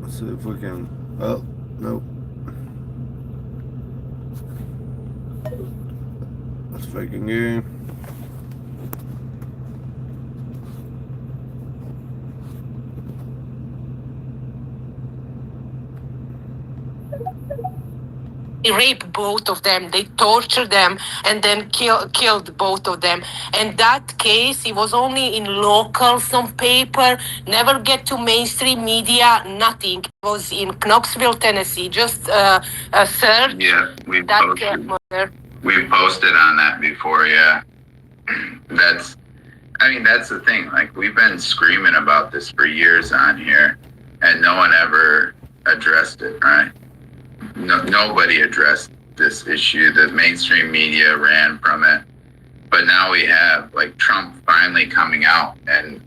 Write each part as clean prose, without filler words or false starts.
Let's see if we can. Oh, nope. That's faking you. They raped both of them. They tortured them and then killed both of them. And that case, it was only in locals on paper, never get to mainstream media, nothing. It was in Knoxville, Tennessee. Just a search. Yeah, we've posted on that before. Yeah, that's the thing. Like, we've been screaming about this for years on here, and no one ever addressed it, right? Nobody addressed this issue. The mainstream media ran from it. But now we have, like, Trump finally coming out and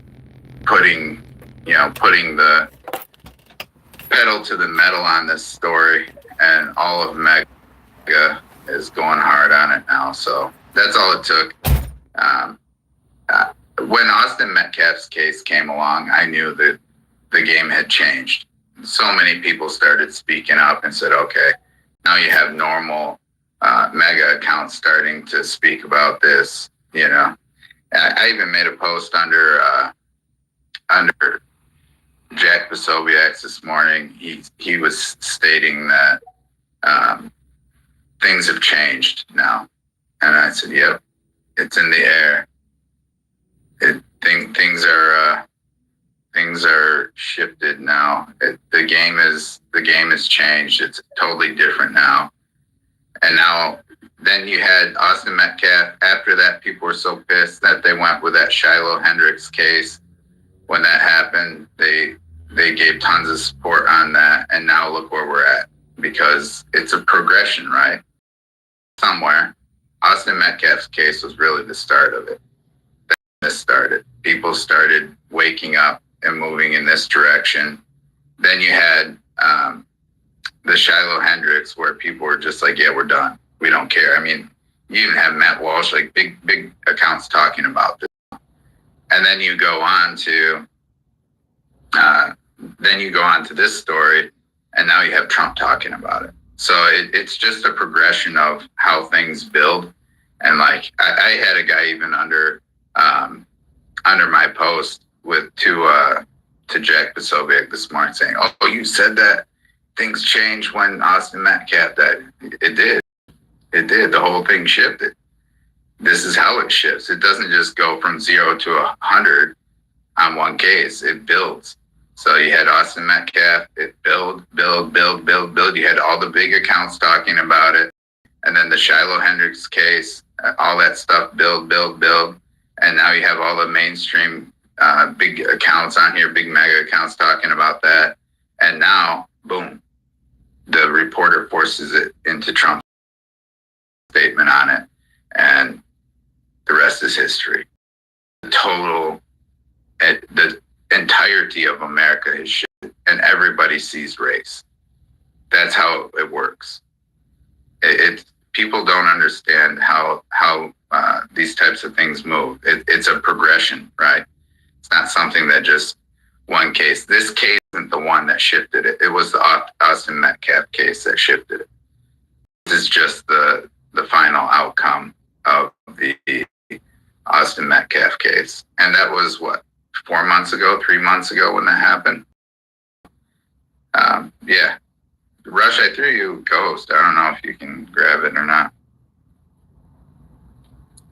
putting the pedal to the metal on this story, and all of Mega is going hard on it now. So that's all it took. When Austin Metcalf's case came along, I knew that the game had changed. So many people started speaking up and said, okay, now you have normal mega accounts starting to speak about this. I even made a post under Jack Posobiec's this morning. He was stating that things have changed now. And I said, yep, it's in the air. Things are shifted now. The game is changed. It's totally different now. And now, then you had Austin Metcalf. After that, people were so pissed that they went with that Shiloh Hendricks case. When that happened, they gave tons of support on that. And now look where we're at, because it's a progression, right? Somewhere, Austin Metcalf's case was really the start of it. This started. People started waking up and moving in this direction. Then you had the Shiloh Hendricks, where people were just like, yeah, we're done. We don't care. I mean, you even have Matt Walsh, like big accounts talking about this. And then you go on to this story, and now you have Trump talking about it. So it's just a progression of how things build. And like, I had a guy even under my post to Jack Posobiec this morning saying, oh, you said that things changed when Austin Metcalf died. It did. The whole thing shifted. This is how it shifts. It doesn't just go from 0 to 100 on one case. It builds. So you had Austin Metcalf, it build. You had all the big accounts talking about it. And then the Shiloh Hendricks case, all that stuff, build. And now you have all the mainstream big accounts on here, big mega accounts talking about that. And now, boom, the reporter forces it into Trump's statement on it. And the rest is history. The entirety of America is shit, and everybody sees race. That's how it works. People don't understand how these types of things move. It's a progression, right? It's not something that just one case. This case isn't the one that shifted it. It was the Austin Metcalf case that shifted it. This is just the final outcome of the Austin Metcalf case. And that was what, 3 months ago when that happened. Yeah. Rush, I threw you a ghost. I don't know if you can grab it or not.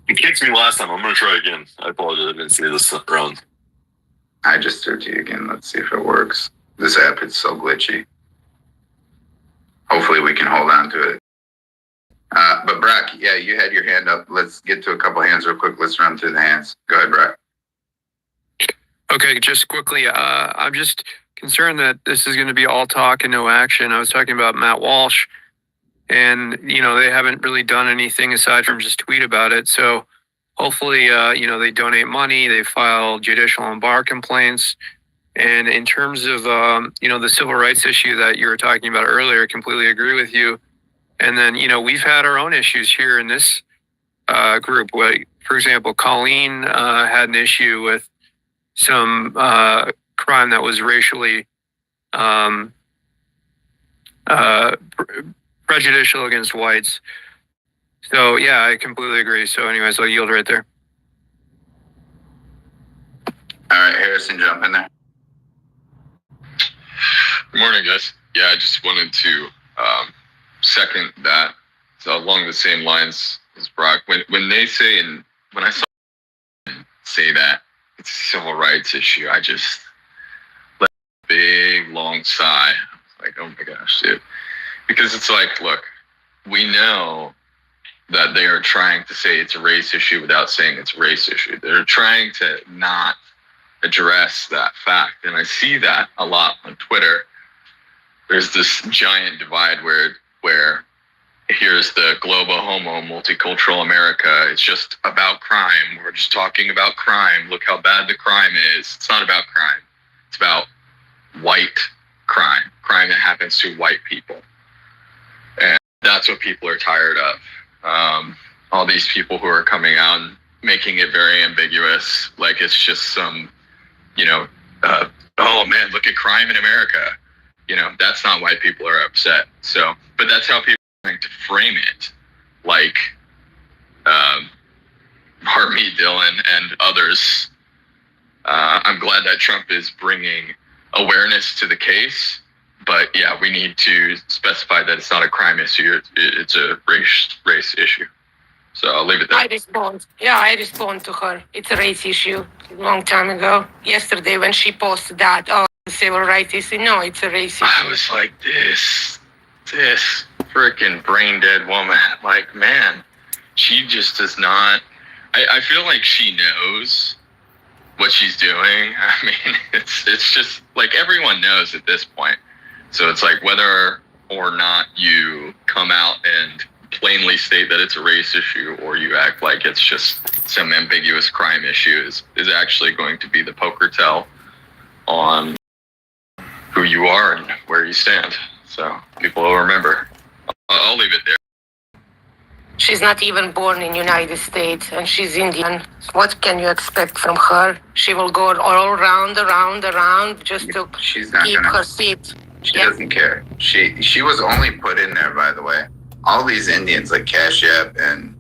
You kicked me last time. I'm going to try again. I apologize. I didn't see this round. I just threw it to you again. Let's see if it works. This app is so glitchy. Hopefully we can hold on to it. But Brock, yeah, you had your hand up. Let's get to a couple hands real quick. Let's run through the hands. Go ahead, Brock. Okay, just quickly, I'm just concerned that this is going to be all talk and no action. I was talking about Matt Walsh, and, they haven't really done anything aside from just tweet about it. So hopefully, they donate money, they file judicial and bar complaints. And in terms of, the civil rights issue that you were talking about earlier, I completely agree with you. And then, we've had our own issues here in this group. For example, Colleen had an issue with some crime that was racially prejudicial against whites. So yeah, I completely agree. So anyways, I'll yield right there. All right, Harrison, jump in there. Good morning, guys. Yeah, I just wanted to second that. So along the same lines as Brock, when they say, and when I saw them say that it's a civil rights issue, I just let a big long sigh. Like, oh my gosh, dude. Because it's like, look, we know that they are trying to say it's a race issue without saying it's a race issue. They're trying to not address that fact. And I see that a lot on Twitter. There's this giant divide where here's the global homo multicultural America. It's just about crime. We're just talking about crime. Look how bad the crime is. It's not about crime. It's about white crime that happens to white people. And that's what people are tired of. All these people who are coming out and making it very ambiguous, like it's just some, oh man, look at crime in America. That's not why people are upset. So, but that's how people are trying to frame it, like Harvey Dillon and others. I'm glad that Trump is bringing awareness to the case, but yeah, we need to specify that it's not a crime issue. It's a race issue. So I'll leave it there. I respond to her. It's a race issue long time ago. Yesterday when she posted that, civil rights issue. No, it's a race issue. I was like, this freaking brain dead woman. Like, man, she just does not. I feel like she knows what she's doing. I mean, it's just like everyone knows at this point. So it's like whether or not you come out and plainly state that it's a race issue or you act like it's just some ambiguous crime issue is actually going to be the poker tell on who you are and where you stand. So people will remember. I'll leave it there. She's not even born in United States and she's Indian. What can you expect from her? She will go all around just to She's not keep gonna, her seat. She doesn't care. She was only put in there, by the way. All these Indians like Kashyap and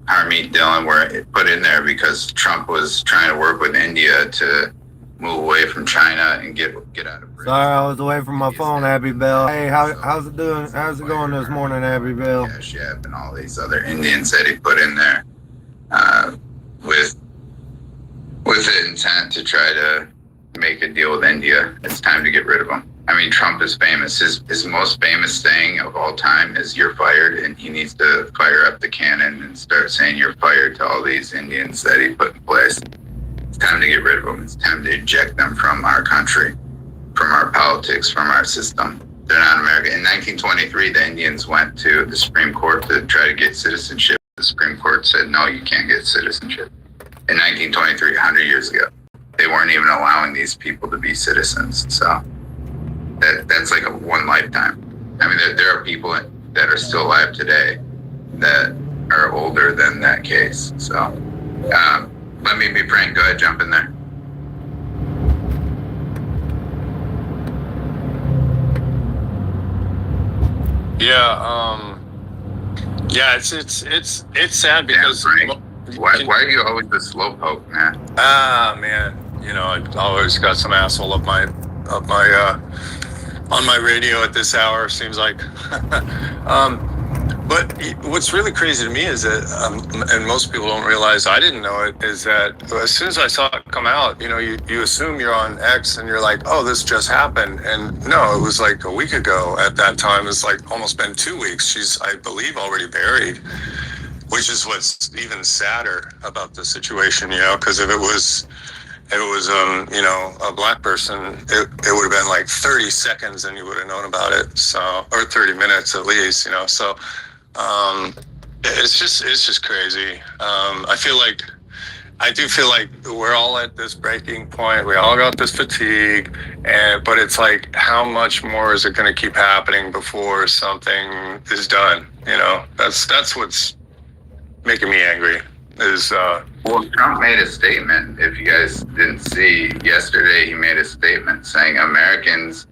Harmeet Dillon were put in there because Trump was trying to work with India to move away from China and get out of Britain. Sorry, I was away from my phone, Abby Bell. Hey, how's it doing? How's it going this morning, Abby Bell? Kashyap and all these other Indians that he put in there with the intent to try to make a deal with India. It's time to get rid of them. I mean, Trump is famous. His most famous thing of all time is "you're fired," and he needs to fire up the cannon and start saying "you're fired" to all these Indians that he put in place. It's time to get rid of them. It's time to eject them from our country, from our politics, from our system. They're not American. In 1923, the Indians went to the Supreme Court to try to get citizenship. The Supreme Court said, no, you can't get citizenship. In 1923, 100 years ago, they weren't even allowing these people to be citizens. So that's like a one lifetime. I mean, there are people that are still alive today that are older than that case. So let me be frank. Go ahead, jump in there. Yeah, it's sad because Why are you always the slowpoke, man? Man, I always got some asshole up my on my radio at this hour. Seems like, but what's really crazy to me is that, and most people don't realize, I didn't know it, is that as soon as I saw it come out, you assume you're on X and you're like, oh, this just happened. And no, it was like a week ago at that time. It's like almost been 2 weeks. She's, I believe, already buried, which is what's even sadder about the situation, because if it was a black person, it would have been like 30 seconds and you would have known about it. So, or 30 minutes at least, so, it's just crazy. I do feel like we're all at this breaking point. We all got this fatigue, but it's like, how much more is it going to keep happening before something is done? That's what's making me angry. Well, Trump made a statement. If you guys didn't see yesterday, he made a statement saying Americans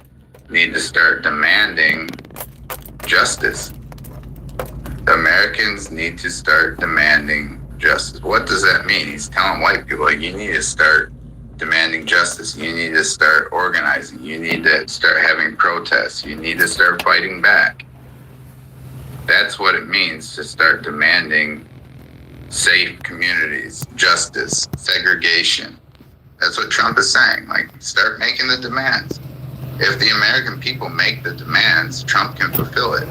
need to start demanding justice. Americans need to start demanding justice. What does that mean? He's telling white people, like, you need to start demanding justice. You need to start organizing. You need to start having protests. You need to start fighting back. That's what it means to start demanding safe communities, justice, segregation. That's what Trump is saying. Like, start making the demands. If the American people make the demands, Trump can fulfill it.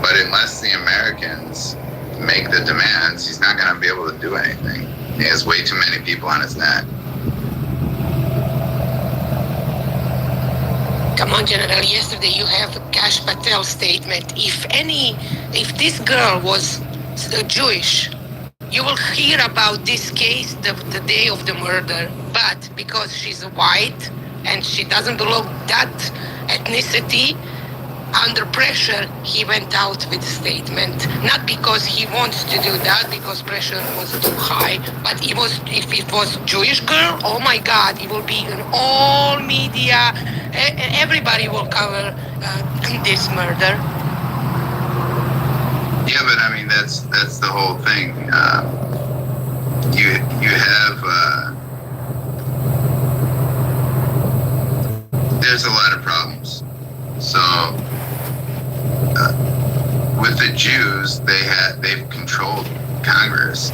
But unless the Americans make the demands, he's not going to be able to do anything. He has way too many people on his neck. Come on, General. Yesterday you have Kash Patel's statement. If this girl was Jewish, you will hear about this case the day of the murder. But because she's white and she doesn't belong that ethnicity, under pressure, he went out with a statement. Not because he wants to do that, because pressure was too high, but if it was Jewish girl, oh my God, it will be in all media. Everybody will cover this murder. Yeah, but I mean, that's the whole thing. You have there's a lot of problems. So with the Jews, they've controlled Congress,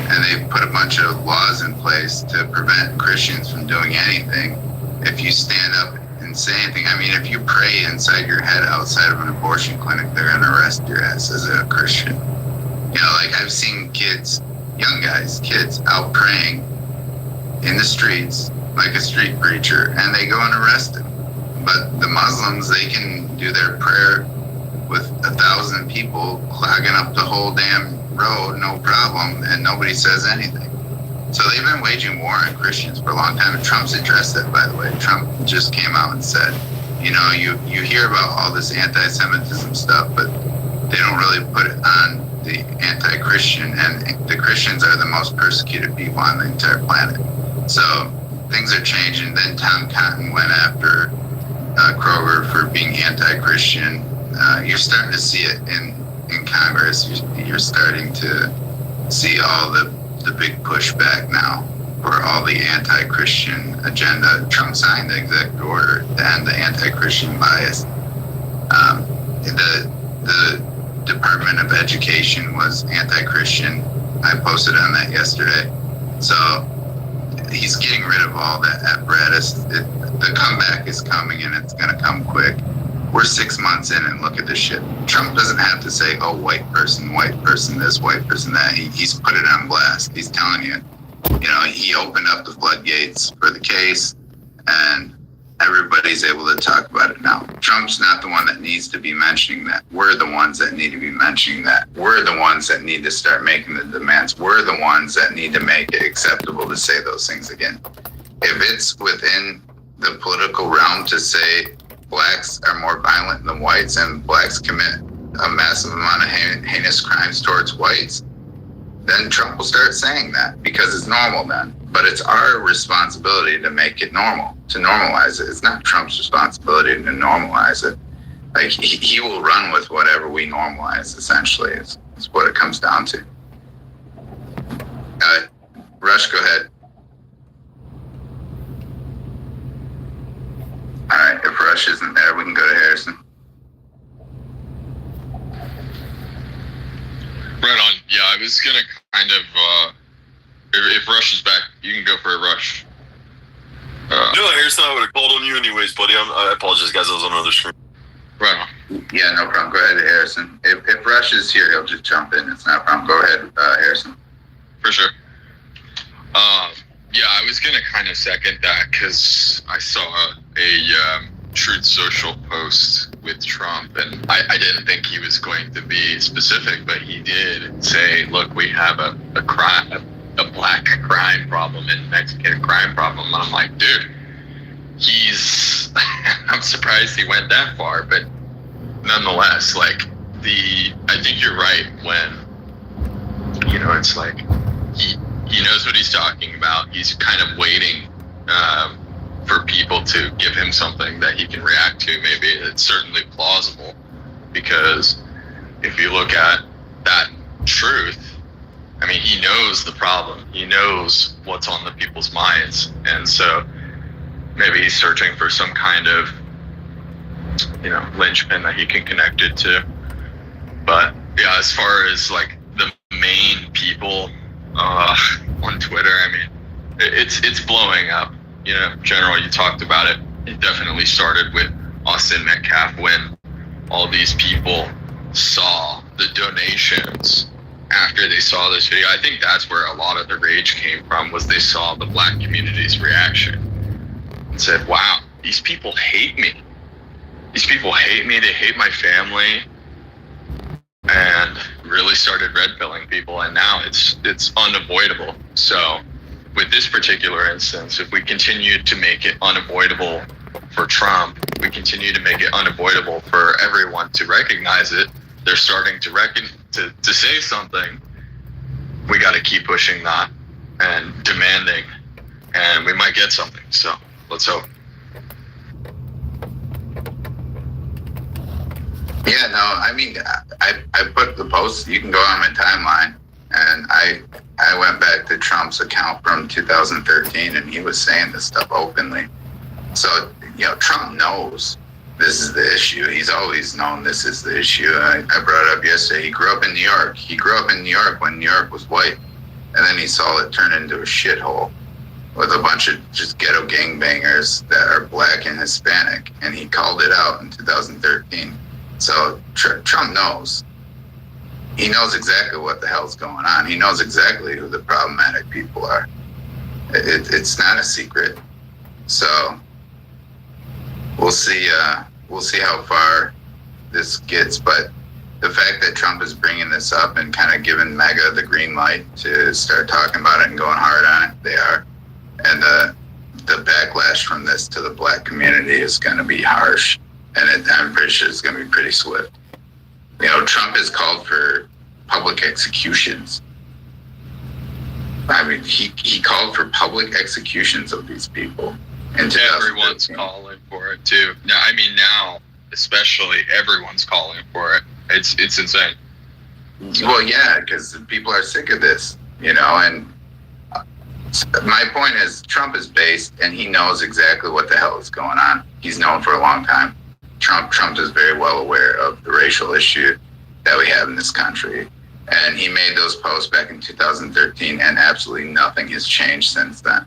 and they've put a bunch of laws in place to prevent Christians from doing anything. If you stand up and say anything, I mean, if you pray inside your head outside of an abortion clinic, they're gonna arrest your ass as a Christian. You know, like, I've seen kids, young guys, kids out praying in the streets like a street preacher, and they go and arrest him. But the Muslims, they can do their prayer with 1,000 people clogging up the whole damn road, no problem, and nobody says anything. So they've been waging war on Christians for a long time, and Trump's addressed that, by the way. Trump just came out and said, you know, you hear about all this anti-Semitism stuff, but they don't really put it on the anti-Christian, and the Christians are the most persecuted people on the entire planet. So things are changing. Then Tom Cotton went after Kroger for being anti-Christian. You're starting to see it in Congress. You're starting to see all the big pushback now for all the anti-Christian agenda. Trump signed the executive order to end the anti-Christian bias. The Department of Education was anti-Christian. I posted on that yesterday. So he's getting rid of all that apparatus. The comeback is coming, and it's going to come quick. We're 6 months in, and look at this shit. Trump doesn't have to say, oh, white person this, white person that. He's put it on blast. He's telling you, you know, he opened up the floodgates for the case, and everybody's able to talk about it now. Trump's not the one that needs to be mentioning that. We're the ones that need to be mentioning that. We're the ones that need to start making the demands. We're the ones that need to make it acceptable to say those things again. If it's within the political realm to say blacks are more violent than whites and blacks commit a massive amount of heinous crimes towards whites, then Trump will start saying that because it's normal then. But it's our responsibility to make it normal, to normalize it. It's not Trump's responsibility to normalize it. Like, he will run with whatever we normalize, essentially, is what it comes down to. Rush, go ahead. All right, if Rush isn't there, we can go to Harrison. Right on. Yeah, I was gonna kind of, if Rush is back, you can go for a Rush. No, Harrison, I would have called on you anyways, buddy. I apologize, guys. I was on another screen. Right on. Yeah, no problem. Go ahead, Harrison. If Rush is here, he'll just jump in. It's not a problem. Go ahead, Harrison. For sure. Yeah, I was gonna kind of second that because I saw a Truth Social post with Trump, and I didn't think he was going to be specific, but he did say, "Look, we have a black crime problem and Mexican crime problem," and I'm like, dude, I'm surprised he went that far, but nonetheless, like I think you're right when, you know, it's like he knows what he's talking about. He's kind of waiting for people to give him something that he can react to, maybe it's certainly plausible, because if you look at that truth, I mean, he knows the problem. He knows what's on the people's minds. And so maybe he's searching for some kind of, linchpin that he can connect it to. But yeah, as far as like the main people on Twitter, I mean, it's blowing up. General, you talked about it. It definitely started with Austin Metcalf when all these people saw the donations after they saw this video. I think that's where a lot of the rage came from, was they saw the Black community's reaction and said, wow, these people hate me. These people hate me. They hate my family. And really started red pilling people. And now it's unavoidable. So with this particular instance, if we continue to make it unavoidable for Trump, we continue to make it unavoidable for everyone to recognize it. They're starting to say something. We got to keep pushing that and demanding, and we might get something. So let's hope. Yeah, no, I mean, I put the post, you can go on my timeline, and I went back to Trump's account from 2013, and he was saying this stuff openly. So, Trump knows this is the issue. He's always known this is the issue. I brought it up yesterday. He grew up in New York. He grew up in New York when New York was white. And then he saw it turn into a shithole with a bunch of just ghetto gangbangers that are black and Hispanic. And he called it out in 2013. So Trump knows. He knows exactly what the hell's going on. He knows exactly who the problematic people are. It's not a secret. So we'll see how far this gets. But the fact that Trump is bringing this up and kind of giving MAGA the green light to start talking about it and going hard on it, they are. And the backlash from this to the Black community is going to be harsh. And I'm pretty sure it's going to be pretty swift. Trump has called for public executions. I mean, he called for public executions of these people. And everyone's calling for it too. Now, especially, everyone's calling for it. It's insane. Well, yeah, because people are sick of this, and my point is Trump is based and he knows exactly what the hell is going on. He's known for a long time. Trump is very well aware of the racial issue that we have in this country. And he made those posts back in 2013, and absolutely nothing has changed since then.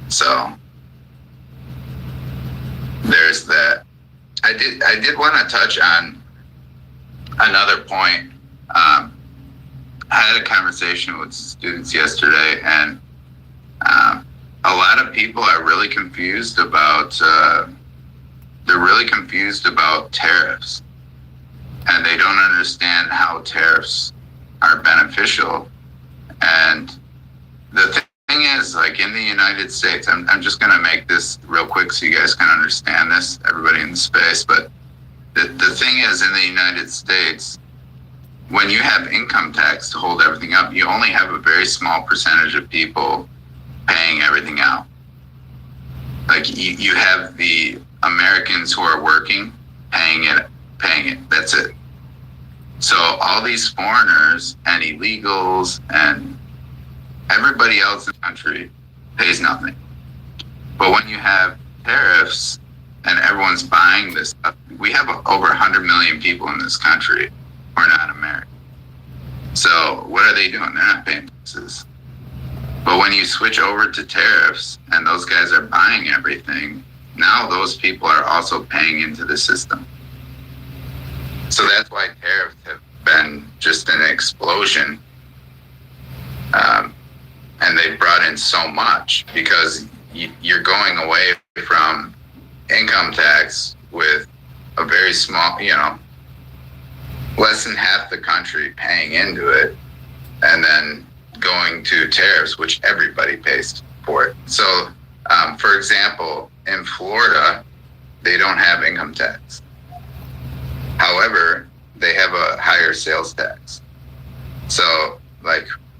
So there's that. I did want to touch on another point. I had a conversation with students yesterday, and a lot of people are really confused about tariffs, and they don't understand how tariffs are beneficial. And the thing is, like in the United States, I'm just going to make this real quick so you guys can understand this, everybody in the space. But the thing is, in the United States, when you have income tax to hold everything up, you only have a very small percentage of people paying everything out. Like you have the Americans who are working paying it. That's it. So all these foreigners and illegals and everybody else in the country pays nothing. But when you have tariffs and everyone's buying this stuff, we have over 100 million people in this country who are not American. So what are they doing? They're not paying taxes. But when you switch over to tariffs and those guys are buying everything, now those people are also paying into the system. So that's why tariffs have been just an explosion. And they brought in so much because you're going away from income tax with a very small, less than half the country paying into it, and then going to tariffs, which everybody pays for it. So, for example, in Florida, they don't have income tax. However, they have a higher sales tax. So,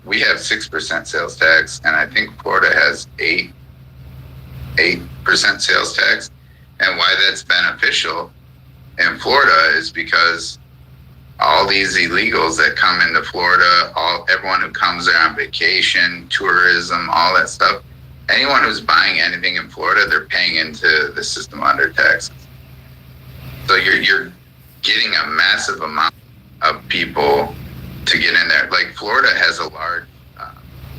we have 6% sales tax, and I think Florida has 8 8% sales tax. And why that's beneficial in Florida is because all these illegals that come into Florida, everyone who comes there on vacation, tourism, all that stuff, anyone who's buying anything in Florida, they're paying into the system under taxes. So you're getting a massive amount of people to get in there. Like Florida has a large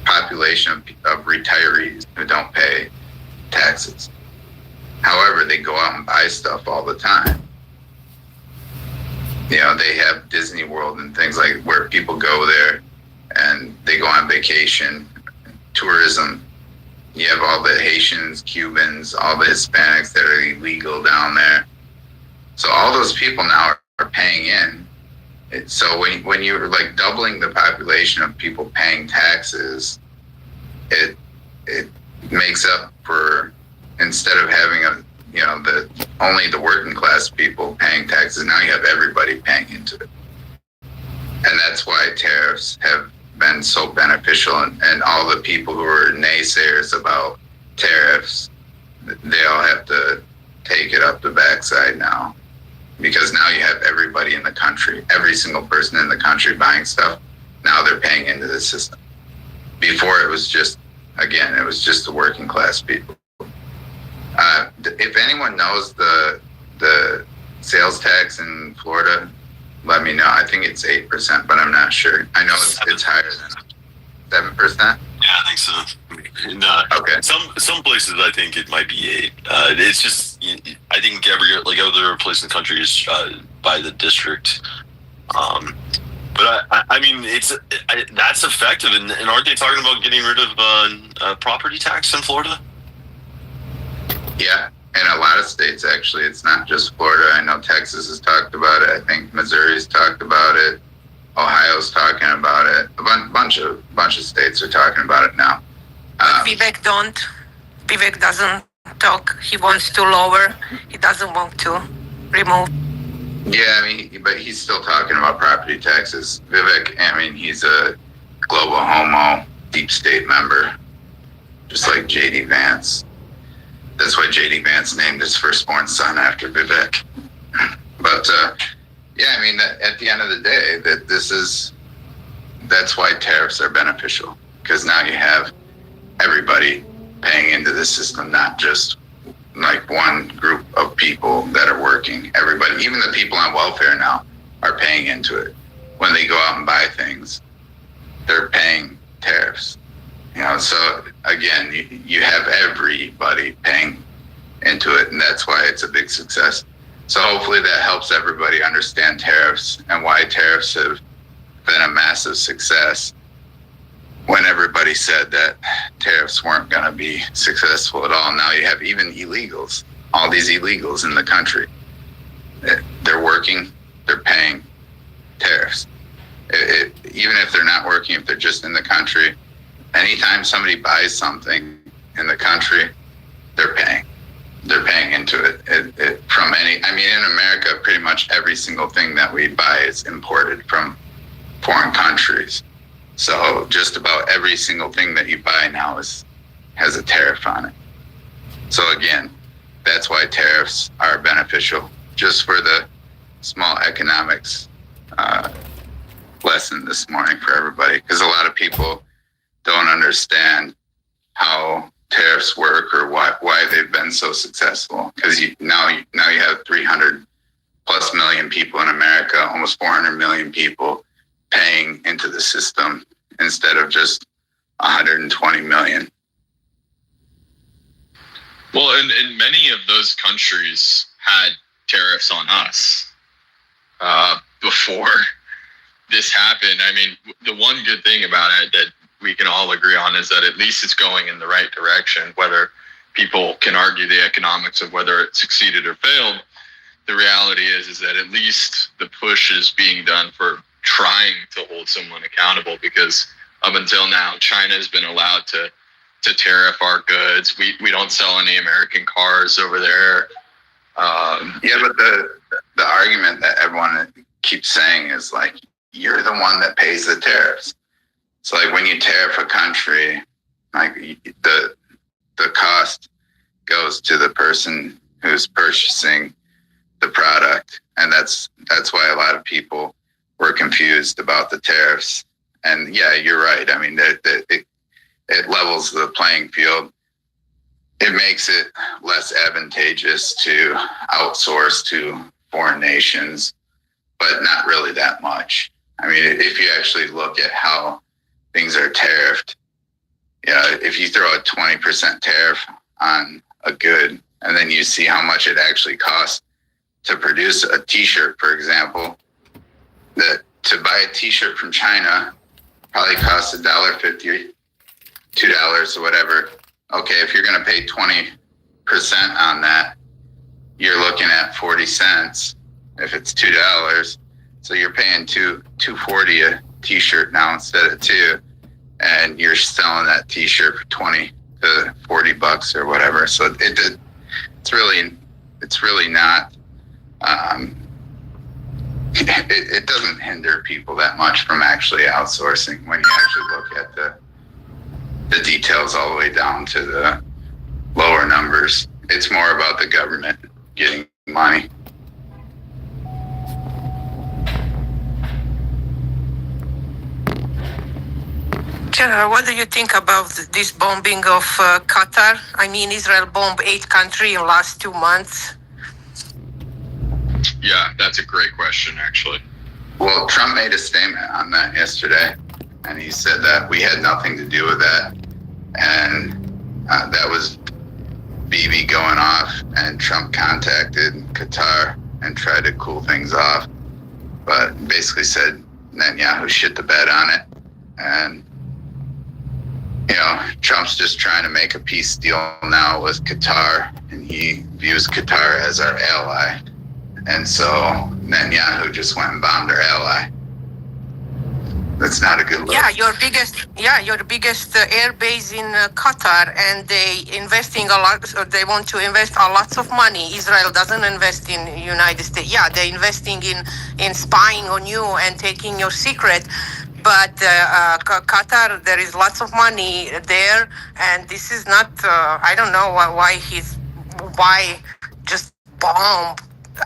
population of retirees who don't pay taxes. However, they go out and buy stuff all the time. You know, they have Disney World and things like where people go there and they go on vacation, tourism. You have all the Haitians, Cubans, all the Hispanics that are illegal down there. So all those people now are paying in. So when you're like doubling the population of people paying taxes, it makes up for, instead of having only the working class people paying taxes, now you have everybody paying into it. And that's why tariffs have been so beneficial, and all the people who are naysayers about tariffs, they all have to take it up the backside now, because now you have everybody in the country, every single person in the country buying stuff. Now they're paying into the system. Before it was just the working class people. If anyone knows the sales tax in Florida, let me know. I think it's 8%, but I'm not sure. I know it's higher than 7%. Yeah, I think so. No, Okay. Some places I think it might be 8. It's just, I think every other place in the country is by the district. But I mean, that's effective, and aren't they talking about getting rid of property tax in Florida? Yeah, in a lot of states actually. It's not just Florida. I know Texas has talked about it. I think Missouri's talked about it. Ohio's talking about it. A bunch of states are talking about it now. Vivek don't. Vivek doesn't talk. He wants to lower. He doesn't want to remove. Yeah, I mean, but he's still talking about property taxes. Vivek, I mean, he's a global homo, deep state member, just like J.D. Vance. That's why J.D. Vance named his firstborn son after Vivek. But yeah, I mean, at the end of the day, that's why tariffs are beneficial, because now you have everybody paying into the system, not just like one group of people that are working. Everybody, even the people on welfare now, are paying into it. When they go out and buy things, they're paying tariffs. You know, so again, you have everybody paying into it, and that's why it's a big success. So hopefully that helps everybody understand tariffs and why tariffs have been a massive success, when everybody said that tariffs weren't going to be successful at all. Now you have even illegals, all these illegals in the country. They're working, they're paying tariffs. Even if they're not working, if they're just in the country, anytime somebody buys something in the country, they're paying. They're paying into it. In America, pretty much every single thing that we buy is imported from foreign countries. So just about every single thing that you buy now has a tariff on it. So again, that's why tariffs are beneficial. Just for the small economics lesson this morning for everybody, because a lot of people don't understand how tariffs work or why they've been so successful. Because now you have 300 plus million people in America, almost 400 million people paying into the system instead of just 120 million. Well, and many of those countries had tariffs on us before this happened. I mean, the one good thing about it that we can all agree on is that at least it's going in the right direction. Whether people can argue the economics of whether it succeeded or failed, the reality is that at least the push is being done for trying to hold someone accountable, because up until now, China has been allowed to tariff our goods. We don't sell any American cars over there. Yeah, but the argument that everyone keeps saying is like, you're the one that pays the tariffs. So like when you tariff a country, like the cost goes to the person who's purchasing the product. And that's why a lot of people were confused about the tariffs. And yeah, you're right. I mean, it levels the playing field. It makes it less advantageous to outsource to foreign nations, but not really that much. I mean, if you actually look at how things are tariffed, if you throw a 20% tariff on a good, and then you see how much it actually costs to produce a t-shirt, for example, that to buy a t-shirt from China probably costs $1.50, $2 or whatever. Okay, if you're going to pay 20% on that, you're looking at 40 cents if it's $2. So you're paying $2.40 a t-shirt now instead of $2, and you're selling that t-shirt for 20 to 40 bucks or whatever. So it's really not. It doesn't hinder people that much from actually outsourcing when you actually look at the details all the way down to the lower numbers. It's more about the government getting money. General, what do you think about this bombing of Qatar? I mean, Israel bombed 8 countries in the last 2 months. Yeah, that's a great question, actually. Well, Trump made a statement on that yesterday, and he said that we had nothing to do with that. And that was Bibi going off, and Trump contacted Qatar and tried to cool things off, but basically said Netanyahu shit the bed on it. And Trump's just trying to make a peace deal now with Qatar, and he views Qatar as our ally. And so Netanyahu just went and bombed our ally. That's not a good look. Yeah, your biggest air base in Qatar, and they investing a lot. So they want to invest a lots of money. Israel doesn't invest in United States. Yeah, they're investing in spying on you and taking your secret. But Qatar, there is lots of money there, and this is not. I don't know why just bomb.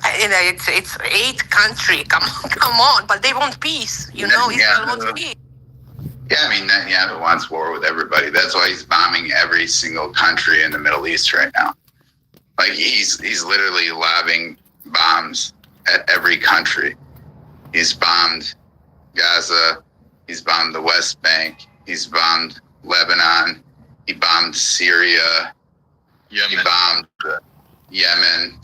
It's 8 countries. Come on, but they want peace. Israel wants peace. Yeah, I mean, Netanyahu wants war with everybody. That's why he's bombing every single country in the Middle East right now. Like he's literally lobbing bombs at every country. He's bombed Gaza. He's bombed the West Bank. He's bombed Lebanon. He bombed Syria. Yemen. He bombed Yemen.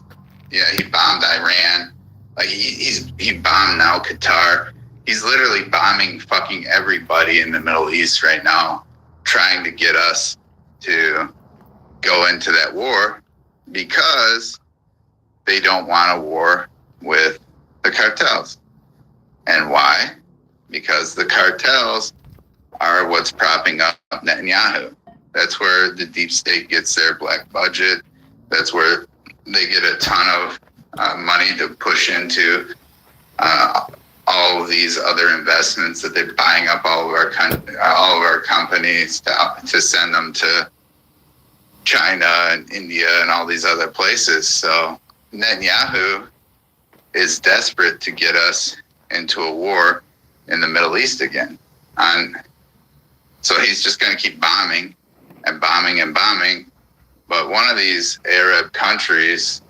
Yeah, he bombed Iran. Like he bombed now Qatar. He's literally bombing fucking everybody in the Middle East right now, trying to get us to go into that war because they don't want a war with the cartels. And why? Because the cartels are what's propping up Netanyahu. That's where the deep state gets their black budget. That's where they get a ton of money to push into all of these other investments that they're buying up all of our companies to send them to China and India and all these other places. So Netanyahu is desperate to get us into a war in the Middle East again. So he's just going to keep bombing and bombing and bombing. But one of these Arab countries,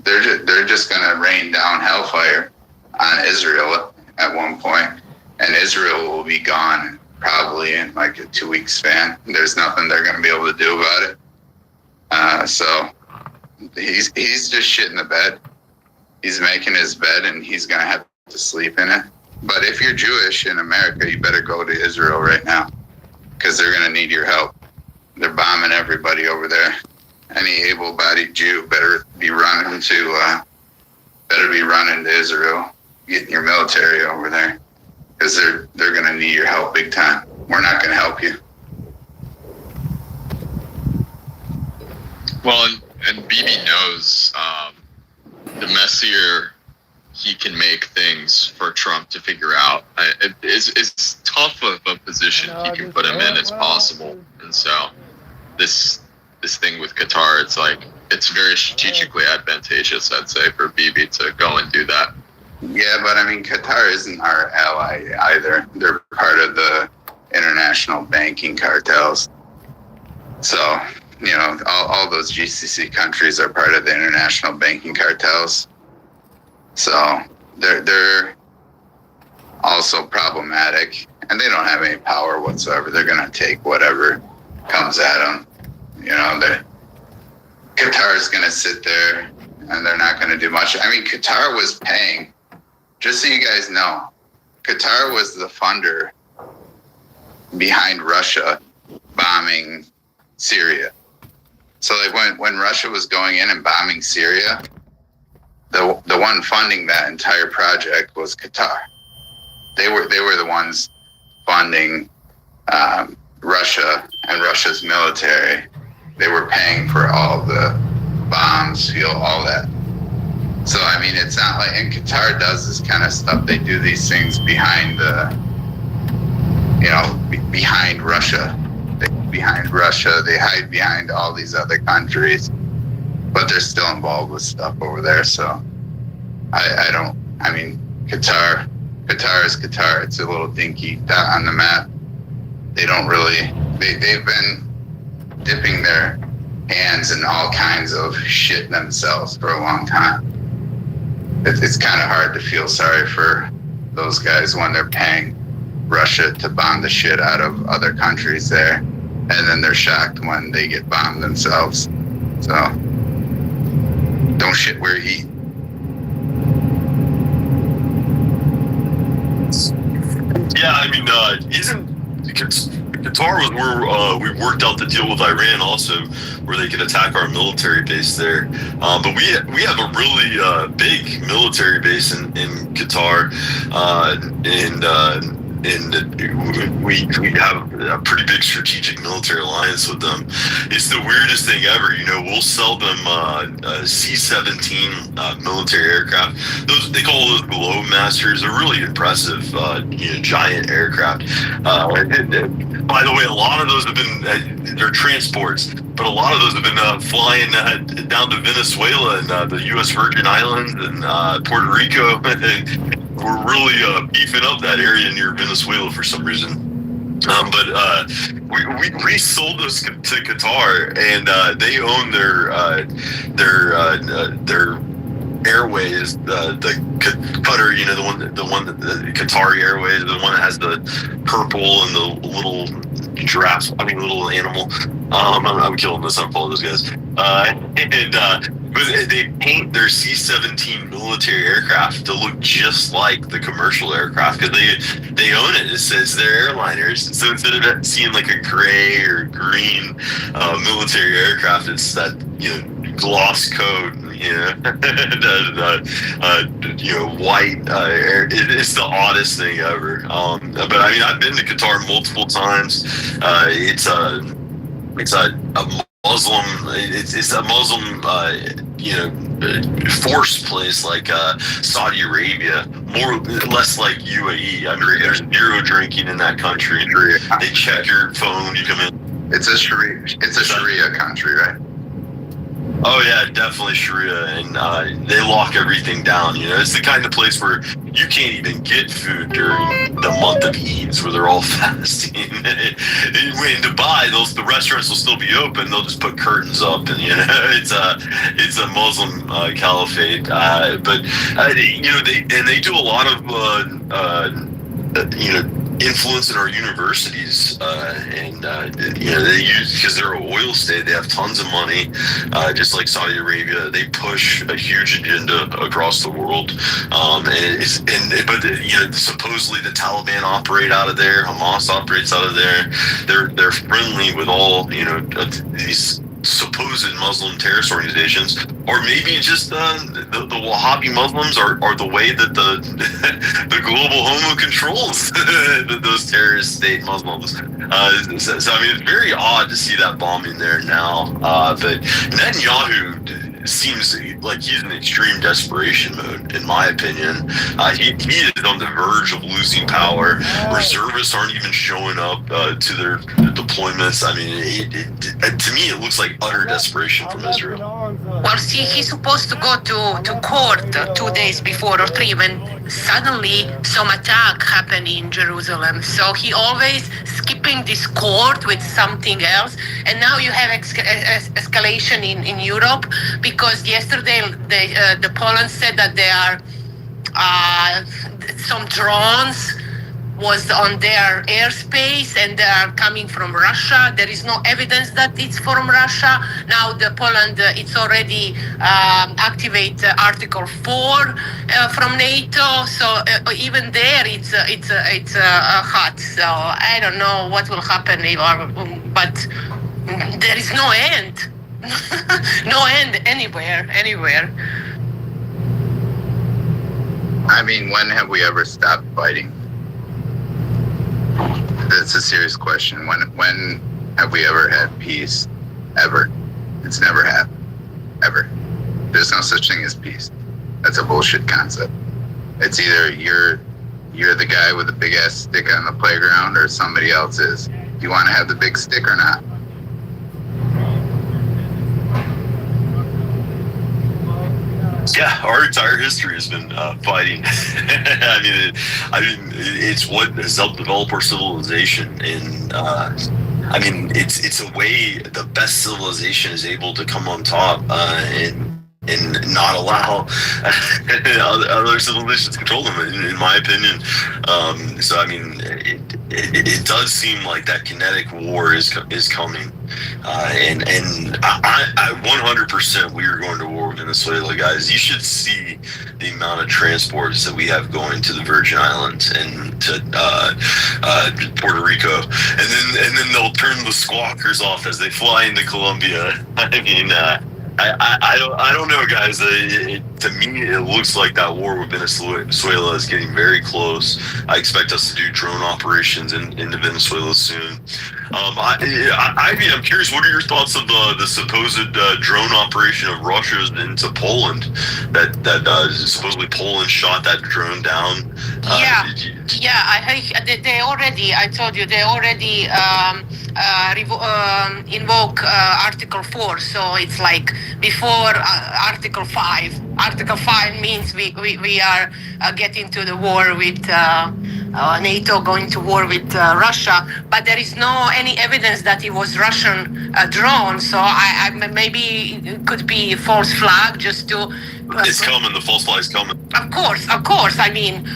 they're just going to rain down hellfire on Israel at one point, and Israel will be gone probably in like a 2-week span. There's nothing they're going to be able to do about it. So he's just shitting the bed. He's making his bed, and he's going to have to sleep in it. But if you're Jewish in America, you better go to Israel right now because they're going to need your help. They're bombing everybody over there. Any able-bodied Jew better be running to Israel, getting your military over there, because they're going to need your help big time. We're not going to help you. Well, and Bibi knows the messier he can make things for Trump to figure out. It's tough of a position he can put him in as possible. And so this this thing with Qatar, it's like it's very strategically advantageous, I'd say, for Bibi to go and do that. Yeah, but I mean, Qatar isn't our ally either. They're part of the international banking cartels. So, you know, all those GCC countries are part of the international banking cartels. So they're also problematic, and they don't have any power whatsoever. They're going to take whatever comes at them. You know, Qatar is going to sit there, and they're not going to do much. I mean, Qatar was paying, just so you guys know, Qatar was the funder behind Russia bombing Syria. So like when Russia was going in and bombing Syria, the one funding that entire project was Qatar. They were the ones funding Russia and Russia's military. They were paying for all the bombs, fuel, all that. So I mean, it's not like, and Qatar does this kind of stuff. They do these things behind behind Russia. They hide behind all these other countries, but they're still involved with stuff over there. So I mean, Qatar is Qatar. It's a little dinky dot on the map. They don't really, they've been dipping their hands in all kinds of shit themselves for a long time. It's kind of hard to feel sorry for those guys when they're paying Russia to bomb the shit out of other countries there, and then they're shocked when they get bombed themselves. So don't shit where you eat. Yeah, I mean, Qatar was where we worked out the deal with Iran also, where they could attack our military base there. But we have a really big military base in Qatar, and we have a pretty big strategic military alliance with them. It's the weirdest thing ever. You know, we'll sell them C-17 military aircraft. They call those Globemasters. They're really impressive, giant aircraft. By the way, a lot of those have been they're transports, but a lot of those have been flying down to Venezuela and the U.S. Virgin Islands and Puerto Rico. We're really beefing up that area near Venezuela for some reason. But we resold those to Qatar, and they own their airways, the Qatar, you know, the one that the Qatari Airways, the one that has the purple and the little giraffe, little animal. I'm killing this. I apologize, guys. But they paint their C-17 military aircraft to look just like the commercial aircraft because they own it. It's their airliners. So instead of seeing like a gray or green military aircraft, it's that, gloss coat, white. It's the oddest thing ever. But I mean, I've been to Qatar multiple times. It's a Muslim. It's a Muslim, forced place like Saudi Arabia, less like UAE. I mean, there's zero drinking in that country. They check your phone. You come in. It's a Sharia country, right? Oh yeah, definitely Sharia, and they lock everything down. It's the kind of place where you can't even get food during the month of Eid, where they're all fasting. In Dubai, the restaurants will still be open. They'll just put curtains up, and it's a Muslim caliphate. But they do a lot of influence in our universities, and they use, because they're an oil state, they have tons of money, just like Saudi Arabia. They push a huge agenda across the world, but supposedly the Taliban operate out of there, Hamas operates out of there. They're friendly with all these supposed Muslim terrorist organizations, or maybe just the Wahhabi Muslims are the way that the global homo controls those terrorist state Muslims. So I mean, it's very odd to see that bombing there now. But Netanyahu, seems like he's in extreme desperation mode, in my opinion. He is on the verge of losing power. Reservists aren't even showing up to their deployments. I mean, to me, it looks like utter desperation from Israel. Well, see, he's supposed to go to court 2 days before or 3 when suddenly some attack happened in Jerusalem. So he always skipping this court with something else. And now you have escalation in Europe because yesterday the Poland said that there are some drones was on their airspace and they are coming from Russia. There is no evidence that it's from Russia. Now the Poland, it's already activate Article 4 from NATO. So even there, it's hot. So I don't know what will happen, but there is no end. No end anywhere. I mean, when have we ever stopped fighting? That's a serious question. When have we ever had peace? Ever? It's never happened. Ever. There's no such thing as peace. That's a bullshit concept. It's either you're the guy with the big ass stick on the playground or somebody else is. Do you want to have the big stick or not? Yeah, our entire history has been fighting. I mean, it's what has helped develop our civilization. And it's a way the best civilization is able to come on top and not allow other civilizations to control them, in my opinion. So I mean, it does seem like that kinetic war is coming, and I 100% we are going to war with Venezuela, guys. You should see the amount of transports that we have going to the Virgin Islands and to Puerto Rico, and then they'll turn the squawkers off as they fly into Colombia. I mean. I don't know, guys. To me, it looks like that war with Venezuela is getting very close. I expect us to do drone operations into Venezuela soon. I'm curious, what are your thoughts of the supposed drone operation of Russia into Poland? That supposedly Poland shot that drone down. They already. I told you they already invoke Article 4. So it's like before Article 5. Article 5 means we are getting to the war with NATO, going to war with Russia, but there is no any evidence that it was Russian drone. So I maybe it could be false flag just to. It's coming. The false flag is coming. Of course. I mean,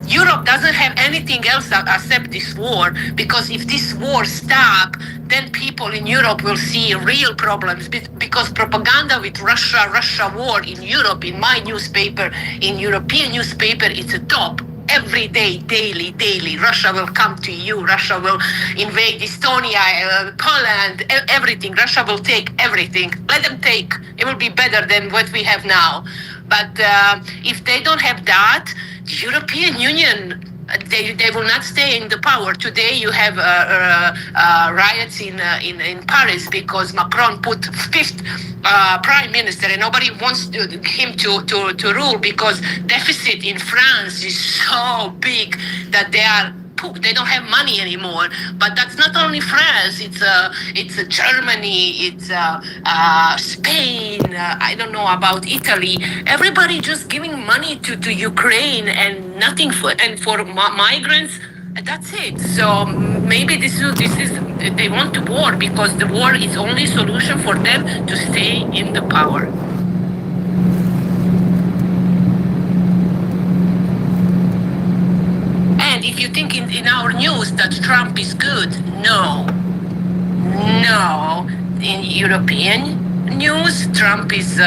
Europe doesn't have anything else except this war, because if this war stops, then people in Europe will see real problems, because propaganda with Russia war in Europe, in my newspaper, in European newspaper, it's a top. Every day, daily, Russia will come to you. Russia will invade Estonia, Poland, everything. Russia will take everything. Let them take. It will be better than what we have now. But if they don't have that, the European Union, they will not stay in the power. Today you have riots in Paris because Macron put fifth prime minister, and nobody wants him to rule because deficit in France is so big that they don't have money anymore. But that's not only France. It's Germany. It's Spain. I don't know about Italy. Everybody just giving money to Ukraine and nothing for migrants. That's it. So maybe this is they want to war because the war is only solution for them to stay in the power. And if you think in our news that Trump is good, no. In European news, Trump is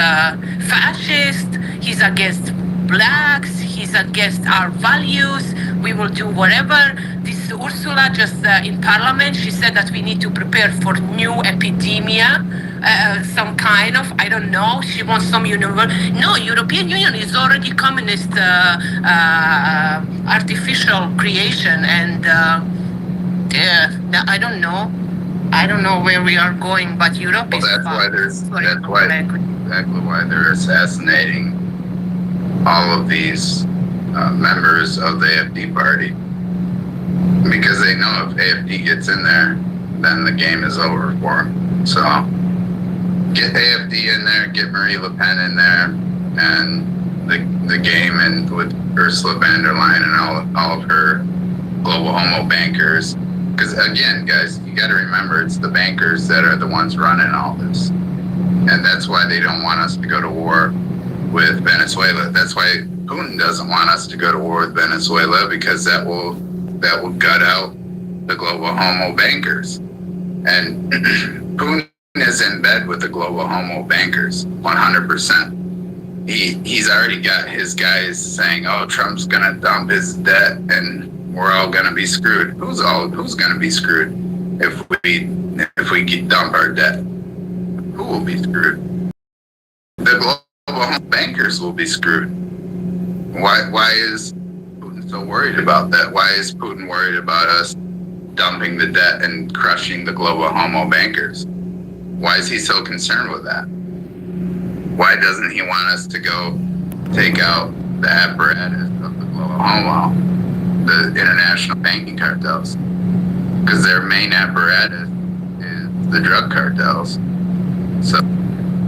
fascist. He's against blacks. He's against our values. We will do whatever. This Ursula just in Parliament, she said that we need to prepare for new epidemia. Some kind of, I don't know, she wants some no, European Union is already communist artificial creation, and I don't know where we are going, but Europe is that's why exactly why they're assassinating all of these members of the AFD party. Because they know if AFD gets in there, then the game is over for them. So get AFD in there, get Marie Le Pen in there, and the game, and with Ursula von der Leyen and all of her global homo bankers. Because again, guys, you got to remember, it's the bankers that are the ones running all this. And that's why they don't want us to go to war with Venezuela. That's why Putin doesn't want us to go to war with Venezuela, because that will gut out the global homo bankers. And Putin is in bed with the global homo bankers, 100%. He's already got his guys saying, "Oh, Trump's gonna dump his debt, and we're all gonna be screwed." Who's gonna be screwed if we dump our debt? Who will be screwed? The global bankers will be screwed. Why is Putin so worried about that? Why is Putin worried about us dumping the debt and crushing the global homo bankers? Why is he so concerned with that? Why doesn't he want us to go take out the apparatus of the global homo, the international banking cartels? Because their main apparatus is the drug cartels. So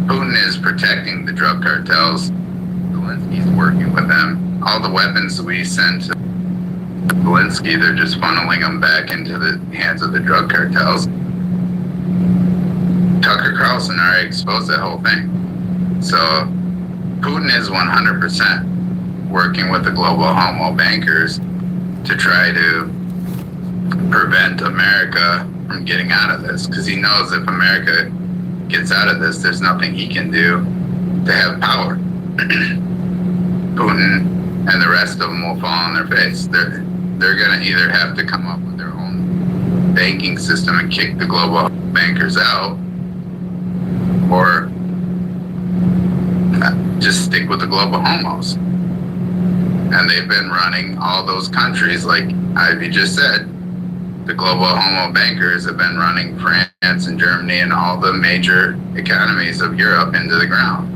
Putin is protecting the drug cartels. Zelensky's working with them. All the weapons we send to Zelensky, they're just funneling them back into the hands of the drug cartels. Tucker Carlson already exposed that whole thing. So Putin is 100% working with the global homo bankers to try to prevent America from getting out of this, because he knows if America gets out of this, there's nothing he can do to have power. Putin and the rest of them will fall on their face. They're going to either have to come up with their own banking system and kick the global bankers out, or just stick with the global homos. And they've been running all those countries, like Ivy just said. The global homo bankers have been running France and Germany and all the major economies of Europe into the ground.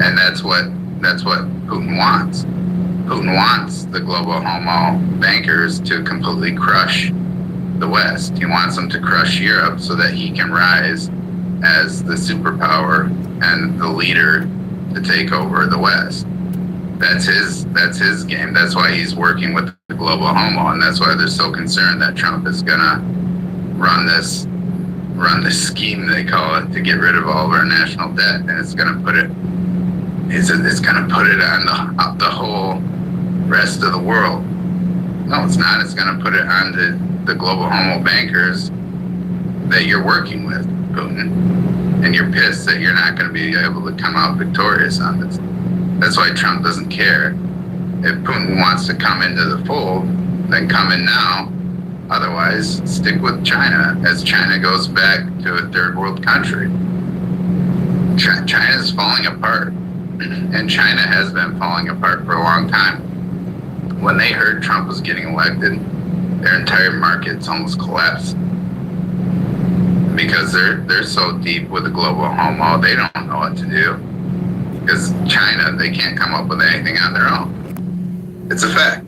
And that's what Putin wants. Putin wants the global homo bankers to completely crush the West. He wants them to crush Europe so that he can rise as the superpower and the leader to take over the West. That's his game. That's why he's working with the global homo, and that's why they're so concerned that Trump is gonna run this scheme, they call it, to get rid of all of our national debt, and it's gonna put it on the whole rest of the world. No, it's not. It's gonna put it on the global homo bankers that you're working with, Putin, and you're pissed that you're not gonna be able to come out victorious on this. That's why Trump doesn't care. If Putin wants to come into the fold, then come in now. Otherwise, stick with China as China goes back to a third world country. China is falling apart, and China has been falling apart for a long time. When they heard Trump was getting elected, their entire markets almost collapsed. Because they're so deep with the global homo, they don't know what to do. Because China, they can't come up with anything on their own. It's a fact.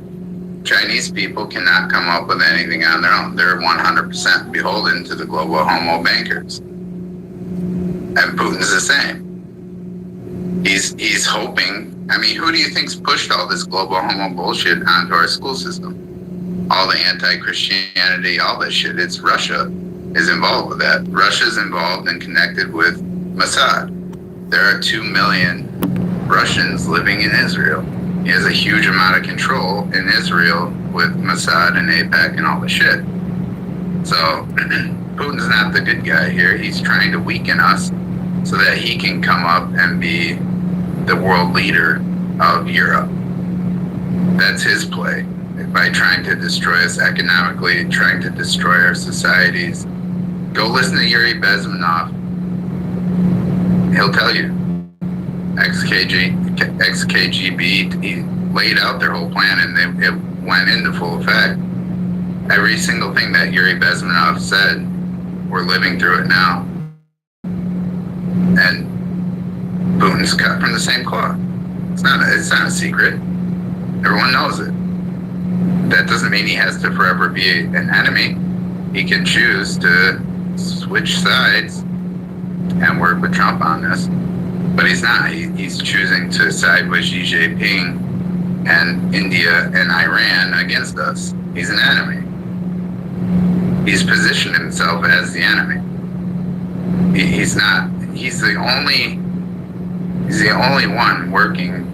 Chinese people cannot come up with anything on their own. They're 100% beholden to the global homo bankers. And Putin's the same. He's hoping. I mean, who do you think's pushed all this global homo bullshit onto our school system? All the anti-Christianity, all that shit. It's Russia is involved with that. Russia's involved and connected with Mossad. There are 2 million Russians living in Israel. He has a huge amount of control in Israel with Mossad and AIPAC and all the shit. So Putin's not the good guy here. He's trying to weaken us so that he can come up and be the world leader of Europe. That's his play. By trying to destroy us economically, trying to destroy our societies. Go listen to Yuri Bezmenov. He'll tell you. XKGB, he laid out their whole plan, and it went into full effect. Every single thing that Yuri Bezmenov said, we're living through it now. And Putin's cut from the same cloth. It's not a secret. Everyone knows it. That doesn't mean he has to forever be an enemy. He can choose to switch sides and work with Trump on this. But he's not. He's choosing to side with Xi Jinping and India and Iran against us. He's an enemy. He's positioned himself as the enemy. He's not. He's the only one working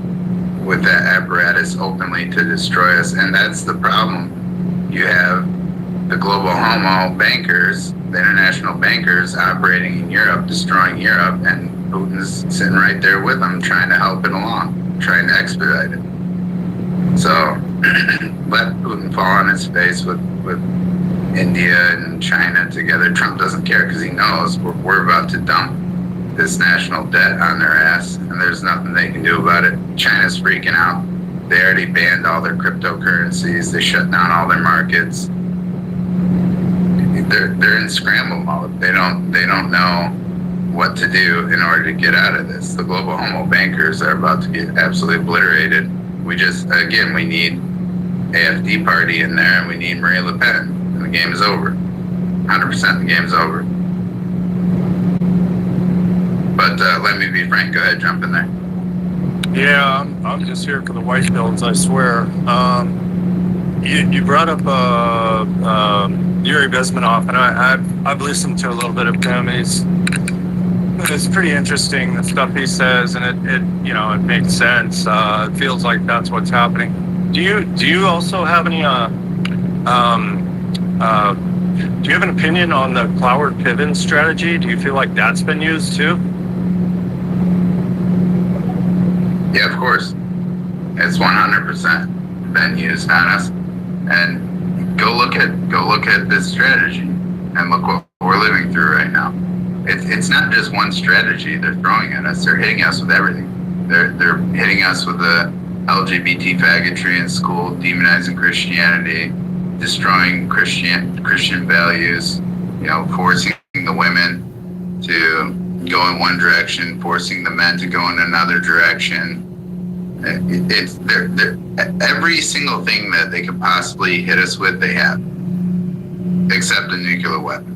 with that apparatus openly to destroy us, and that's the problem. You have the global homo bankers, the international bankers operating in Europe, destroying Europe, and Putin's sitting right there with them, trying to help it along, trying to expedite it. So let Putin fall on his face with India and China together. Trump doesn't care because he knows we're about to dump this national debt on their ass, and there's nothing they can do about it. China's freaking out. They already banned all their cryptocurrencies. They shut down all their markets. They're in scramble mode. They don't know what to do in order to get out of this. The global homo bankers are about to get absolutely obliterated. We need AFD party in there, and we need Marie Le Pen, and the game is over. 100% the game is over. But let me be frank. Go ahead, jump in there. Yeah, I'm just here for the white bills, I swear. You brought up Yuri Bezmenov, and I've listened to a little bit of him. It's pretty interesting, the stuff he says, and it makes sense. It feels like that's what's happening. Do you also have any do you have an opinion on the Cloward Piven strategy? Do you feel like that's been used too? Yeah, of course. It's 100% been used on us. And go look at this strategy and look what we're living through right now. It's not just one strategy they're throwing at us. They're hitting us with everything. They're hitting us with the LGBT faggotry in school, demonizing Christianity, destroying Christian values, forcing the women to go in one direction, forcing the men to go in another direction. It's every single thing that they could possibly hit us with, they have, except a nuclear weapon.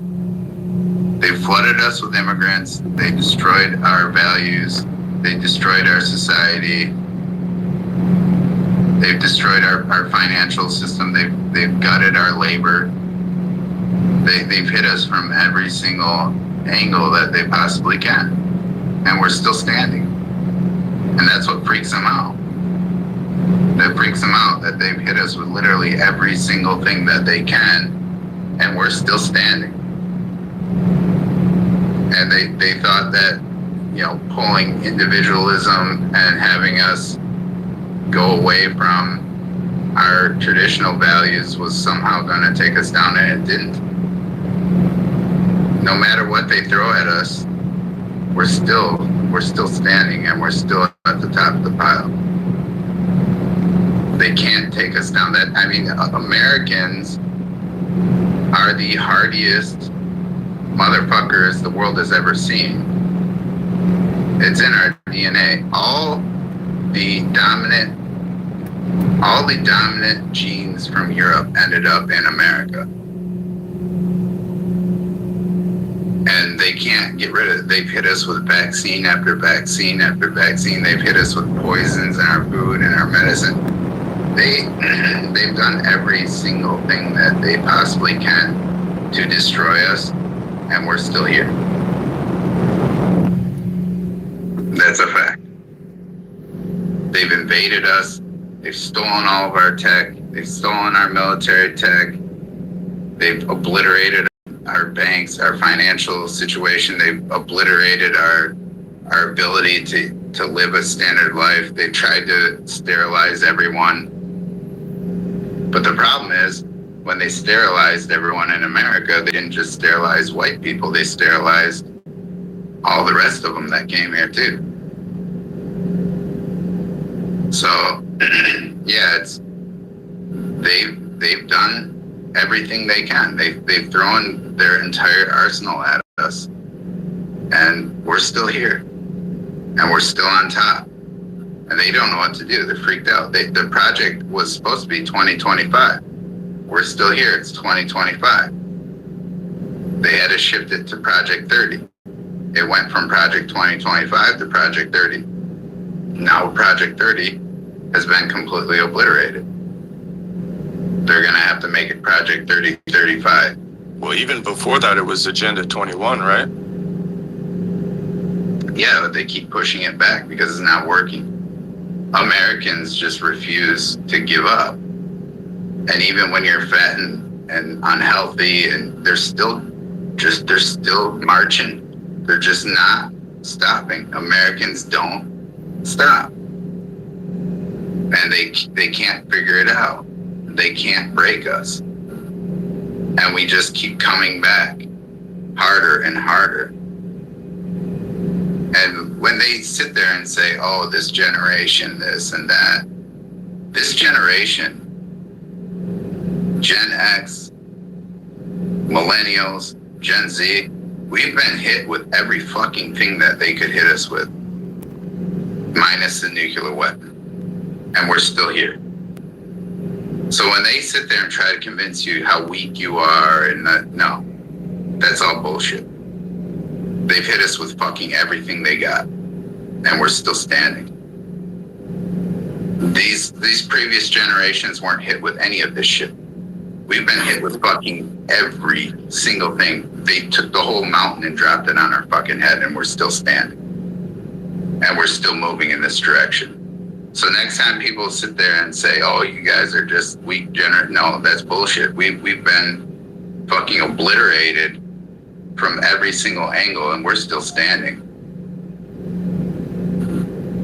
They flooded us with immigrants. They destroyed our values. They destroyed our society. They've destroyed our financial system. They've gutted our labor. They've hit us from every single angle that they possibly can, and we're still standing. And that's what freaks them out. That freaks them out that they've hit us with literally every single thing that they can, and we're still standing. And they thought that, pulling individualism and having us go away from our traditional values was somehow going to take us down, and it didn't. No matter what they throw at us, we're still standing, and we're still at the top of the pile. They can't take us down. Americans are the hardiest motherfuckers the world has ever seen. It's in our DNA. All the dominant genes from Europe ended up in America. And they can't get rid of it. They've hit us with vaccine after vaccine after vaccine. They've hit us with poisons in our food and our medicine. They've done every single thing that they possibly can to destroy us, and we're still here. That's a fact. They've invaded us. They've stolen all of our tech. They've stolen our military tech. They've obliterated our banks, our financial situation. They've obliterated our ability to live a standard life. They tried to sterilize everyone. But the problem is, when they sterilized everyone in America, they didn't just sterilize white people, they sterilized all the rest of them that came here too. So, yeah, they've done everything they can. They've thrown their entire arsenal at us, and we're still here. and we're still on top. And they don't know what to do. They're freaked out. The project was supposed to be 2025. We're still here. It's 2025. They had to shift it to Project 30. It went from Project 2025 to Project 30. Now Project 30 has been completely obliterated. They're going to have to make it Project 3035. Well, even before that, it was Agenda 21, right? Yeah, but they keep pushing it back because it's not working. Americans just refuse to give up. And even when you're fat and unhealthy, and they're still marching. They're just not stopping. Americans don't stop. And they can't figure it out. They can't break us. And we just keep coming back harder and harder. And when they sit there and say, oh, this generation, this and that, this generation, Gen X, Millennials, Gen Z, we've been hit with every fucking thing that they could hit us with, minus the nuclear weapon. And we're still here. So when they sit there and try to convince you how weak you are, and no, that's all bullshit. They've hit us with fucking everything they got, and we're still standing. These previous generations weren't hit with any of this shit. We've been hit with fucking every single thing. They took the whole mountain and dropped it on our fucking head, and we're still standing. And we're still moving in this direction. So next time people sit there and say, oh, you guys are just weak no, that's bullshit. We've been fucking obliterated from every single angle, and we're still standing.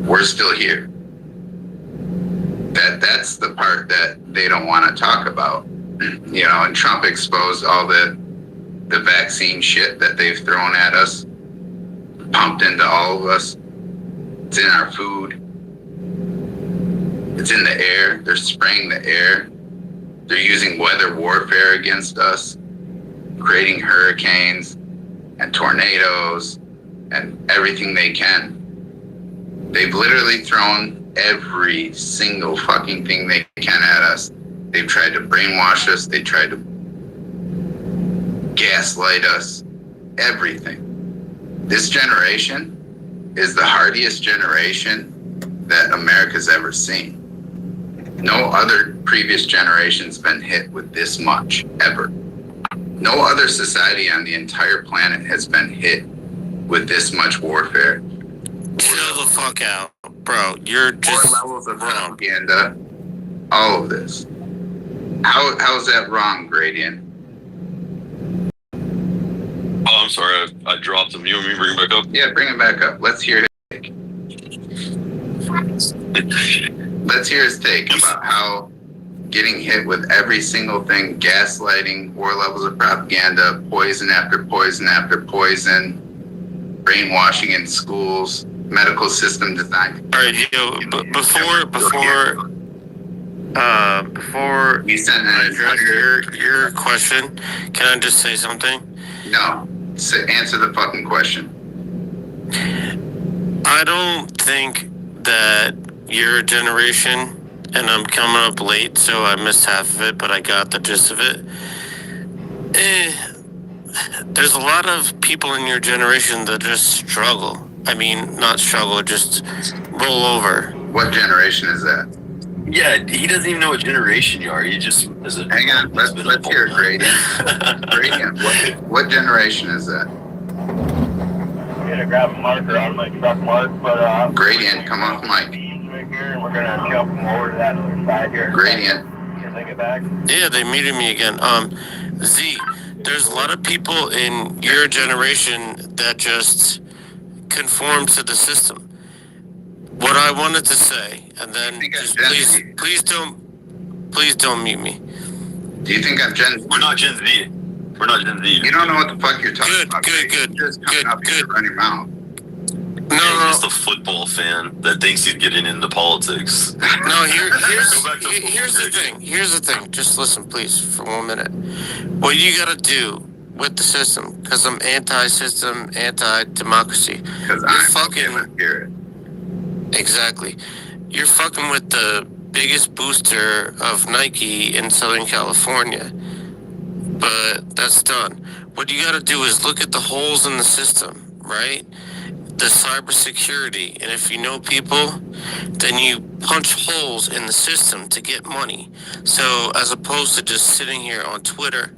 We're still here. That's the part that they don't want to talk about. You know, and Trump exposed all the vaccine shit that they've thrown at us, pumped into all of us. It's in our food. It's in the air. They're spraying the air. They're using weather warfare against us, creating hurricanes and tornadoes and everything they can. They've literally thrown every single fucking thing they can at us. They've tried to brainwash us. They tried to gaslight us. Everything. This generation is the hardiest generation that America's ever seen. No other previous generation's been hit with this much, ever. No other society on the entire planet has been hit with this much warfare. Chill the fuck out, bro. You're just More levels of propaganda. All of this. How's that wrong, Gradient? Oh, I'm sorry. I dropped him. You want me to bring him back up? Yeah, bring him back up. Let's hear his take. Let's hear his take about how getting hit with every single thing, gaslighting, war levels of propaganda, poison after poison after poison, brainwashing in schools, medical system design. all right. Before You sent I an address entire... your question, can I just say something? No. Answer the fucking question. I don't think that your generation, and I'm coming up late, so I missed half of it, but I got the gist of it. There's a lot of people in your generation that just struggle. I mean, not struggle, just roll over. What generation is that? Yeah, he doesn't even know what generation you are. He just is a. Hang on, let's hear it, Gradient. Gradient, what generation is that? I'm gonna grab a marker on my truck mark, but Gradient, come off mic. right here, and we're gonna jump them over to that other side here. Gradient. Can they get back? Yeah, they muted me again. Z, there's a lot of people in your generation that just conform to the system. What I wanted to say, and then just please don't mute me. Do you think I'm Gen Z? We're not Gen Z. We're not Gen Z. You don't know what the fuck you're talking about. Good. You're just coming up here to run your mouth. No, He's just a football fan that thinks he's getting into politics. No, here's Go back to the thing. Here's the thing. Just listen, please, for 1 minute. What you gotta do with the system, because I'm anti-system, anti-democracy. Because You're I'm fucking. okay, let's hear it. Exactly. You're fucking with the biggest booster of Nike in Southern California. But that's done. What you gotta do is look at the holes in the system, right? The cybersecurity. And if you know people, then you punch holes in the system to get money. So as opposed to just sitting here on Twitter,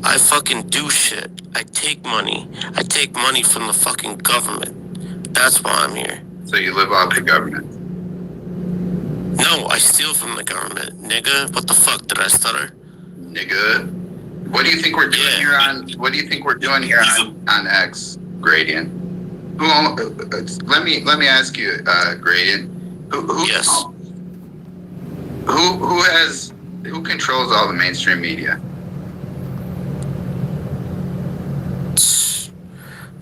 I fucking do shit. I take money. I take money from the fucking government. That's why I'm here. So you live off the government. No, I steal from the government. Nigga, what the fuck, did I stutter? Nigga. What do you think we're doing here on? What do you think we're doing here on X, Gradient? Who? Let me ask you, Gradient. Who? Yes. Who controls all the mainstream media?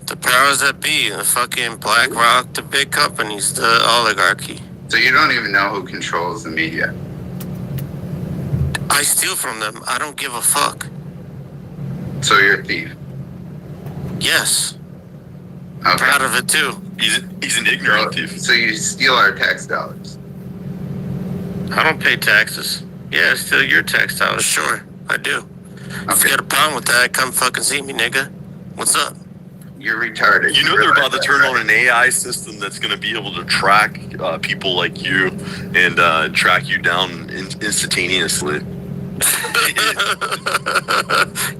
The powers that be, the fucking BlackRock, the big companies, the oligarchy. So you don't even know who controls the media. I steal from them. I don't give a fuck. So you're a thief. Yes. Okay. Proud of it too. He's an ignorant thief. So you steal our tax dollars. I don't pay taxes. Yeah, I steal your tax dollars. Sure, I do. If you got a problem with that, come fucking see me, nigga. What's up? You're retarded. You know they're about to turn on an AI system that's going to be able to track people like you and track you down instantaneously.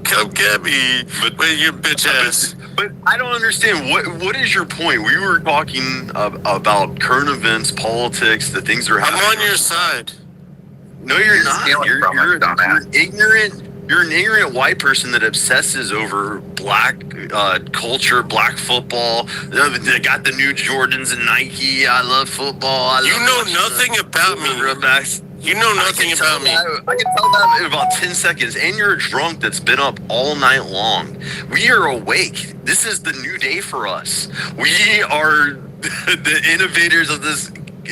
Come get me with your bitch ass. But I don't understand. What is your point? We were talking about current events, politics, the things that are happening. I'm on your side. No, you're not. You're ignorant. You're an ignorant white person that obsesses over black culture, black football. They got the new Jordans and Nike. I love football. You know nothing about me. You know nothing about me. I can tell that in about 10 seconds. And you're a drunk that's been up all night long. We are awake. This is the new day for us. We are the innovators of this.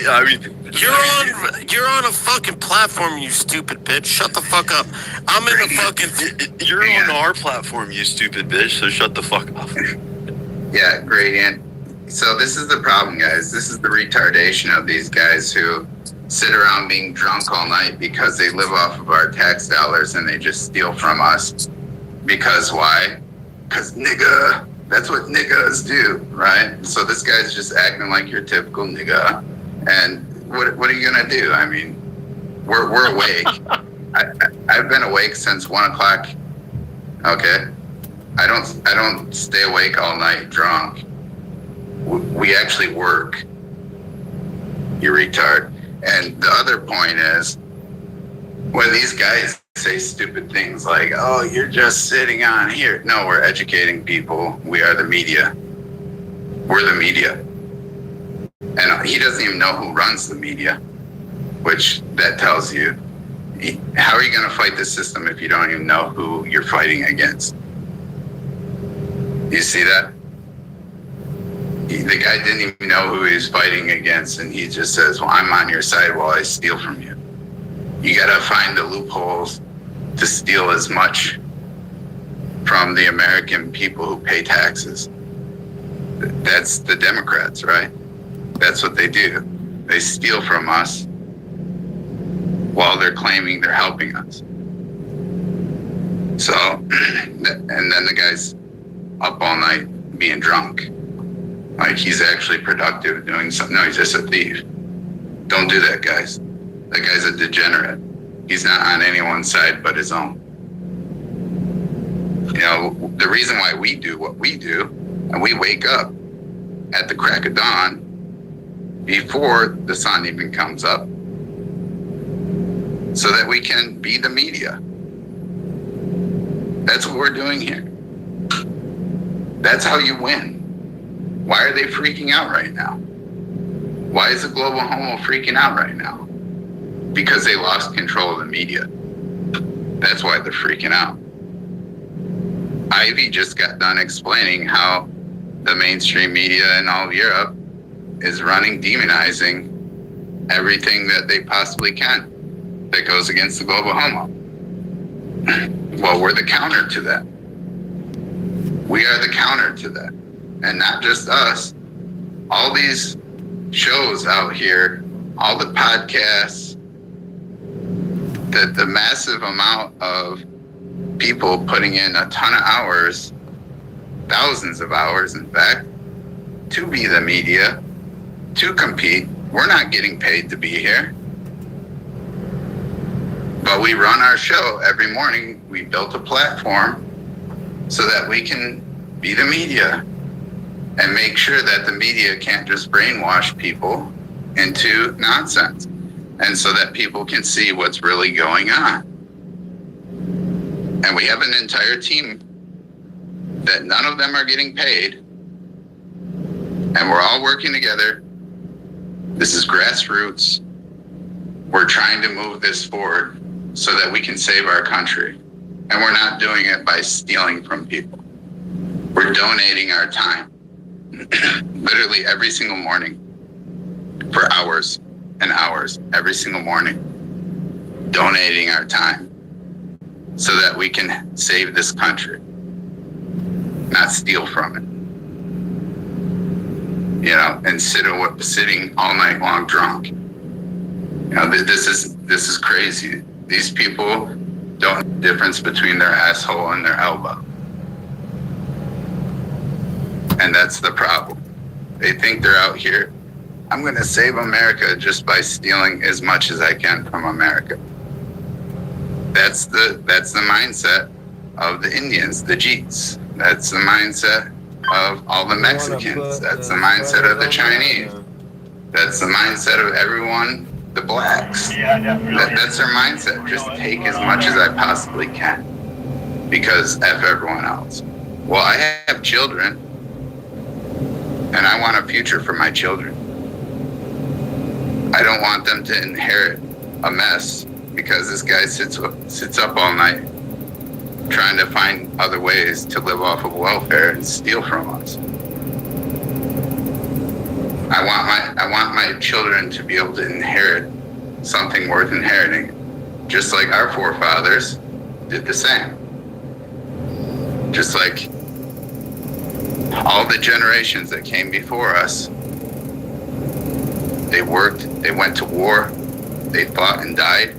I mean, you're on a fucking platform, you stupid bitch. Shut the fuck up. I'm in the fucking. You're on our platform, you stupid bitch. So shut the fuck up. Yeah, Gradient. So this is the problem, guys. This is the retardation of these guys who sit around being drunk all night because they live off of our tax dollars and they just steal from us. Because why? Because nigga. That's what niggas do, right? So this guy's just acting like your typical nigga. And what are you gonna do? I mean, we're awake. I've been awake since 1 o'clock. Okay, I don't stay awake all night drunk. We actually work. You retard. And the other point is, when these guys say stupid things like, "Oh, you're just sitting on here," no, we're educating people. We are the media. We're the media. And he doesn't even know who runs the media, which that tells you, how are you going to fight the system if you don't even know who you're fighting against? You see that? The guy didn't even know who he was fighting against, and he just says, well, I'm on your side while I steal from you. You got to find the loopholes to steal as much from the American people who pay taxes. That's the Democrats, right? That's what they do. They steal from us while they're claiming they're helping us. So, and then the guy's up all night being drunk. Like he's actually productive doing something. No, he's just a thief. Don't do that, guys. That guy's a degenerate. He's not on anyone's side but his own. You know, the reason why we do what we do, and we wake up at the crack of dawn before the sun even comes up, so that we can be the media. That's what we're doing here. That's how you win. Why are they freaking out right now? Why is the global homo freaking out right now? Because they lost control of the media. That's why they're freaking out. Ivy just got done explaining how the mainstream media in all of Europe is running, demonizing everything that they possibly can that goes against the global homo. Well, we're the counter to that. We are the counter to that. And not just us. All these shows out here, all the podcasts, the massive amount of people putting in a ton of hours, thousands of hours, in fact, to be the media, to compete. We're not getting paid to be here. But we run our show every morning. We built a platform so that we can be the media and make sure that the media can't just brainwash people into nonsense, and so that people can see what's really going on. And we have an entire team that none of them are getting paid, and we're all working together. This is grassroots. We're trying to move this forward so that we can save our country. And we're not doing it by stealing from people. We're donating our time literally every single morning for hours and hours, every single morning, donating our time so that we can save this country, not steal from it. You know, and sitting all night long drunk. You know, this is crazy. These people don't know the difference between their asshole and their elbow. And that's the problem. They think they're out here, I'm going to save America just by stealing as much as I can from America. That's the mindset of the Indians, the Jeets. That's the mindset of all the Mexicans. That's the mindset of the Chinese. That's the mindset of everyone, the blacks. That's their mindset. Just take as much as I possibly can because F everyone else. Well, I have children and I want a future for my children. I don't want them to inherit a mess because this guy sits up all night trying to find other ways to live off of welfare and steal from us. I want my children to be able to inherit something worth inheriting, just like our forefathers did the same. Just like all the generations that came before us, they worked, they went to war, they fought and died,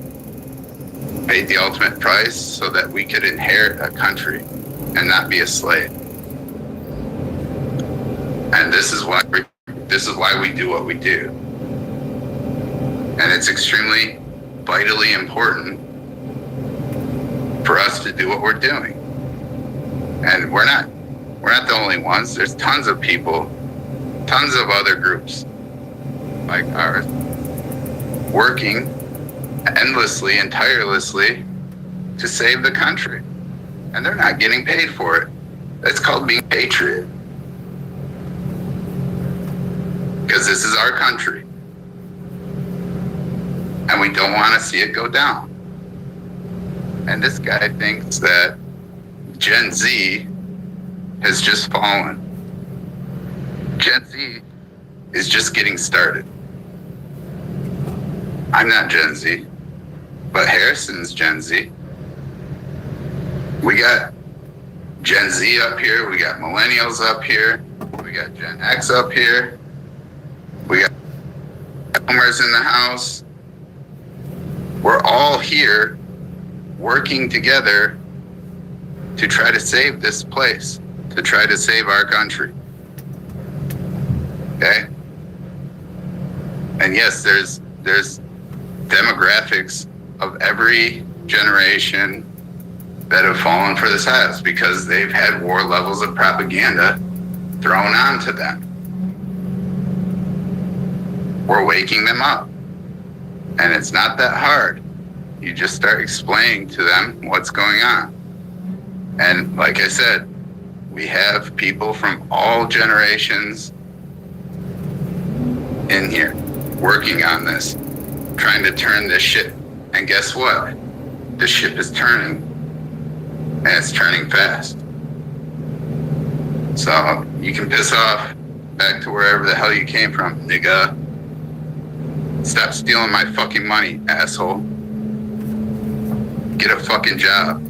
paid the ultimate price so that we could inherit a country and not be a slave. And this is why we do what we do. And it's extremely vitally important for us to do what we're doing. And we're not the only ones. There's tons of people, tons of other groups like ours working endlessly and tirelessly to save the country. And they're not getting paid for it. That's called being a patriot. Because this is our country. And we don't want to see it go down. And this guy thinks that Gen Z has just fallen. Gen Z is just getting started. I'm not Gen Z, but Harrison's Gen Z. We got Gen Z up here, we got millennials up here, we got Gen X up here, we got boomers in the house. We're all here working together to try to save this place, to try to save our country. Okay? And yes, there's demographics of every generation that have fallen for this has because they've had war levels of propaganda thrown onto them. We're waking them up. And it's not that hard. You just start explaining to them what's going on. And like I said, we have people from all generations in here working on this, trying to turn this ship. And guess what? The ship is turning. And it's turning fast. So you can piss off back to wherever the hell you came from, nigga. Stop stealing my fucking money, asshole. Get a fucking job.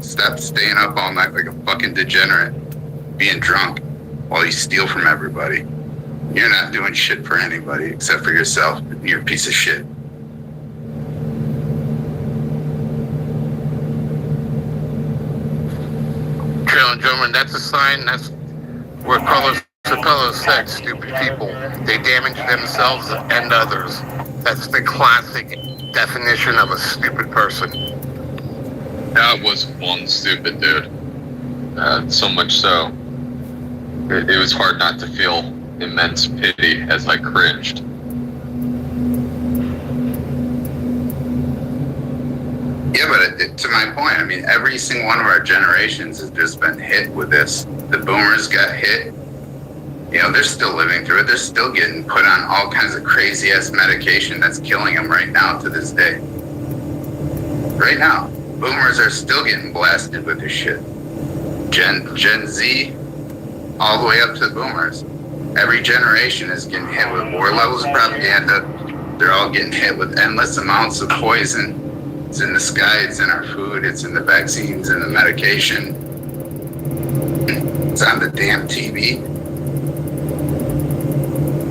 Stop staying up all night like a fucking degenerate, being drunk while you steal from everybody. You're not doing shit for anybody except for yourself. You're a piece of shit. Ladies and gentlemen, that's a sign. That's what fellows said. Stupid people. They damage themselves and others. That's the classic definition of a stupid person. That was one stupid dude. So much so, it was hard not to feel immense pity as I cringed. Yeah, but to my point, I mean, every single one of our generations has just been hit with this. The boomers got hit. You know, they're still living through it. They're still getting put on all kinds of crazy ass medication that's killing them right now to this day. Right now, boomers are still getting blasted with this shit. Gen Z, all the way up to the boomers. Every generation is getting hit with war levels of propaganda. They're all getting hit with endless amounts of poison. It's in the sky, it's in our food, it's in the vaccines and the medication. It's on the damn TV.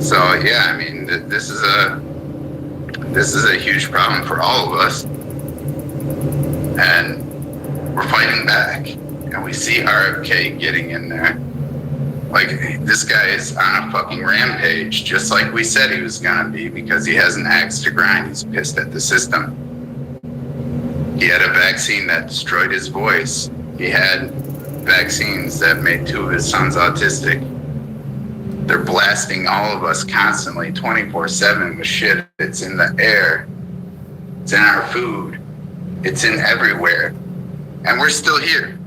So yeah, I mean, this is a huge problem for all of us, and we're fighting back. And we see RFK getting in there. Like, this guy is on a fucking rampage, just like we said he was gonna be, because he has an axe to grind. He's pissed at the system. He had a vaccine that destroyed his voice. He had vaccines that made 2 of his sons autistic. They're blasting all of us constantly, 24/7 with shit. It's in the air. It's in our food. It's in everywhere. And we're still here.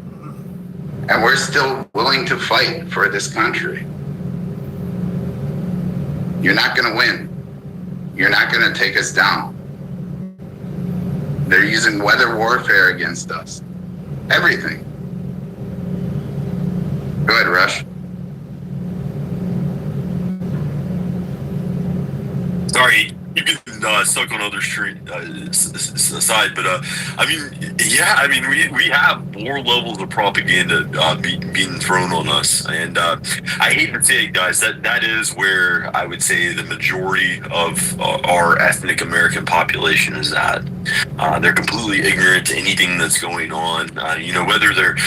And we're still willing to fight for this country. You're not gonna win. You're not gonna take us down. They're using weather warfare against us. Everything. Go ahead, Rush. Sorry, you've been stuck on other street side, but I mean, yeah, I mean, we have more levels of propaganda being thrown on us, and I hate to say it, guys, that is where I would say the majority of our ethnic American population is at. They're completely ignorant to anything that's going on. You know, whether they're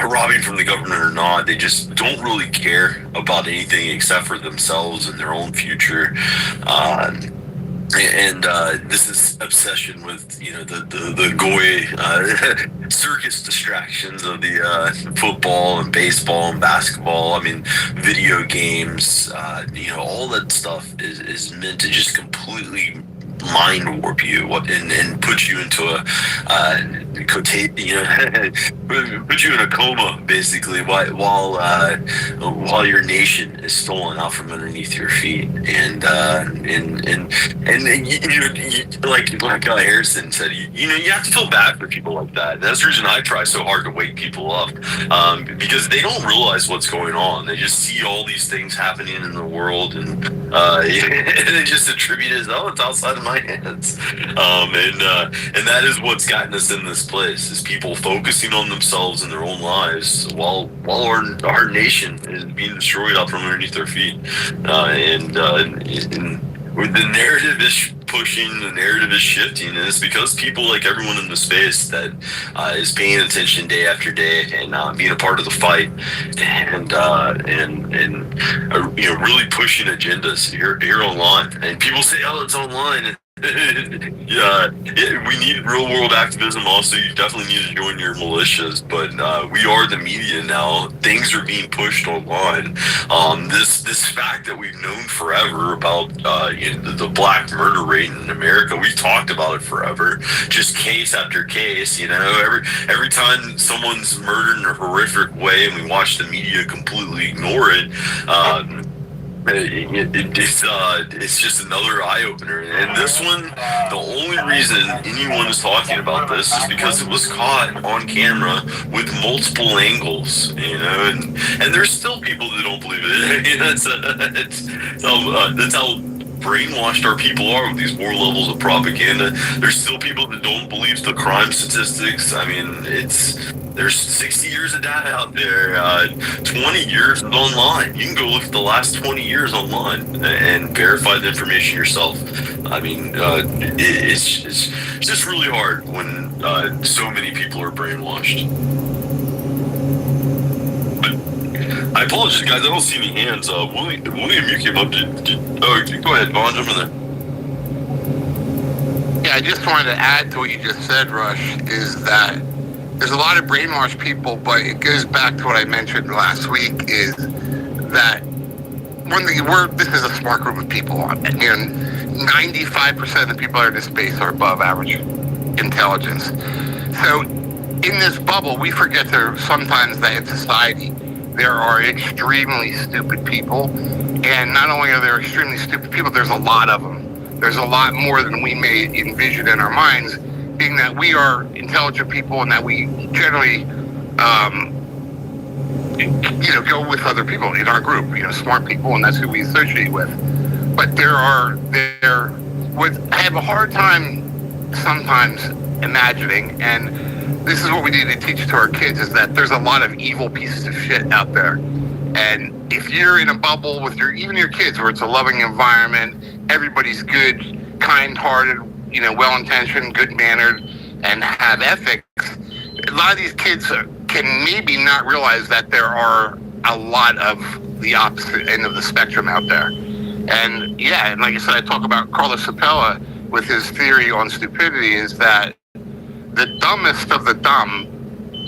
robbing from the government or not, they just don't really care about anything except for themselves and their own future. And this is obsession with, you know, the goy circus distractions of the football and baseball and basketball. I mean, video games, you know, all that stuff is meant to just completely mind warp you and put you into a put you in a coma, basically, while your nation is stolen out from underneath your feet. And like Harrison said, you know, you have to feel bad for people like that. And that's the reason I try so hard to wake people up, because they don't realize what's going on. They just see all these things happening in the world, and they just attribute it as, oh, it's outside of my hands. And that is what's gotten us in this place, is people focusing on themselves and their own lives while our nation is being destroyed out from underneath their feet. And the narrative is pushing, the narrative is shifting, and it's because people like everyone in the space that is paying attention day after day and being a part of the fight, and you know, really pushing agendas here online. And people say, oh, it's online. Yeah, we need real world activism. Also, you definitely need to join your militias, but we are the media now. Things are being pushed online. This fact that we've known forever about you know, the black murder rate in America, we've talked about it forever, just case after case. You know, every time someone's murdered in a horrific way and we watch the media completely ignore it, it's just another eye-opener. And this one, the only reason anyone is talking about this is because it was caught on camera with multiple angles, you know, and there's still people that don't believe it. You know, that's how brainwashed our people are with these more levels of propaganda. There's still people that don't believe the crime statistics. I mean, there's 60 years of data out there, 20 years is online. You can go look at the last 20 years online and verify the information yourself. I mean, it's just really hard when so many people are brainwashed. I apologize, guys. I don't see any hands. William, you came up. Go ahead, Vaughn, jump in there. Yeah, I just wanted to add to what you just said, Rush, is that there's a lot of brainwashed people, but it goes back to what I mentioned last week, is that one thing, this is a smart group of people. And 95% of the people that are in this space are above average intelligence. So in this bubble, we forget sometimes that in society, there are extremely stupid people. And not only are there extremely stupid people, there's a lot of them. There's a lot more than we may envision in our minds, being that we are intelligent people and that we generally, go with other people in our group, smart people, and that's who we associate with. But I have a hard time sometimes imagining, and this is what we need to teach to our kids, is that there's a lot of evil pieces of shit out there. And if you're in a bubble with even your kids, where it's a loving environment, everybody's good, kind-hearted, well-intentioned, good-mannered, and have ethics, a lot of these kids can maybe not realize that there are a lot of the opposite end of the spectrum out there. And yeah, and like I said, I talk about Carlos Sapella with his theory on stupidity, is that the dumbest of the dumb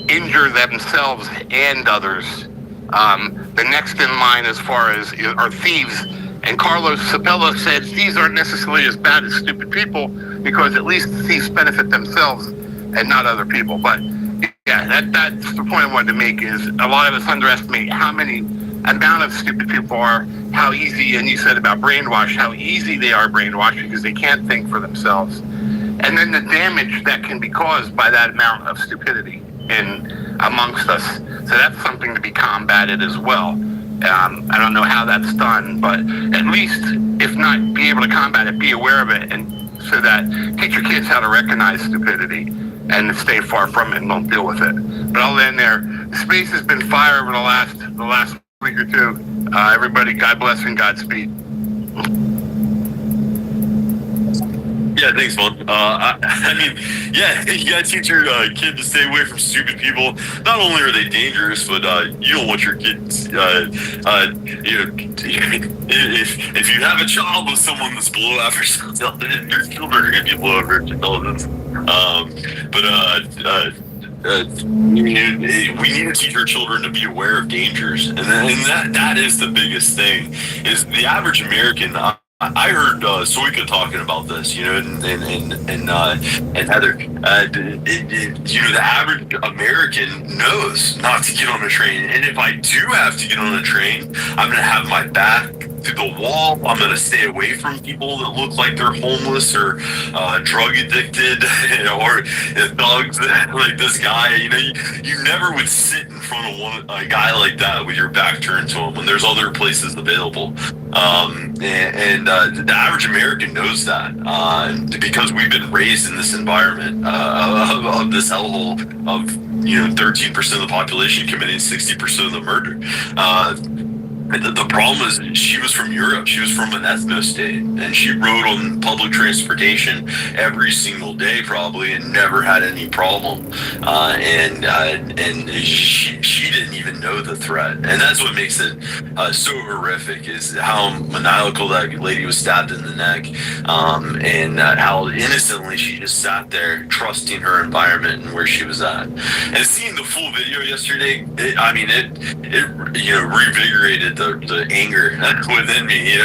injure themselves and others. The next in line as far as are thieves. And Carlos Sapella said thieves aren't necessarily as bad as stupid people, because at least thieves benefit themselves and not other people. But yeah, that's the point I wanted to make, is a lot of us underestimate how many amount of stupid people are, how easy, and you said about brainwash, how easy they are brainwashed because they can't think for themselves. And then the damage that can be caused by that amount of stupidity amongst us. So that's something to be combated as well. I don't know how that's done, but at least, if not be able to combat it, be aware of it, and so that teach your kids how to recognize stupidity and stay far from it and don't deal with it. But I'll end there. The space has been fire over the last week or two. Everybody, God bless and Godspeed. Yeah, thanks, Vaughn. I mean, yeah, you gotta teach your kid to stay away from stupid people. Not only are they dangerous, but you don't want your kids, if you have a child with someone that's below average intelligence, your children are gonna be below average intelligence. We need to teach our children to be aware of dangers, and that is the biggest thing. Is the average American. I heard Soika talking about this, and Heather. The average American knows not to get on a train, and if I do have to get on a train, I'm going to have my back to the wall. I'm going to stay away from people that look like they're homeless or drug addicted, or thugs like this guy. You never would sit in front of a guy like that with your back turned to him when there's other places available. The average American knows that because we've been raised in this environment of this hellhole of 13% of the population committing 60% of the murder. The problem is she was from Europe. She was from an ethno state, and she rode on public transportation every single day, probably, and never had any problem. And she didn't even know the threat, and that's what makes it so horrific. Is how maniacal that lady was stabbed in the neck, and how innocently she just sat there, trusting her environment and where she was at. And seeing the full video yesterday, it revigorated the anger within me.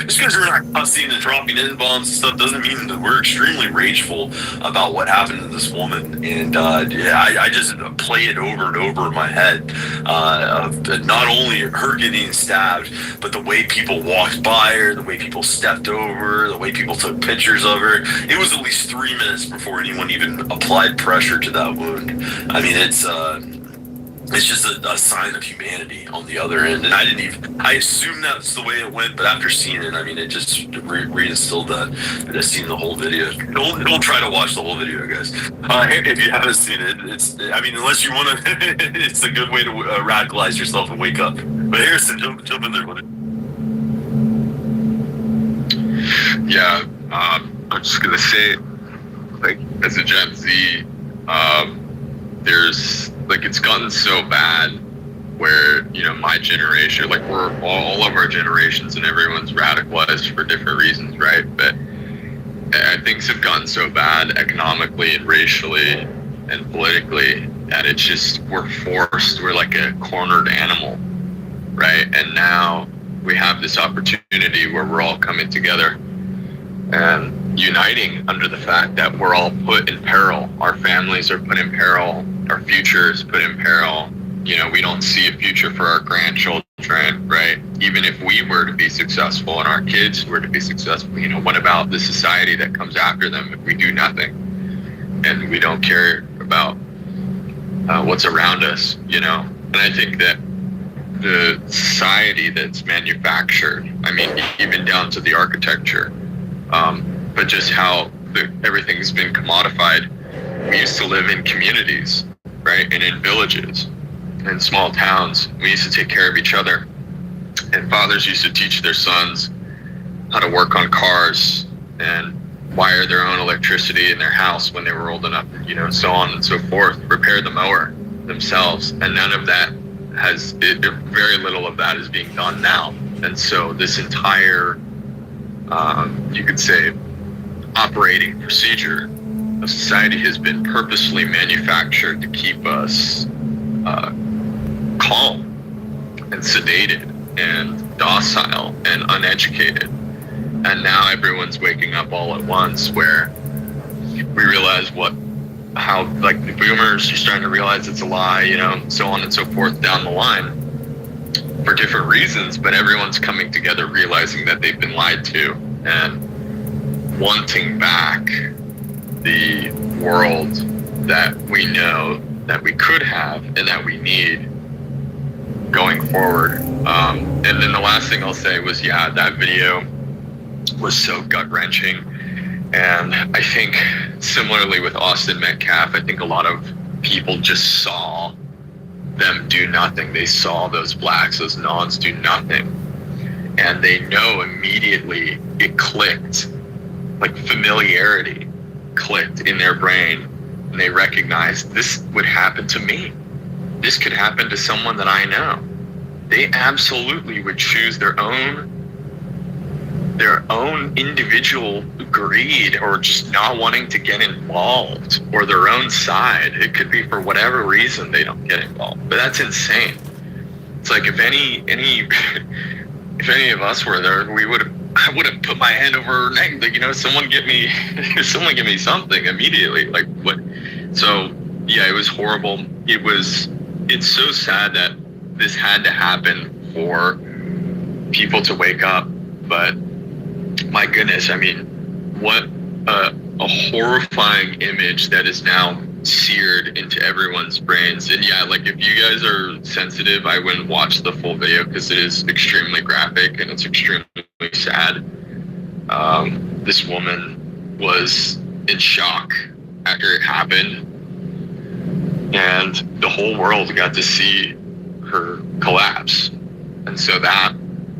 Just because we're not cussing and dropping N-bombs and stuff doesn't mean that we're extremely rageful about what happened to this woman. And I just play it over and over in my head of not only her getting stabbed, but the way people walked by her, the way people stepped over, the way people took pictures of her. It was at least 3 minutes before anyone even applied pressure to that wound. I mean, it's just a sign of humanity on the other end. And I assumed that's the way it went, but after seeing it, I mean, it just reinstilled that. And I've seen the whole video. Don't try to watch the whole video, guys. If you haven't seen it, unless you want to, it's a good way to radicalize yourself and wake up. But Harrison, jump in there with it. Yeah, I'm just gonna say, like, as a Gen Z, there's, like, it's gotten so bad where, my generation, like, we're all of our generations and everyone's radicalized for different reasons, right? But things have gotten so bad economically and racially and politically that it's just, we're like a cornered animal, right? And now we have this opportunity where we're all coming together and uniting under the fact that we're all put in peril. Our families are put in peril. Our future is put in peril. We don't see a future for our grandchildren, right? Even if we were to be successful and our kids were to be successful, what about the society that comes after them if we do nothing and we don't care about what's around us, And I think that the society that's manufactured, even down to the architecture, but just how everything's been commodified. We used to live in communities, right? And in villages, in small towns. We used to take care of each other. And fathers used to teach their sons how to work on cars and wire their own electricity in their house when they were old enough, so on and so forth, repair the mower themselves. And none of that very little of that is being done now. And so this entire, you could say, operating procedure of society has been purposely manufactured to keep us calm and sedated and docile and uneducated. And now everyone's waking up all at once, where we realize how the boomers are starting to realize it's a lie, so on and so forth down the line for different reasons, but everyone's coming together realizing that they've been lied to and wanting back the world that we know that we could have and that we need going forward. And then the last thing I'll say was, that video was so gut-wrenching. And I think similarly with Austin Metcalf, I think a lot of people just saw them do nothing. They saw those blacks, those nods do nothing. And they know immediately it clicked, like familiarity clicked in their brain. And they recognized this would happen to me. This could happen to someone that I know. They absolutely would choose their own individual greed or just not wanting to get involved, or their own side. It could be for whatever reason they don't get involved. But that's insane. It's like if any of us were there, I would have put my hand over her neck, someone get me something immediately. Like what? So yeah, it was horrible. It's so sad that this had to happen for people to wake up. But my goodness, what a horrifying image that is now seared into everyone's brains. And yeah, if you guys are sensitive, I wouldn't watch the full video because it is extremely graphic and it's extremely sad. This woman was in shock after it happened, and the whole world got to see her collapse. And so that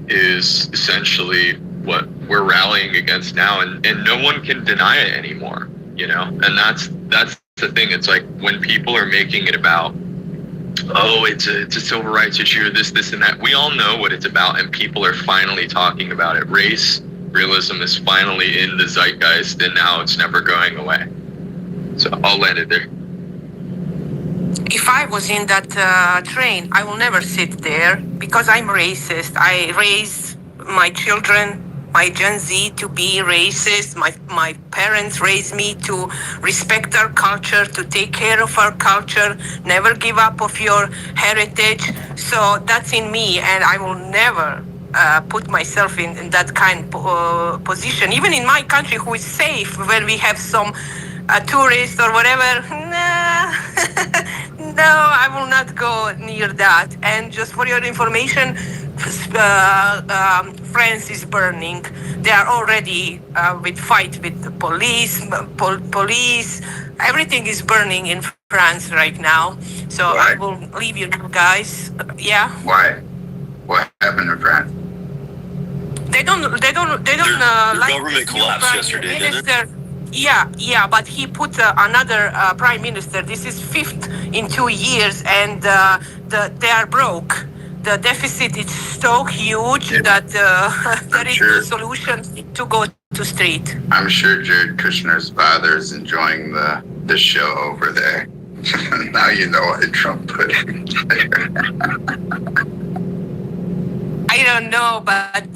is essentially what we're rallying against now, and no one can deny it anymore, and that's the thing. It's like when people are making it about, oh, it's a civil rights issue, this and that. We all know what it's about, and people are finally talking about it. Race realism is finally in the zeitgeist, and now it's never going away. So I'll land it there. If I was in that train, I will never sit there because I'm racist. I raise my children, my Gen Z, to be racist. My parents raised me to respect our culture, to take care of our culture, never give up of your heritage. So that's in me, and I will never put myself in that kind of position. Even in my country, who is safe, where we have some tourists or whatever, nah, No, I will not go near that. And just for your information, France is burning. They are already with fight with the police. Police, everything is burning in France right now. So I Why? will leave you guys. Yeah. Why? What happened to France? They don't Their like government this new collapsed prime yesterday, didn't it? minister. Yeah, but he put another prime minister. This is fifth in 2 years, and they are broke. The deficit is so huge that there is no solution to go to street. I'm sure Jared Kushner's father is enjoying the show over there. Now you know why Trump put him there. I don't know, but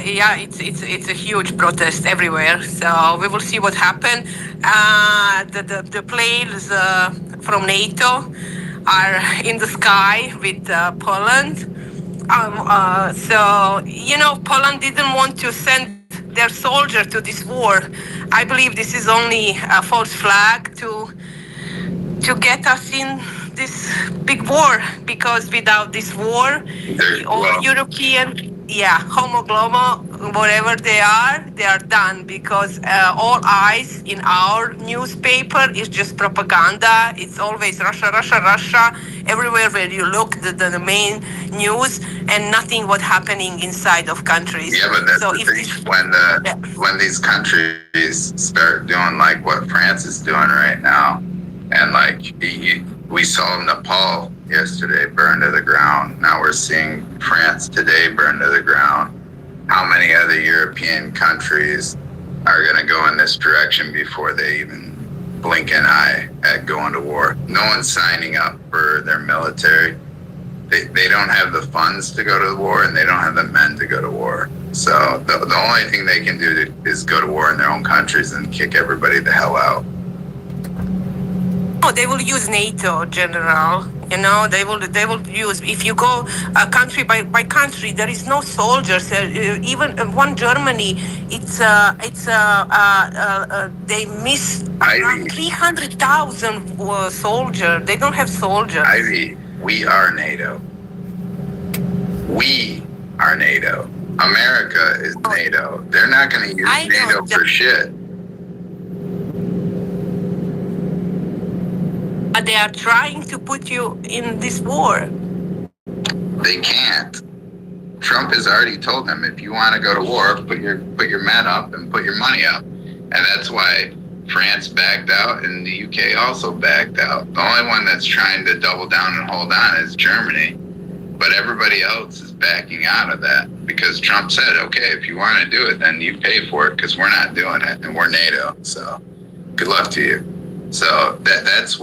yeah, it's a huge protest everywhere. So we will see what happens. The planes from NATO are in the sky with Poland. So Poland didn't want to send their soldier to this war. I believe this is only a false flag to get us in this big war, because without this war, all European, homoglobal, whatever they are done, because all eyes in our newspaper is just propaganda. It's always Russia, Russia, Russia. Everywhere where you look, the main news, and nothing what happening inside of countries. Yeah, but that's so the if thing. this, When these countries start doing like what France is doing right now, and like we saw Nepal yesterday burn to the ground. Now we're seeing France today burn to the ground. How many other European countries are going to go in this direction before they even blink an eye at going to war? No one's signing up for their military. They don't have the funds to go to the war, and they don't have the men to go to war. So the only thing they can do is go to war in their own countries and kick everybody the hell out. Oh, they will use NATO, General. They will use. If you go country by country, there is no soldiers. Even one Germany, they miss around 300,000 soldiers. They don't have soldiers. Ivy, we are NATO. We are NATO. America is NATO. They're not going to use NATO for shit. They are trying to put you in this war. They can't. Trump has already told them, if you want to go to war, put your men up and put your money up. And that's why France backed out and the UK also backed out. The only one that's trying to double down and hold on is Germany. But everybody else is backing out of that because Trump said, okay, if you want to do it, then you pay for it, because we're not doing it and we're NATO. So good luck to you. So that's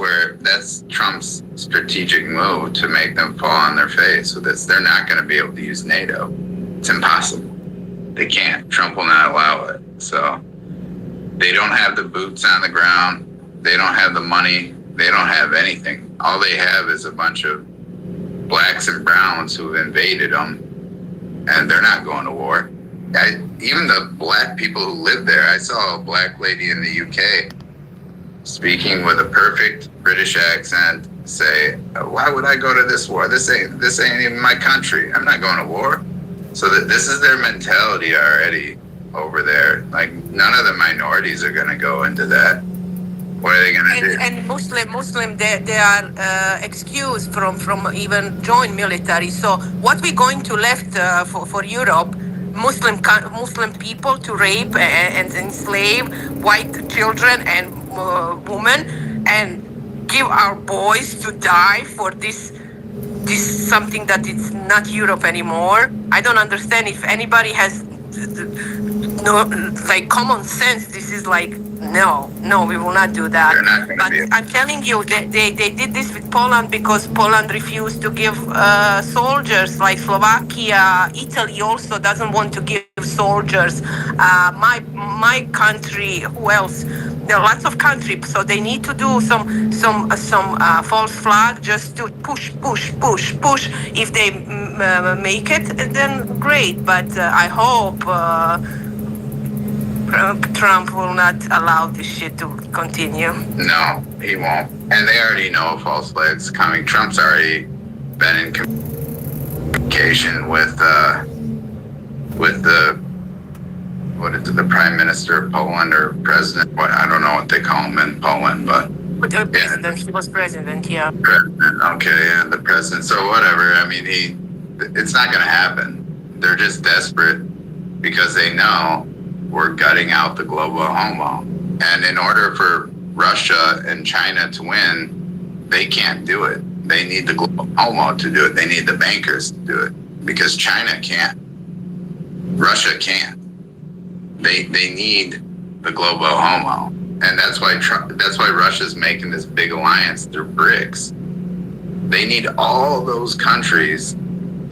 Trump's strategic move to make them fall on their face. So they're not going to be able to use NATO. It's impossible. They can't. Trump will not allow it. So they don't have the boots on the ground. They don't have the money. They don't have anything. All they have is a bunch of blacks and browns who have invaded them, and they're not going to war. Even the black people who live there, I saw a black lady in the UK speaking with a perfect British accent say, why would I go to this war? This ain't even my country. I'm not going to war. So that this is their mentality already over there. Like, none of the minorities are going to go into that. What are they going to do? And Muslim, they are excused from even join military. So what we going to left for Europe? Muslim people to rape and enslave white children and women, and give our boys to die for this something that it's not Europe anymore. I don't understand. If anybody has no common sense, this is like no, we will not do that. But I'm telling you, they did this with Poland because Poland refused to give soldiers. Like Slovakia, Italy also doesn't want to give soldiers. My country, who else? There are lots of countries, so they need to do some false flag just to push. If they make it, then great. But I hope Trump will not allow this shit to continue. No, he won't. And they already know a false flag's coming. Trump's already been in communication with the what is it, the Prime Minister of Poland or President? What, I don't know what they call him in Poland, but President, he was president, yeah. President. Okay, yeah, the president. So whatever. I mean, it's not going to happen. They're just desperate because they know we're gutting out the global homo. And in order for Russia and China to win, they can't do it. They need the global homo to do it. They need the bankers to do it because China can't. Russia can't. They need the global homo. And that's why Russia's making this big alliance through BRICS. They need all those countries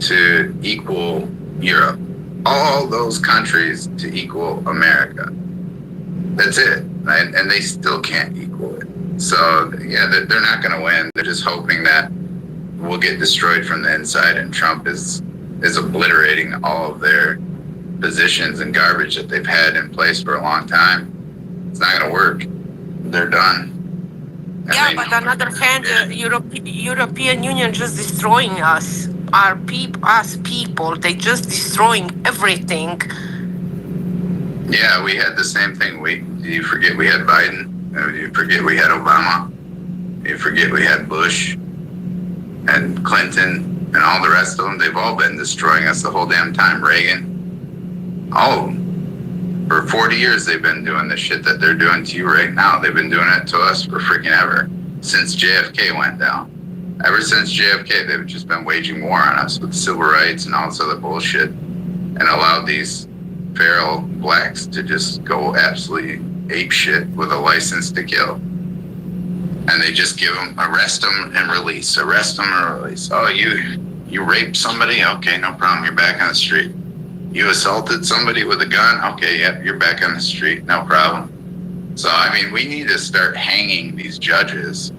to equal Europe, all those countries to equal America. That's it. And they still can't equal it. So, yeah, they're not going to win. They're just hoping that we'll get destroyed from the inside, and Trump is obliterating all of their positions and garbage that they've had in place for a long time. It's not going to work. They're done. And yeah, but on the other hand, European Union just destroying us, us people. They just destroying everything. Yeah, we had the same thing. Do you forget we had Biden? Do you forget we had Obama? Do you forget we had Bush and Clinton and all the rest of them? They've all been destroying us the whole damn time. Reagan. All of them. For 40 years, they've been doing the shit that they're doing to you right now. They've been doing it to us for freaking ever. Since JFK went down. Ever since JFK, they've just been waging war on us with civil rights and all this other bullshit, and allowed these feral blacks to just go absolutely ape shit with a license to kill. And they just give them, arrest them and release, arrest them and release. Oh, you raped somebody? Okay, no problem. You're back on the street. You assaulted somebody with a gun? Okay, yep, you're back on the street. No problem. So, I mean, we need to start hanging these judges.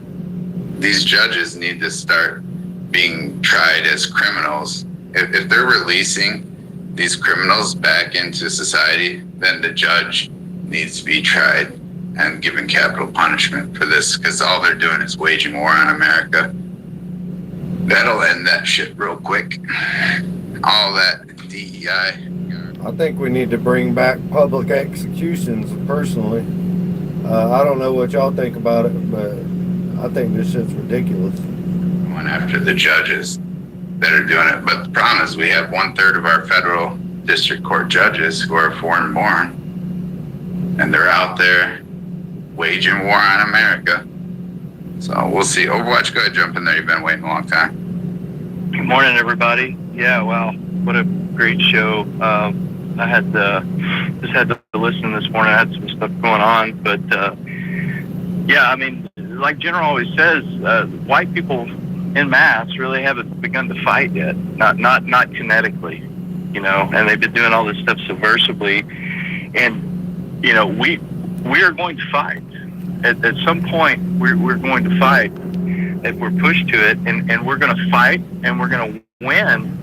These judges need to start being tried as criminals. If they're releasing these criminals back into society, then the judge needs to be tried and given capital punishment for this, because all they're doing is waging war on America. That'll end that shit real quick. All that DEI. I think we need to bring back public executions, personally. I don't know what y'all think about it, but I think this shit's ridiculous. Going after the judges that are doing it. But the problem is we have 1/3 of our federal district court judges who are foreign born. And they're out there waging war on America. So we'll see. Overwatch, go ahead, jump in there. You've been waiting a long time. Good morning, everybody. Yeah, wow, what a great show. I had just had to listen this morning. I had some stuff going on, but yeah, I mean, like General always says, white people en masse really haven't begun to fight yet. Not kinetically, you know. And they've been doing all this stuff subversively, and you know, we are going to fight. At some point, we're going to fight if we're pushed to it, and we're going to fight and we're going to win,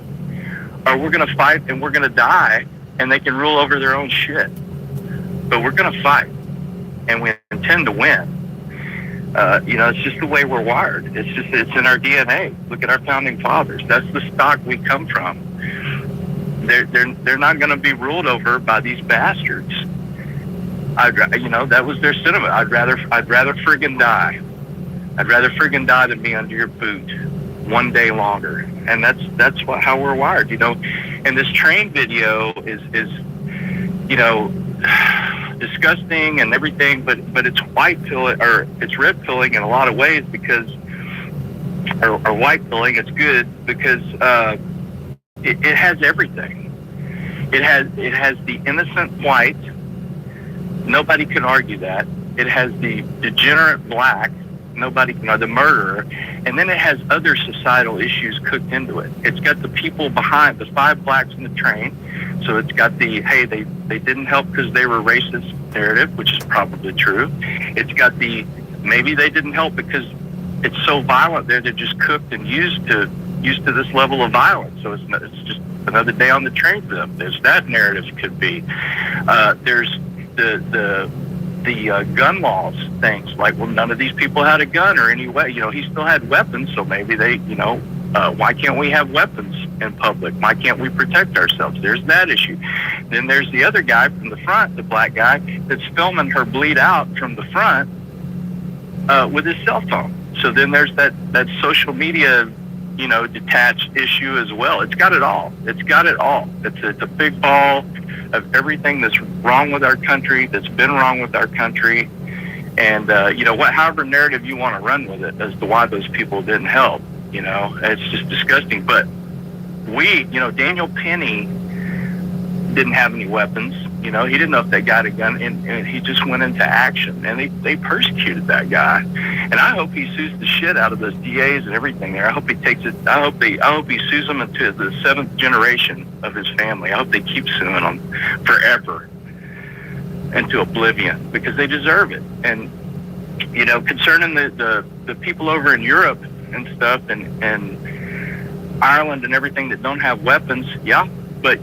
or we're going to fight and we're going to die, and they can rule over their own shit. But we're going to fight, and we intend to win. You know, it's just the way we're wired. It's in our DNA. Look at our founding fathers. That's the stock we come from. They're not going to be ruled over by these bastards. You know, that was their sentiment. I'd rather friggin' die. I'd rather friggin' die than be under your boot one day longer. And that's how we're wired, you know. And this train video is you know, disgusting and everything, but it's white pilling, or it's red pilling in a lot of ways, because or white pilling. It's good because it has everything. It has the innocent white. Nobody can argue that. It has the degenerate black. Nobody can, or the murderer. And then it has other societal issues cooked into it. It's got the people behind, the 5 blacks in the train. So it's got the, hey, they didn't help because they were racist narrative, which is probably true. It's got the, maybe they didn't help because it's so violent there, they're just cooked and used to this level of violence. So it's just another day on the train for them. There's that narrative could be. There's the gun laws things. Like, well, none of these people had a gun or any way. He still had weapons, so maybe they, why can't we have weapons in public? Why can't we protect ourselves? There's that issue. Then there's the other guy from the front, the black guy, that's filming her bleed out from the front with his cell phone. So then there's that social media, detached issue as well. It's got it all. It's a big ball of everything that's wrong with our country, that's been wrong with our country. And, however narrative you want to run with it as to why those people didn't help, it's just disgusting. But Daniel Penny didn't have any weapons. He didn't know if that guy had a gun, and he just went into action, and they persecuted that guy. And I hope he sues the shit out of those DAs and everything there. I hope he takes it. I hope he sues them into the 7th generation of his family. I hope they keep suing them forever into oblivion, because they deserve it. And concerning the people over in Europe and stuff, and Ireland and everything that don't have weapons, yeah, but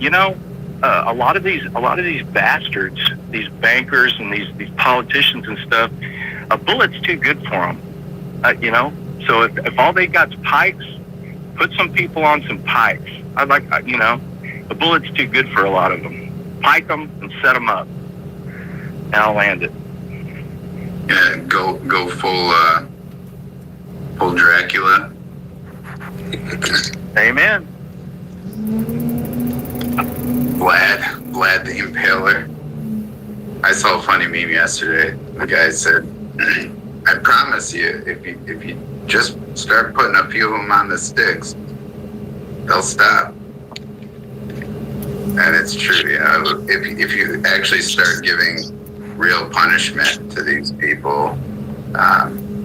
a lot of these bastards, these bankers and these politicians and stuff, a bullet's too good for them. So if all they got's pikes, put some people on some pikes. I'd like, a bullet's too good for a lot of them. Pike them and set them up, and I'll land it. Yeah, go full Dracula. Amen. Vlad the Impaler. I saw a funny meme yesterday. The guy said, "I promise you, if you just start putting a few of them on the sticks, they'll stop." And it's true, if you actually start giving real punishment to these people,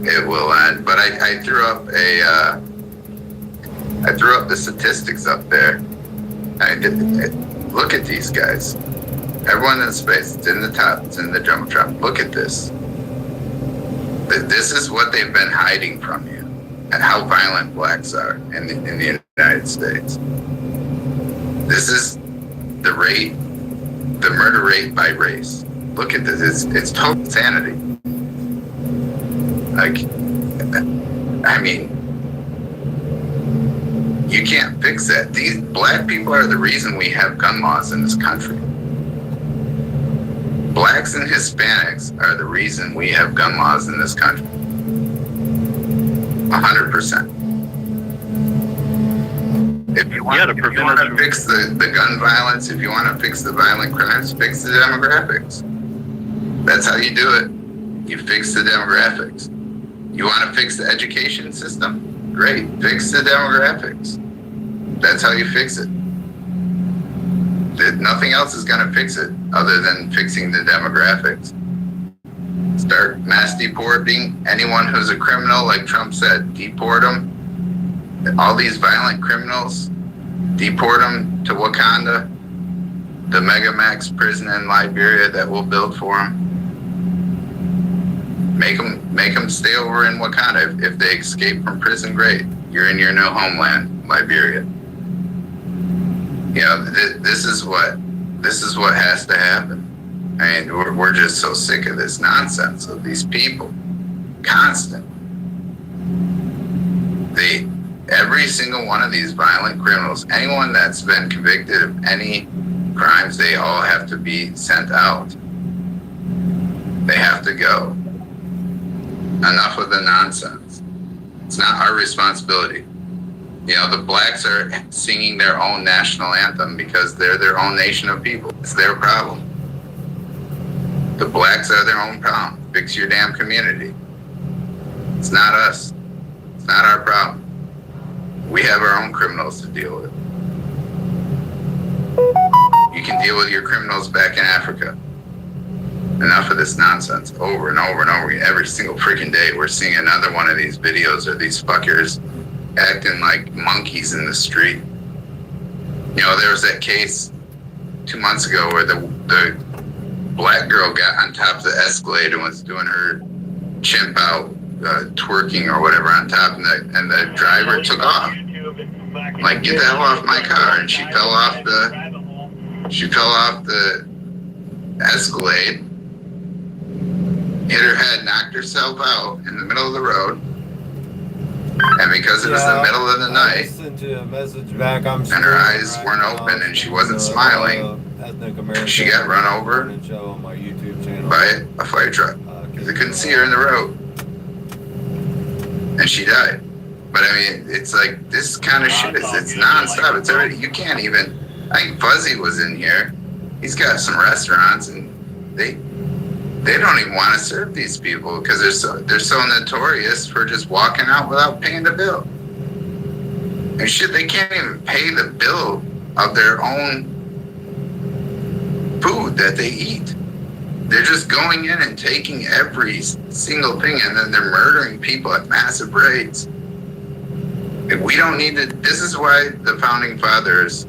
it will end. But I threw up the statistics up there. Look at these guys. Everyone in space, it's in the top, it's in the Jumbotron. Look at this. This is what they've been hiding from you, and how violent blacks are in the United States. This is the murder rate by race. Look at this. It's total insanity. You can't fix that. These black people are the reason we have gun laws in this country. Blacks and Hispanics are the reason we have gun laws in this country. 100%. If you want to fix the gun violence, if you want to fix the violent crimes, fix the demographics. That's how you do it. You fix the demographics. You want to fix the education system? Great. Fix the demographics. That's how you fix it. Nothing else is going to fix it other than fixing the demographics. Start mass deporting anyone who's a criminal, like Trump said. Deport them. All these violent criminals, deport them to Wakanda, the Megamax prison in Liberia that we'll build for them. Make them stay over in Wakanda. If they escape from prison, great. You're in your new homeland, Liberia. This is what has to happen. I mean, we're just so sick of this nonsense of these people, constant. Every single one of these violent criminals, anyone that's been convicted of any crimes, they all have to be sent out. They have to go. Enough of the nonsense. It's not our responsibility. The blacks are singing their own national anthem because they're their own nation of people. It's their problem. The blacks are their own problem. Fix your damn community. It's not us. It's not our problem. We have our own criminals to deal with. You can deal with your criminals back in Africa. Enough of this nonsense. Over and over and over again. Every single freaking day we're seeing another one of these videos of these fuckers acting like monkeys in the street. There was that case 2 months ago where the black girl got on top of the Escalade and was doing her chimp out, twerking or whatever on top, and the driver took off. Like, get the hell off my car! And she fell off the Escalade. hit her head, knocked herself out in the middle of the road. And because it was the middle of the night, sent you a message back. and her eyes weren't open and she wasn't smiling, she got run over on my YouTube channel by a fire truck. They couldn't see her in the road. And she died. But I mean, it's like this kind of shit it's nonstop. It's already, you can't even, I think Fuzzy was in here. He's got some restaurants and they don't even want to serve these people because they're so notorious for just walking out without paying the bill. And shit, they can't even pay the bill of their own food that they eat. They're just going in and taking every single thing, and then they're murdering people at massive rates. And we don't need to, this is why the founding fathers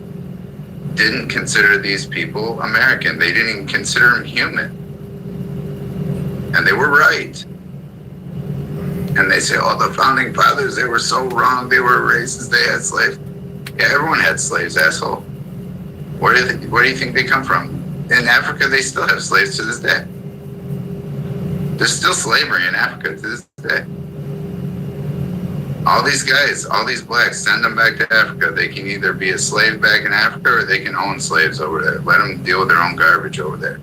didn't consider these people American. They didn't even consider them human. And they were right. And they say, oh, the founding fathers, they were so wrong. They were racist. They had slaves. Yeah, everyone had slaves, asshole. Where do you think they come from? In Africa, they still have slaves to this day. There's still slavery in Africa to this day. All these guys, all these blacks, send them back to Africa. They can either be a slave back in Africa or they can own slaves over there. Let them deal with their own garbage over there.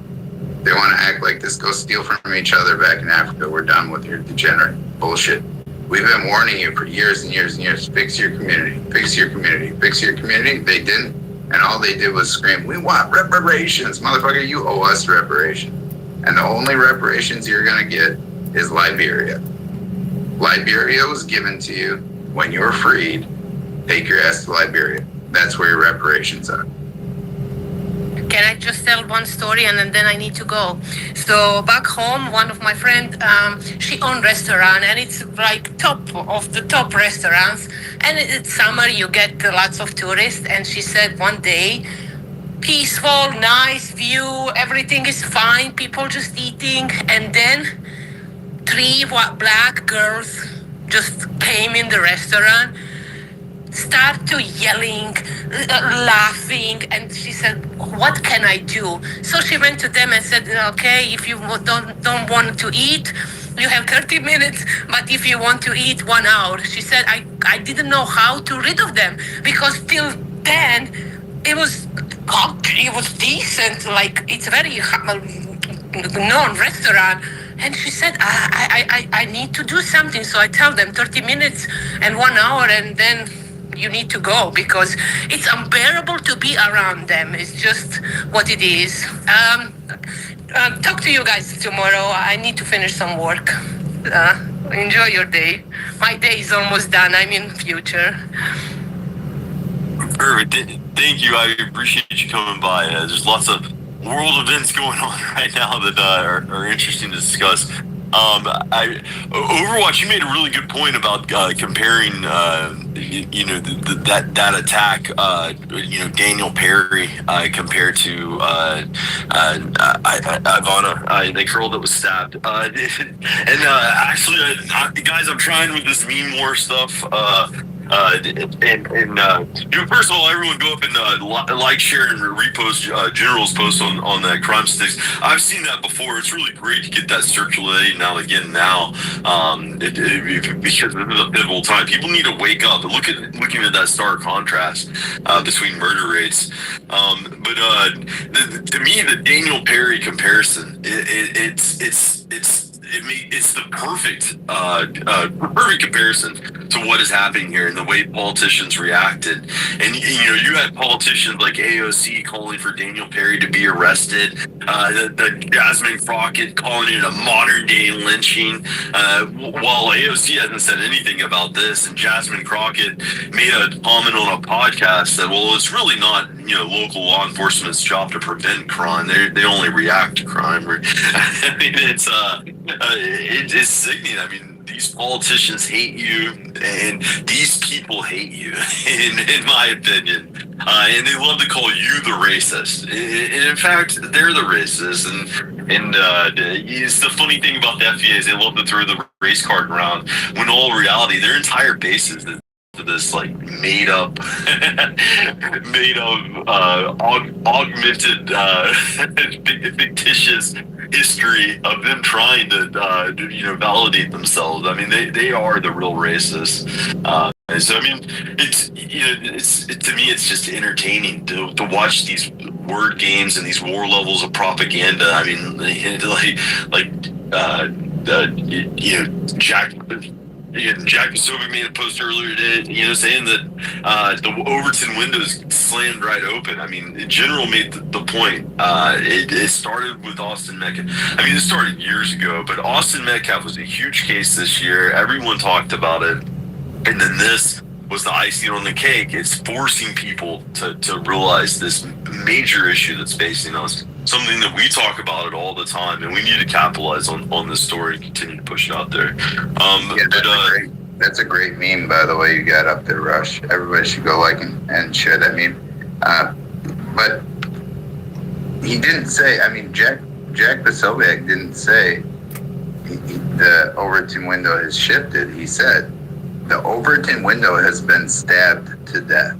They want to act like this, go steal from each other back in Africa. We're done with your degenerate bullshit. We've been warning you for years and years and years. Fix your community, fix your community, fix your community. They didn't. And all they did was scream, we want reparations. Motherfucker, you owe us reparations. And the only reparations you're going to get is Liberia. Liberia was given to you when you were freed. Take your ass to Liberia. That's where your reparations are. Can I just tell one story and then I need to go? So back home, one of my friend, she owned restaurant and it's like top of the top restaurants. And it's summer, you get lots of tourists. And she said one day, peaceful, nice view, everything is fine, people just eating. And then 3 black girls just came in the restaurant, start to yelling, laughing, and she said, what can I do? So she went to them and said, okay, if you don't want to eat, you have 30 minutes, but if you want to eat, 1 hour. She said, I didn't know how to rid of them because till then it was decent, like it's very known restaurant. And she said, I need to do something. So I tell them 30 minutes and 1 hour and then you need to go because it's unbearable to be around them. It's just what it is. Talk to you guys tomorrow. I need to finish some work. Enjoy your day. My day is almost done. I'm in future. Perfect. Thank you. I appreciate you coming by. There's lots of world events going on right now that are interesting to discuss. Overwatch, you made a really good point about comparing, that attack, Daniel Perry compared to Ivana, the girl that was stabbed. Actually, guys, I'm trying with this meme war stuff. First of all, everyone go up and like, share, and repost General's post on that crime sticks. I've seen that before. It's really great to get that circulating now again because this is a pivotal time. People need to wake up and looking at that stark contrast between murder rates. To me, the Daniel Perry comparison, it's the perfect comparison to what is happening here and the way politicians reacted. And you had politicians like AOC calling for Daniel Perry to be arrested, the Jasmine Crockett calling it a modern day lynching, while AOC hasn't said anything about this. And Jasmine Crockett made a comment on a podcast that, well, it's really not local law enforcement's job to prevent crime. They only react to crime. I mean, it's sickening. I mean, these politicians hate you, and these people hate you, in my opinion. And they love to call you the racist. And in fact, they're the racist. And it's the funny thing about the FDA is they love to throw the race card around, when in all reality, their entire base is this like made up augmented fictitious history of them trying to validate themselves. I mean, they are the real racists. And so I mean, it's to me, it's just entertaining to watch these word games and these war levels of propaganda. I mean, Jack Posobiec made a post earlier today, saying that the Overton windows slammed right open. I mean, General made the point. It started with Austin Metcalf. I mean, it started years ago, but Austin Metcalf was a huge case this year. Everyone talked about it. And then this was the icing on the cake. It's forcing people to realize this major issue that's facing us. Something that we talk about it all the time, and we need to capitalize on this story and continue to push it out there. That's a great meme, by the way, you got up there, Rush. Everybody should go like and share that meme. But he didn't say, I mean, Jack Posobiec didn't say the Overton window has shifted. He said, the Overton window has been stabbed to death.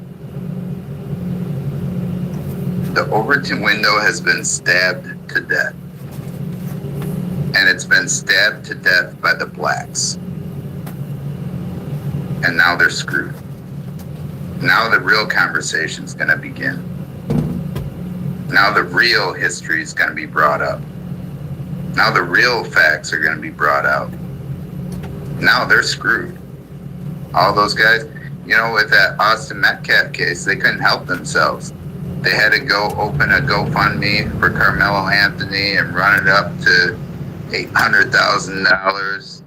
The Overton window has been stabbed to death. And it's been stabbed to death by the blacks. And now they're screwed. Now the real conversation's going to begin. Now the real history is going to be brought up. Now the real facts are going to be brought out. Now they're screwed. All those guys, with that Austin Metcalf case, they couldn't help themselves. They had to go open a GoFundMe for Carmelo Anthony and run it up to $800,000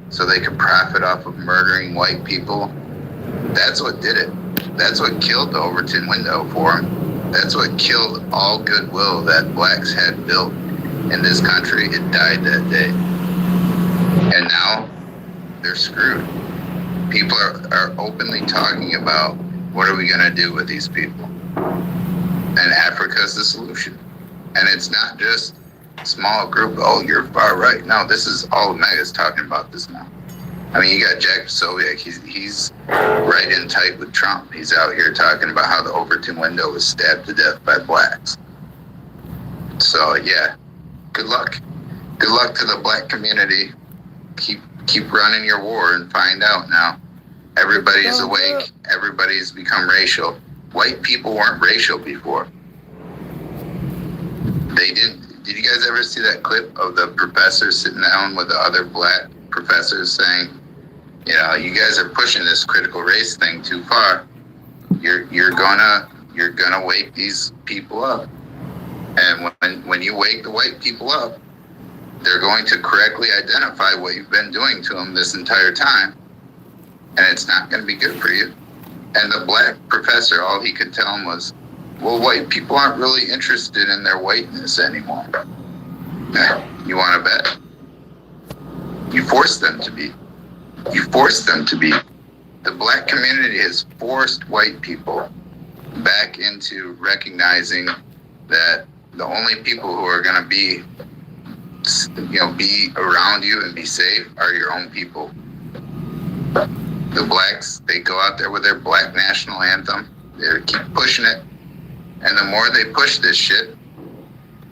so they could profit off of murdering white people. That's what did it. That's what killed the Overton window for them. That's what killed all goodwill that blacks had built in this country. It died that day. And now they're screwed. People are openly talking about what are we going to do with these people. And Africa's the solution. And it's not just a small group, oh, you're far right. No, this is all Mega's talking about this now. I mean, you got Jack Posobiec. He's right in tight with Trump. He's out here talking about how the Overton window was stabbed to death by blacks. So, yeah, good luck. Good luck to the black community. Keep running your war and find out now. Everybody's awake. Everybody's become racial. White people weren't racial before. They didn't. Did you guys ever see that clip of the professor sitting down with the other black professors saying, you guys are pushing this critical race thing too far. You're gonna wake these people up. And when you wake the white people up, they're going to correctly identify what you've been doing to them this entire time. And it's not going to be good for you. And the black professor, all he could tell them was, well, white people aren't really interested in their whiteness anymore. You want to bet? You forced them to be. You forced them to be. The black community has forced white people back into recognizing that the only people who are going to be around you and be safe are your own people. The blacks, they go out there with their black national anthem. They keep pushing it. And the more they push this shit,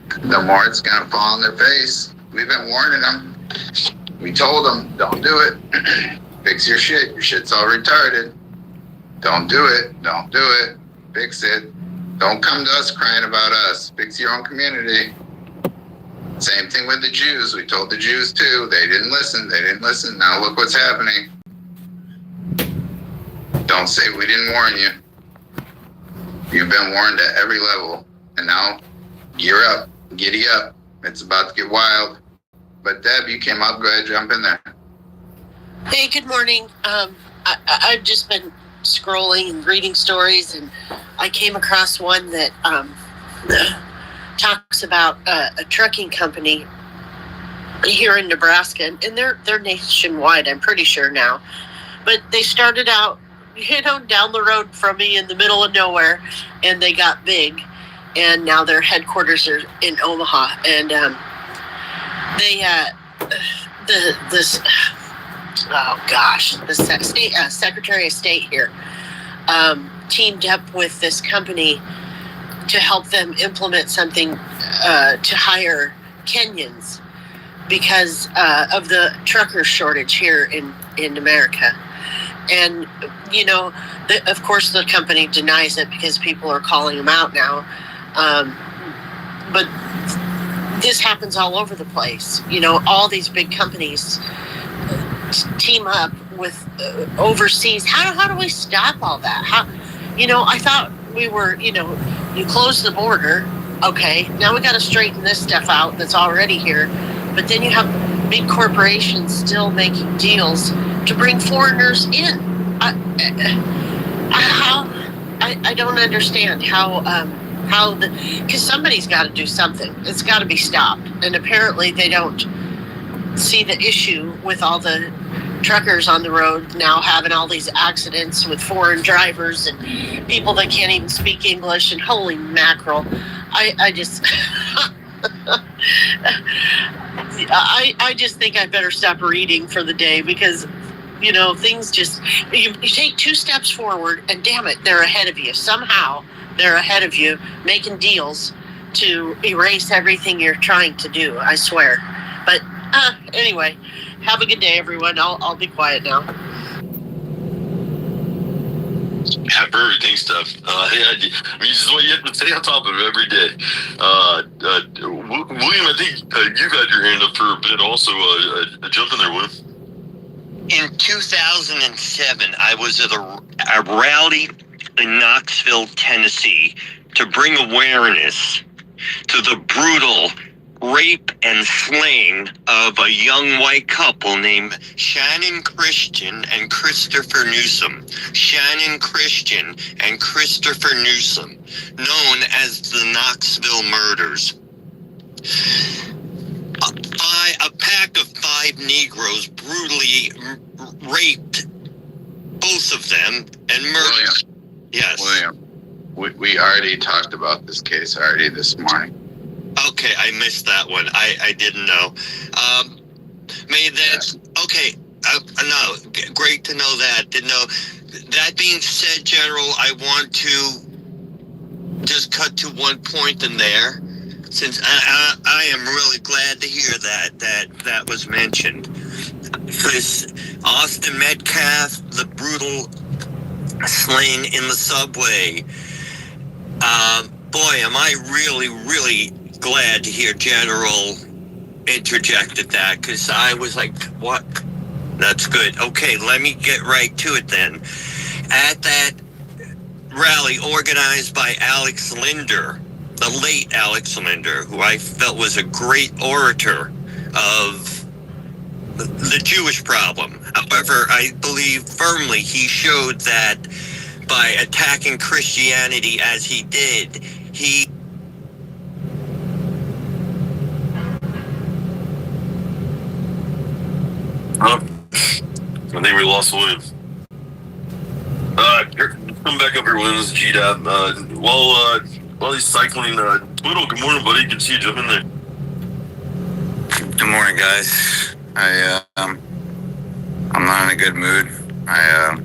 the more it's going to fall in their face. We've been warning them. We told them, don't do it. Fix your shit. Your shit's all retarded. Don't do it. Don't do it. Fix it. Don't come to us crying about us. Fix your own community. Same thing with the Jews. We told the Jews too. They didn't listen. They didn't listen. Now look what's happening. Don't say we didn't warn you. You've been warned at every level. And now, gear up. Giddy up. It's about to get wild. But Deb, you came up. Go ahead, jump in there. Hey, good morning. I've just been scrolling and reading stories, and I came across one that talks about a trucking company here in Nebraska, and they're nationwide, I'm pretty sure now. But they started out, down the road from me in the middle of nowhere, and they got big, and now their headquarters are in Omaha, and the Secretary of State here teamed up with this company to help them implement something to hire Kenyans because of the trucker shortage here in America. And, you know, of course the company denies it because people are calling them out now. But this happens all over the place. You know, all these big companies team up with overseas. How do we stop all that? How, you know, I thought we were, you know, you close the border. Okay, now we got to straighten this stuff out that's already here. But then you have big corporations still making deals to bring foreigners in. I don't understand how because somebody's got to do something. It's got to be stopped. And apparently they don't see the issue with all the truckers on the road now having all these accidents with foreign drivers and people that can't even speak English, and holy mackerel. I just I just think I better stop reading for the day, because you know, things just, you take 2 steps forward and damn it, they're ahead of you. Somehow they're ahead of you making deals to erase everything you're trying to do, I swear. But anyway, have a good day, everyone. I'll be quiet now. Yeah, perfect. Thanks, Steph. I mean, this is what you have to stay on top of every day. William, I think you've had your hand up for a bit also. Jump in there, William. In 2007, I was at a rally in Knoxville, Tennessee, to bring awareness to the brutal rape and slaying of a young white couple named Shannon Christian and Christopher Newsom. Shannon Christian and Christopher Newsom, known as the Knoxville Murders. A pack of 5 Negroes brutally raped both of them and murdered. Yes. William, we already talked about this case already this morning. Okay, I missed that one. I didn't know. Okay, no, great to know that. Didn't know. That being said, General, I want to just cut to one point in there, since I am really glad to hear that was mentioned. Because Austin Metcalf, the brutal slaying in the subway, boy, am I really, really glad to hear General interjected that, because I was like, what? That's good. Okay, let me get right to it then. At that rally organized by Alex Linder, the late Alex Linder, who I felt was a great orator of the Jewish problem. However, I believe firmly he showed that by attacking Christianity as he did, he I think we lost William. Come back up here, William. This is GDAP. While he's cycling, Twiddle, good morning, buddy. Good to see you. Jump in there. Good morning, guys. I'm not in a good mood. I've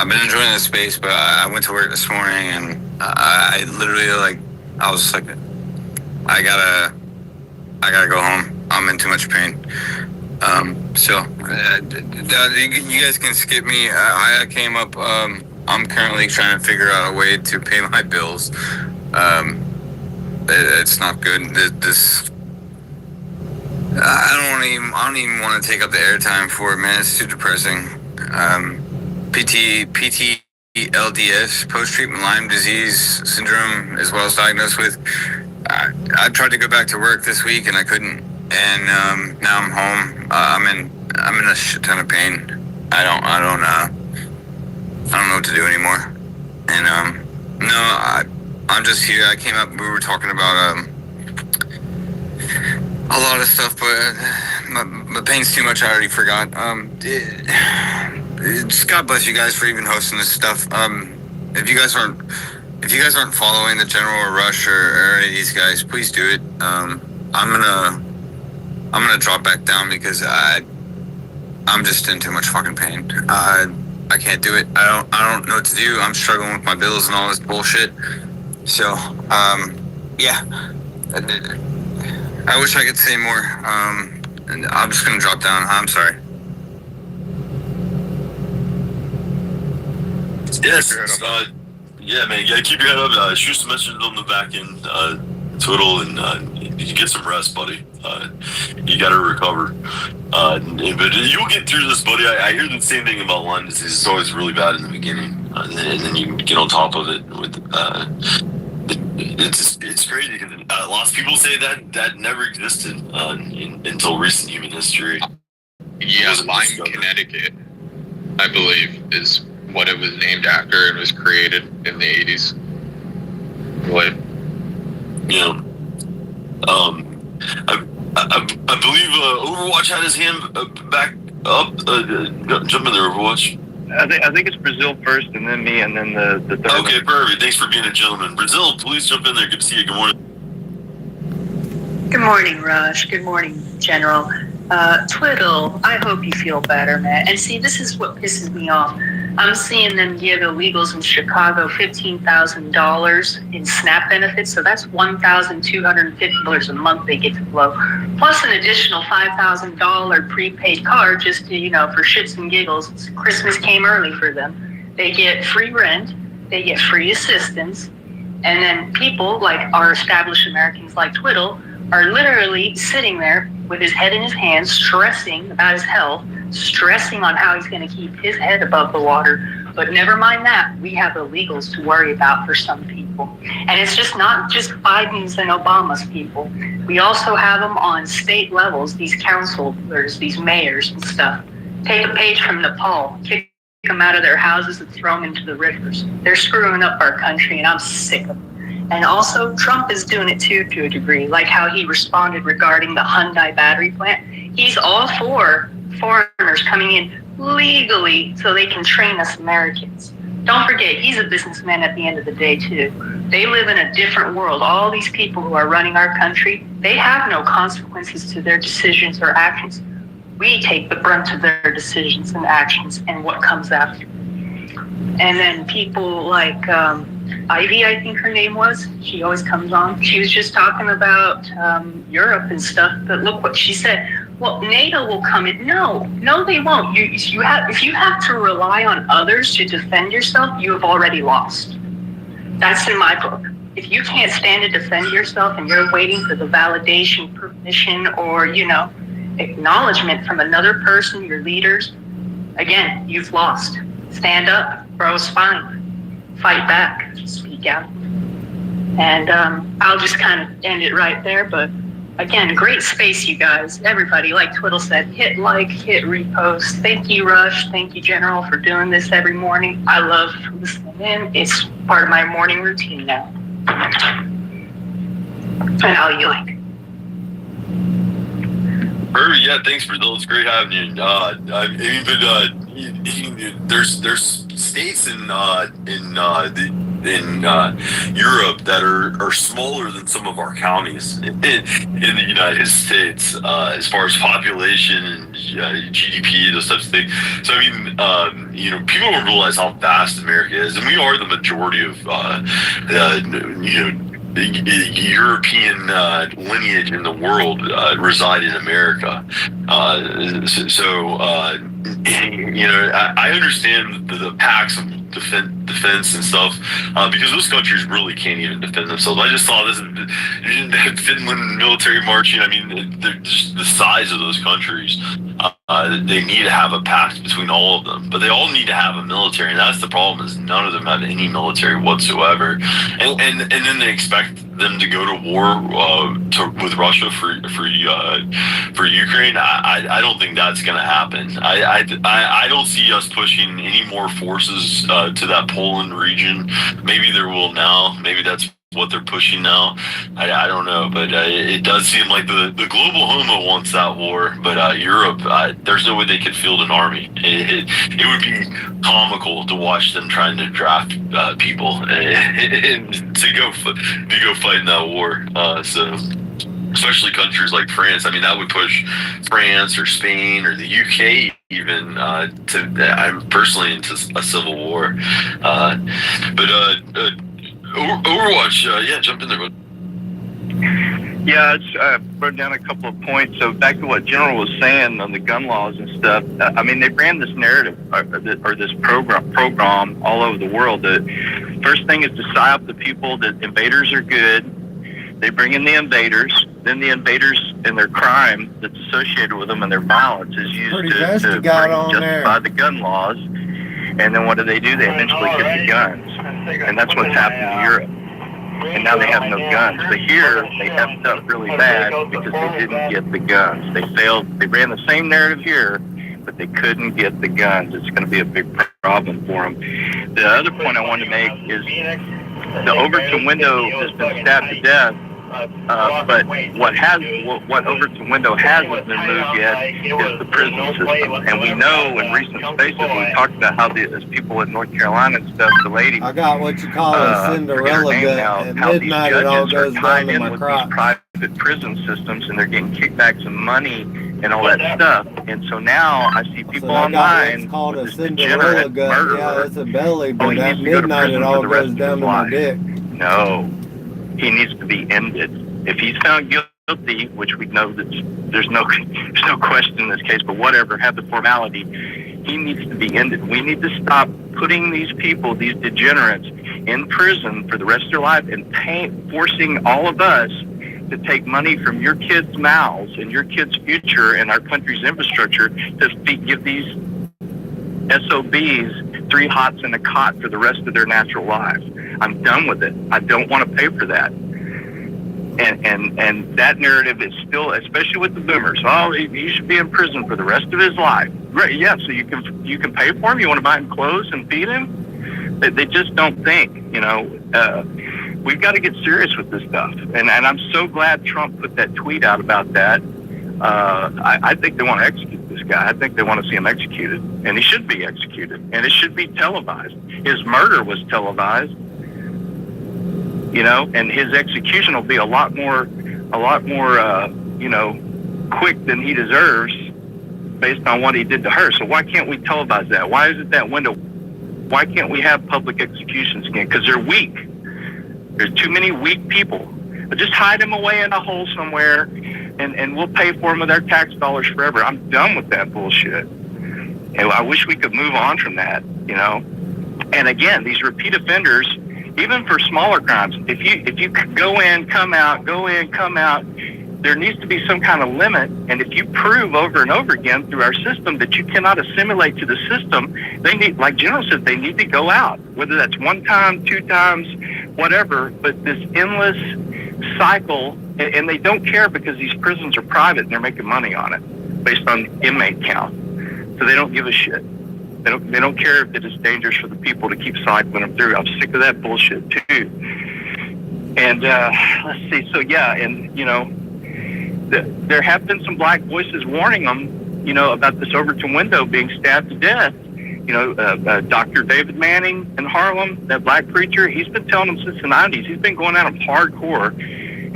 been enjoying the space, but I went to work this morning and I literally I was like, I gotta go home. I'm in too much pain. You guys can skip me. I came up. I'm currently trying to figure out a way to pay my bills. It's not good. I don't even want to take up the airtime for it, man. It's too depressing. PTLDS, post-treatment Lyme disease syndrome, as well as diagnosed with. I tried to go back to work this week and I couldn't. And now I'm home. I'm in a shit ton of pain. I don't know what to do anymore. And I'm just here. I came up. We were talking about a lot of stuff, but my pain's too much. I already forgot. Just God bless you guys for even hosting this stuff. If you guys aren't following the General Rush or any of these guys, please do it. I'm gonna drop back down because I'm just in too much fucking pain. I can't do it. I don't know what to do. I'm struggling with my bills and all this bullshit. So yeah. I wish I could say more. And I'm just gonna drop down. I'm sorry. Yes. Yeah, man. Yeah, keep your head up. Shoot some messages on the back end, Twiddle, and you get some rest, buddy. You got to recover. But you'll get through this, buddy. I hear the same thing about Lyme disease. It's always really bad in the beginning, and then you get on top of it with. It's crazy because lots of people say that never existed until recent human history. Yeah, Lyme, Connecticut, I believe, is what it was named after and was created in the 80s. What? Yeah. I believe Overwatch had his hand back up. Jump in there, Overwatch. I think it's Brazil first, and then me, and then the third. Okay, perfect. Thanks for being a gentleman. Brazil, please jump in there. Good to see you. Good morning. Good morning, Rush. Good morning, General. Twiddle, I hope you feel better, man. And see, this is what pisses me off. I'm seeing them give illegals in Chicago $15,000 in SNAP benefits, so that's $1,250 a month they get to blow, plus an additional $5,000 prepaid card just to, for shits and giggles. Christmas came early for them. They get free rent, they get free assistance, and then people like our established Americans like Twiddle are literally sitting there with his head in his hands, stressing about his health, stressing on how he's going to keep his head above the water. But never mind that, we have illegals to worry about for some people. And it's just not just Biden's and Obama's people. We also have them on state levels, these councilors, these mayors and stuff. Take a page from Nepal, kick them out of their houses and throw them into the rivers. They're screwing up our country, and I'm sick of it. And also, Trump is doing it too, to a degree, like how he responded regarding the Hyundai battery plant. He's all for foreigners coming in legally so they can train us Americans. Don't forget, he's a businessman at the end of the day, too. They live in a different world. All these people who are running our country, they have no consequences to their decisions or actions. We take the brunt of their decisions and actions and what comes after. And then people like Ivy, I think her name was, she always comes on. She was just talking about Europe and stuff, but look what she said. Well, NATO will come in. No, they won't. If you have to rely on others to defend yourself, you have already lost. That's in my book. If you can't stand to defend yourself and you're waiting for the validation, permission, or, acknowledgement from another person, your leaders, again, you've lost. Stand up, grow a spine. Fight back, speak out. And I'll just kind of end it right there. But again, great space, you guys. Everybody, like Twiddle said, hit like, hit repost. Thank you, Rush. Thank you, General, for doing this every morning. I love listening in. It's part of my morning routine now. And I'll yield. Perfect. Yeah, thanks, Brazil. It's great having you. There's states in Europe that are smaller than some of our counties in the United States as far as population and GDP, those types of things. So people don't realize how vast America is, and we are the majority of European lineage in the world reside in America. I understand the pacts of defense and stuff because those countries really can't even defend themselves. I just saw this Finland military marching. I mean, just the size of those countries. They need to have a pact between all of them, but they all need to have a military, and that's the problem. Is none of them have any military whatsoever, and then they expect them to go to war with Russia for Ukraine. I don't think that's going to happen. I don't see us pushing any more forces to that Poland region. Maybe there will now. Maybe that's what they're pushing now. I don't know, but it does seem like the global homo wants that war, but Europe, there's no way they could field an army. It would be comical to watch them trying to draft people and to go fight in that war. So especially countries like France. I mean, that would push France or Spain or the UK even I'm personally into a civil war. Overwatch, yeah, jump in there, bud. Yeah, I wrote down a couple of points. So back to what General was saying on the gun laws and stuff. I mean, they ran this narrative or this program all over the world. The first thing is to psyop the people that invaders are good. They bring in the invaders. Then the invaders and their crime that's associated with them and their violence is used to justify the gun laws. And then what do? They eventually get the guns. And that's what's happened to Europe. And now they have no guns. But here, they effed up really bad because they didn't get the guns. They failed. They ran the same narrative here, but they couldn't get the guns. It's going to be a big problem for them. The other point I wanted to make is the Overton window has been stabbed to death. But what Overton window hasn't been moved yet is the prison system. And we know in recent spaces, we talked about how there's people in North Carolina and stuff, the lady. I got what you call a Cinderella gut. At midnight, it all goes down to my crotch. Private prison systems, and they're getting kickbacks and money and all that stuff. And so now I see people online. It's called a Cinderella gut. Yeah, it's a belly, but at midnight, it all goes down to my dick. No. He needs to be ended. If he's found guilty, which we know that there's no question in this case, but whatever, have the formality, he needs to be ended. We need to stop putting these people, these degenerates, in prison for the rest of their life and forcing all of us to take money from your kids' mouths and your kids' future and our country's infrastructure to give these SOBs 3 hots and a cot for the rest of their natural lives. I'm done with it. I don't want to pay for that. And that narrative is still, especially with the boomers. Oh, he should be in prison for the rest of his life. Great, yeah. So you can pay for him. You want to buy him clothes and feed him. They just don't think. We've got to get serious with this stuff. And I'm so glad Trump put that tweet out about that. I think they want to execute this guy. I think they want to see him executed, and he should be executed, and it should be televised. His murder was televised, and his execution will be a lot more, quick than he deserves based on what he did to her. So why can't we televise that? Why is it that window? Why can't we have public executions again? Because they're weak. There's too many weak people. But just hide them away in a hole somewhere, and we'll pay for them with our tax dollars forever. I'm done with that bullshit. And I wish we could move on from that, And again, these repeat offenders, even for smaller crimes, if you go in, come out, there needs to be some kind of limit. And if you prove over and over again through our system that you cannot assimilate to the system, they need, like General said, they need to go out, whether that's 1 time, 2 times, whatever. But this endless cycle, and they don't care because these prisons are private and they're making money on it based on inmate count. So they don't give a shit. They don't care if it is dangerous for the people to keep cycling them through. I'm sick of that bullshit too. And let's see. So yeah, and there have been some black voices warning them, about this Overton window being stabbed to death. Dr. David Manning in Harlem, that black preacher, he's been telling them since the 90s. He's been going at them hardcore,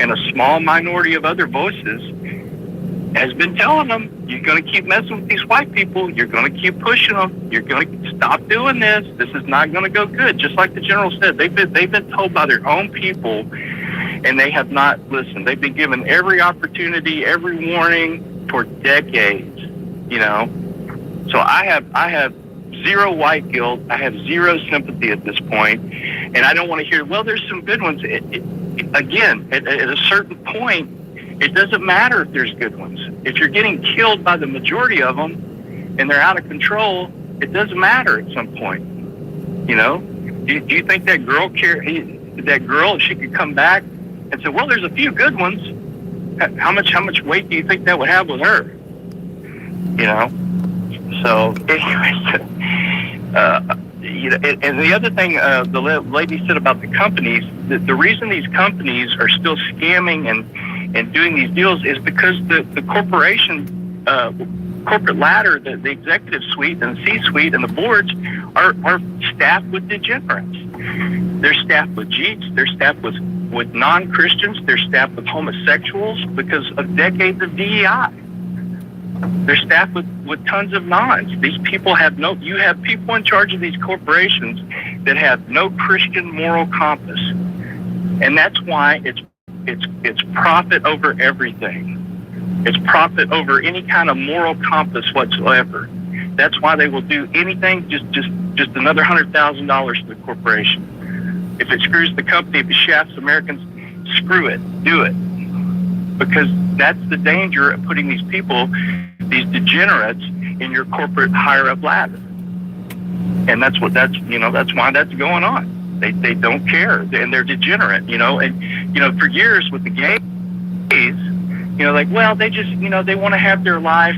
and a small minority of other voices has been telling them, you're going to keep messing with these white people. You're going to keep pushing them. You're going to stop doing this. This is not going to go good. Just like the General said, they've been told by their own people, and they have not listened. They've been given every opportunity, every warning for decades. So I have zero white guilt. I have zero sympathy at this point, and I don't want to hear, well, there's some good ones. Again, at a certain point, it doesn't matter if there's good ones. If you're getting killed by the majority of them and they're out of control, it doesn't matter at some point. Do you think that girl if she could come back and say, well, there's a few good ones, how much weight do you think that would have with her? So anyways, and the other thing the lady said about the companies, the reason these companies are still scamming and doing these deals is because the corporation, corporate ladder, the executive suite and the C-suite and the boards are staffed with degenerates. They're staffed with Jeeps. They're staffed with non-Christians. They're staffed with homosexuals because of decades of DEI. They're staffed with tons of nons. These people you have people in charge of these corporations that have no Christian moral compass. And that's why it's it's profit over everything. It's profit over any kind of moral compass whatsoever. That's why they will do anything, just another $100,000 to the corporation. If it screws the company, if it shafts Americans, screw it, do it. Because that's the danger of putting these people, these degenerates, in your corporate higher up ladder. And that's why that's going on. They don't care, and they're degenerate, and for years with the gays, like, well, they just, they want to have their life,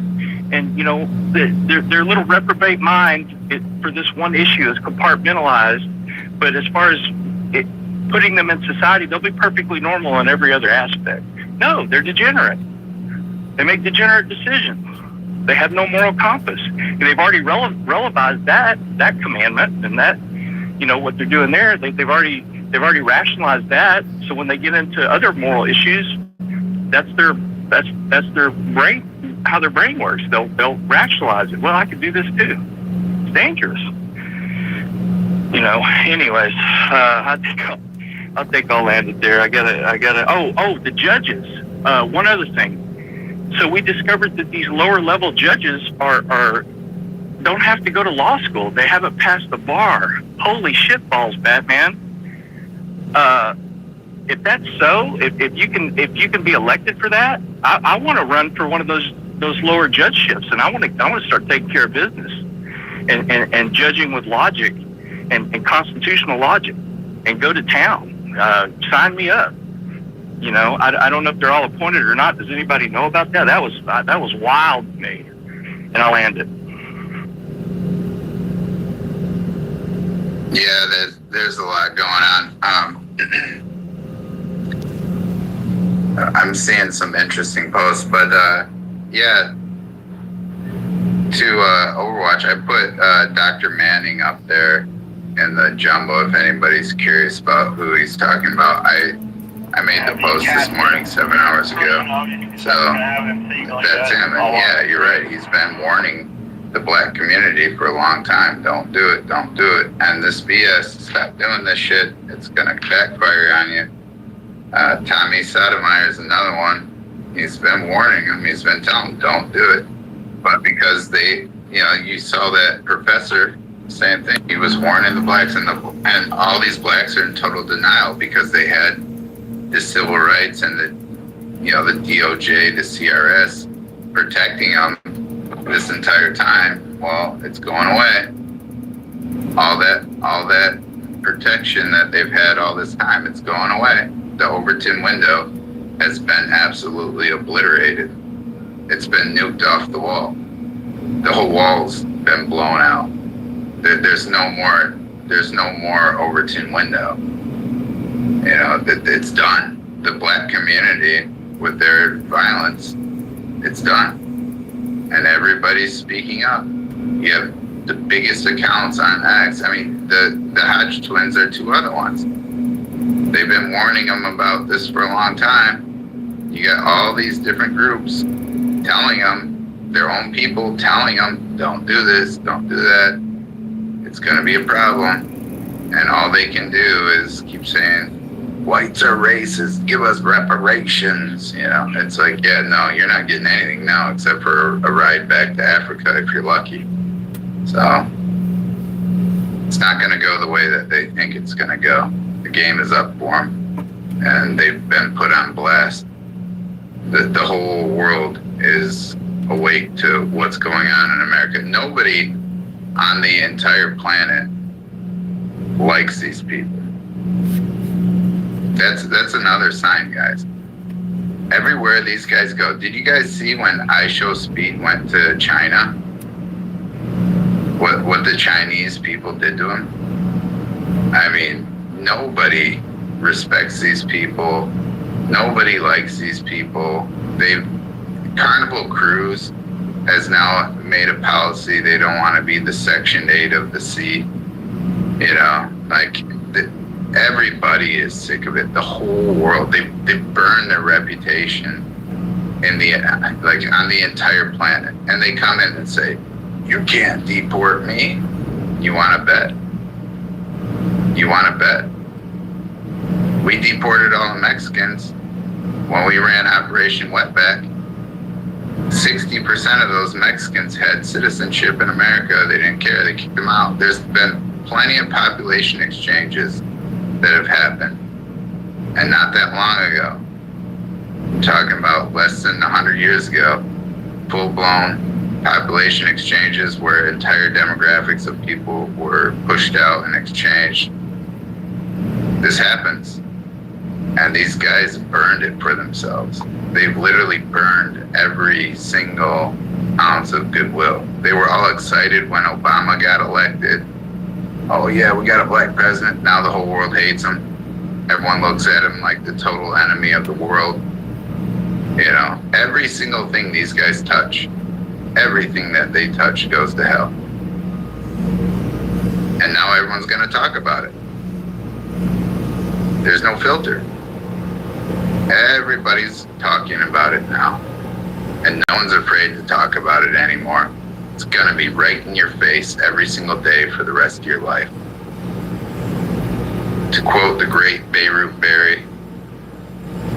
and their little reprobate mind for this one issue is compartmentalized. But as far as putting them in society, they'll be perfectly normal in every other aspect. No, they're degenerate. They make degenerate decisions. They have no moral compass. They've already relativized that commandment, and that, what they're doing there, they've already rationalized that. So when they get into other moral issues, that's their brain, how their brain works. They'll rationalize it. Well, I could do this too. It's dangerous. Anyways, I think I'll land it there. I gotta. Oh, the judges. One other thing. So we discovered that these lower level judges don't have to go to law school. They haven't passed the bar. Holy shit balls, Batman. If that's so, if you can be elected for that, I want to run for one of those lower judgeships, and I want to start taking care of business and judging with logic and constitutional logic, and go to town. Sign me up. I don't know if they're all appointed or not. Does anybody know about that? That was wild to me. And I'll end it. Yeah, there's a lot going on. I'm seeing some interesting posts, but yeah. To Overwatch, I put Dr. Manning up there in the jumbo. If anybody's curious about who he's talking about, I made the post this morning 7 hours ago. So that's him. And yeah, you're right. He's been warning the black community for a long time. Don't do it. Don't do it. And this BS, stop doing this shit. It's going to backfire on you. Tommy Sotomayor is another one. He's been warning them. He's been telling them, don't do it. But because you saw that professor, same thing. He was warning the blacks, and all these blacks are in total denial because they had the civil rights and the DOJ, the CRS protecting them this entire time. Well, it's going away. All that protection that they've had all this time, it's going away. The Overton window has been absolutely obliterated. It's been nuked off the wall. The whole wall's been blown out. There's no more Overton window. It's done. The black community with their violence, it's done. And everybody's speaking up. You have the biggest accounts on X. I mean, the Hodge twins are two other ones. They've been warning them about this for a long time. You got all these different groups telling them, their own people telling them, don't do this, don't do that. It's going to be a problem. And all they can do is keep saying, whites are racist, give us reparations. It's like, yeah, no, you're not getting anything now except for a ride back to Africa if you're lucky. So it's not going to go the way that they think it's going to go. The game is up for them, and they've been put on blast. The whole world is awake to what's going on in America. Nobody on the entire planet likes these people. That's another sign, guys. Everywhere these guys go. Did you guys see when I Show Speed went to China? What the Chinese people did to him? I mean, nobody respects these people. Nobody likes these people. Carnival Cruise has now made a policy. They don't want to be the Section 8 of the sea. Everybody is sick of it. The whole world. They burn their reputation on the entire planet. And they come in and say, you can't deport me. You want to bet? You want to bet? We deported all the Mexicans. When we ran Operation Wetback, 60% of those Mexicans had citizenship in America. They didn't care. They kicked them out. There's been plenty of population exchanges that have happened, and not that long ago. I'm talking about less than 100 years ago. Full-blown population exchanges where entire demographics of people were pushed out and exchanged. This happens. And these guys burned it for themselves. They've literally burned every single ounce of goodwill. They were all excited when Obama got elected. Oh yeah, we got a black president. Now the whole world hates him. Everyone looks at him like the total enemy of the world. You know, every single thing these guys touch, everything that they touch goes to hell. And now everyone's gonna talk about it. There's no filter. Everybody's talking about it now. And no one's afraid to talk about it anymore. It's gonna be right in your face every single day for the rest of your life. To quote the great Beirut Berry,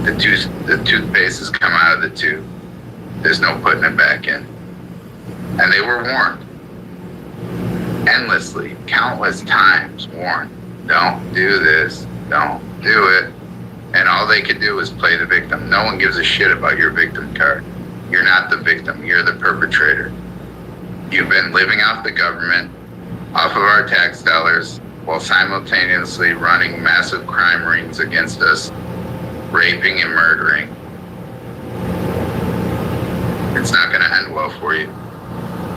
the toothpaste has come out of the tube. There's no putting it back in. And they were warned. Endlessly, countless times warned. Don't do this. Don't do it. And all they could do was play the victim. No one gives a shit about your victim card. You're not the victim. You're the perpetrator. You've been living off the government, off of our tax dollars, while simultaneously running massive crime rings against us, raping and murdering. It's not going to end well for you.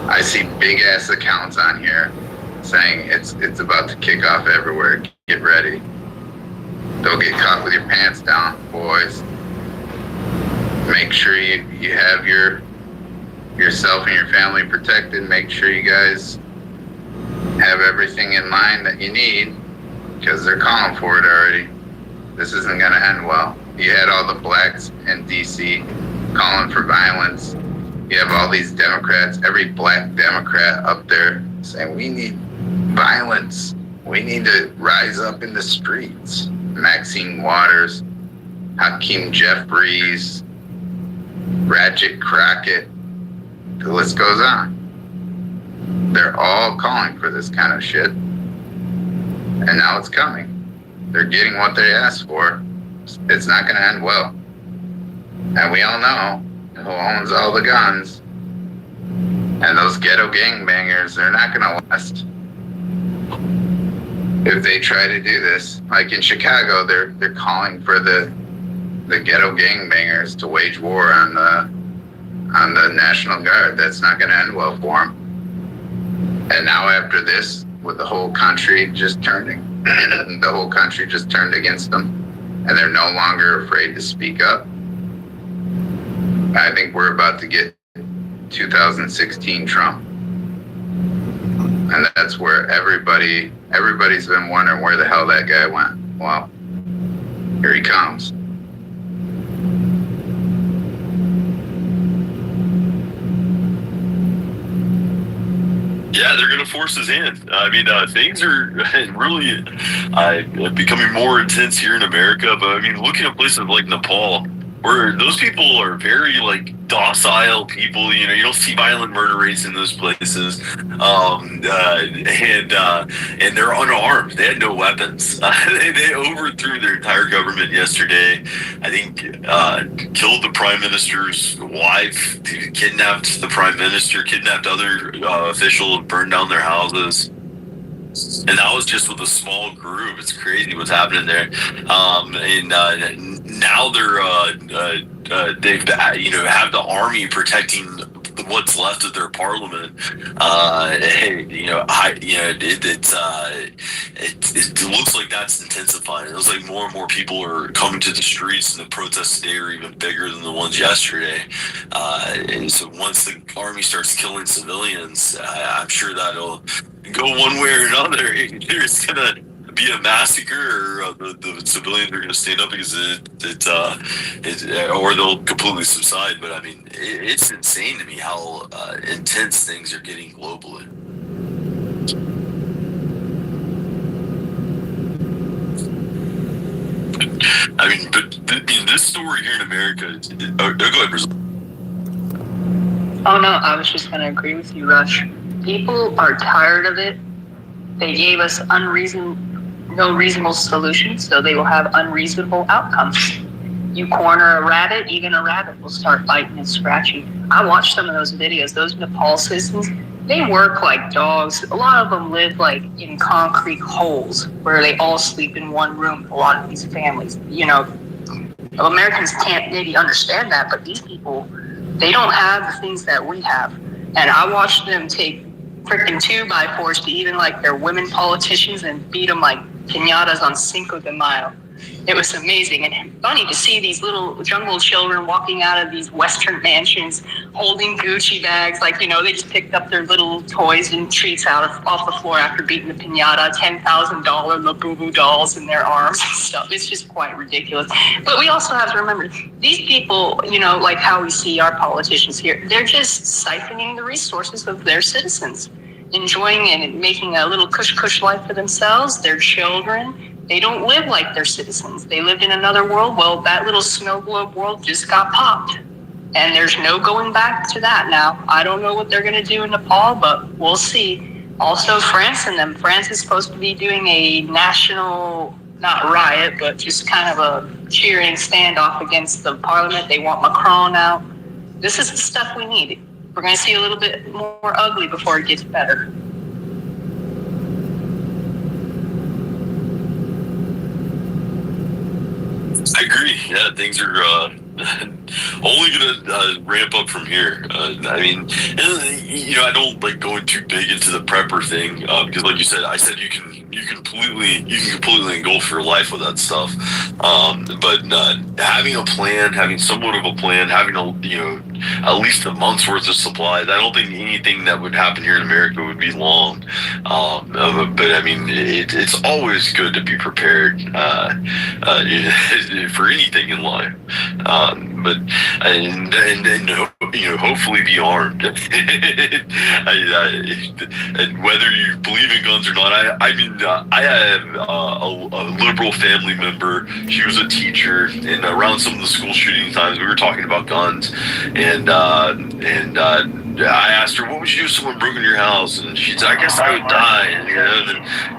I see big ass accounts on here saying it's about to kick off everywhere. Get ready. Don't get caught with your pants down, boys. Make sure you have yourself and your family protected. Make sure you guys have everything in line that you need, because they're calling for it already. This isn't going to end well. You had all the blacks in DC calling for violence. You have all these Democrats, every black Democrat up there saying we need violence. We need to rise up in the streets. Maxine Waters, Hakeem Jeffries, Ratchet Crockett, the list goes on. They're all calling for this kind of shit. And now it's coming. They're getting what they asked for. It's not going to end well. And we all know who owns all the guns. And those ghetto gangbangers, they're not going to last. If they try to do this, like in Chicago, they're calling for the ghetto gangbangers to wage war on the National Guard. That's not going to end well for them. And now after this, with the whole country just turning, the whole country just turned against them, and they're no longer afraid to speak up. I think we're about to get 2016 Trump. And that's where everybody's been wondering where the hell that guy went. Well, here he comes. Yeah, they're going to force his hand. I mean, things are really becoming more intense here in America. But I mean, looking at places like Nepal, where those people are very like docile people, you know, you don't see violent murder rates in those places, and they're unarmed. They had no weapons. They overthrew their entire government yesterday. I think killed the prime minister's wife, kidnapped the prime minister, kidnapped other officials, burned down their houses. And that was just with a small group. It's crazy what's happening there. Now they've have the army protecting what's left of their parliament. It looks like that's intensifying. It looks like more and more people are coming to the streets, and the protests today are even bigger than the ones yesterday. And so once the army starts killing civilians, I'm sure that'll go one way or another. There's gonna be a massacre, or the civilians are going to stand up because or they'll completely subside. But I mean, it's insane to me how intense things are getting globally. I mean, but in this story here in America, go ahead, Brazil. Oh no, I was just going to agree with you, Rush. People are tired of it. They gave us no reasonable solutions, so they will have unreasonable outcomes. You corner a rabbit, even a rabbit will start biting and scratching. I watched some of those videos. Those Nepal citizens, they work like dogs. A lot of them live like in concrete holes where they all sleep in one room. A lot of these families, Americans can't maybe understand that, but these people, they don't have the things that we have. And I watched them take freaking 2x4s to even like their women politicians and beat them like pinatas on Cinco de Mayo. It was amazing and funny to see these little jungle children walking out of these Western mansions holding Gucci bags. Like, they just picked up their little toys and treats off the floor after beating the pinata, $10,000 Labubu dolls in their arms and stuff. It's just quite ridiculous. But we also have to remember, these people, like how we see our politicians here, they're just siphoning the resources of their citizens, enjoying and making a little cush life for themselves, their children. They don't live like their citizens. They lived in another world. Well, that little snow globe world just got popped. And there's no going back to that now. I don't know what they're going to do in Nepal, but we'll see. Also, France is supposed to be doing a national, not riot, but just kind of a cheering standoff against the parliament. They want Macron out. This is the stuff we need. We're going to see a little bit more ugly before it gets better. I agree. Yeah, things are only gonna ramp up from here. I mean, I don't like going too big into the prepper thing because, like you said, you can completely engulf your life with that stuff. But having a plan, having somewhat of a plan, having at least a month's worth of supplies. I don't think anything that would happen here in America would be long. But I mean, it's always good to be prepared for anything in life. But hopefully be armed. And whether you believe in guns or not, I have a liberal family member. She was a teacher, and around some of the school shooting times, we were talking about guns, and I asked her, "What would you do if someone broke into your house?" And she said, "I guess I would die." And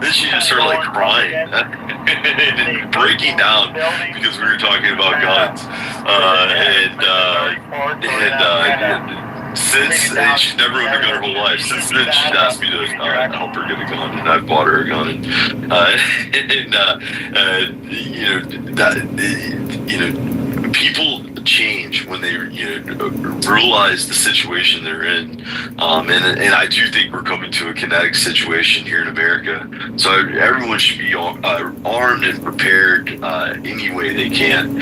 then she just started like crying and breaking down because we were talking about guns. Since she's never owned a gun her whole life, since then she's asked me to help her get a gun, and I've bought her a gun. People change when they realize the situation they're in, and I do think we're coming to a kinetic situation here in America. So everyone should be armed and prepared any way they can.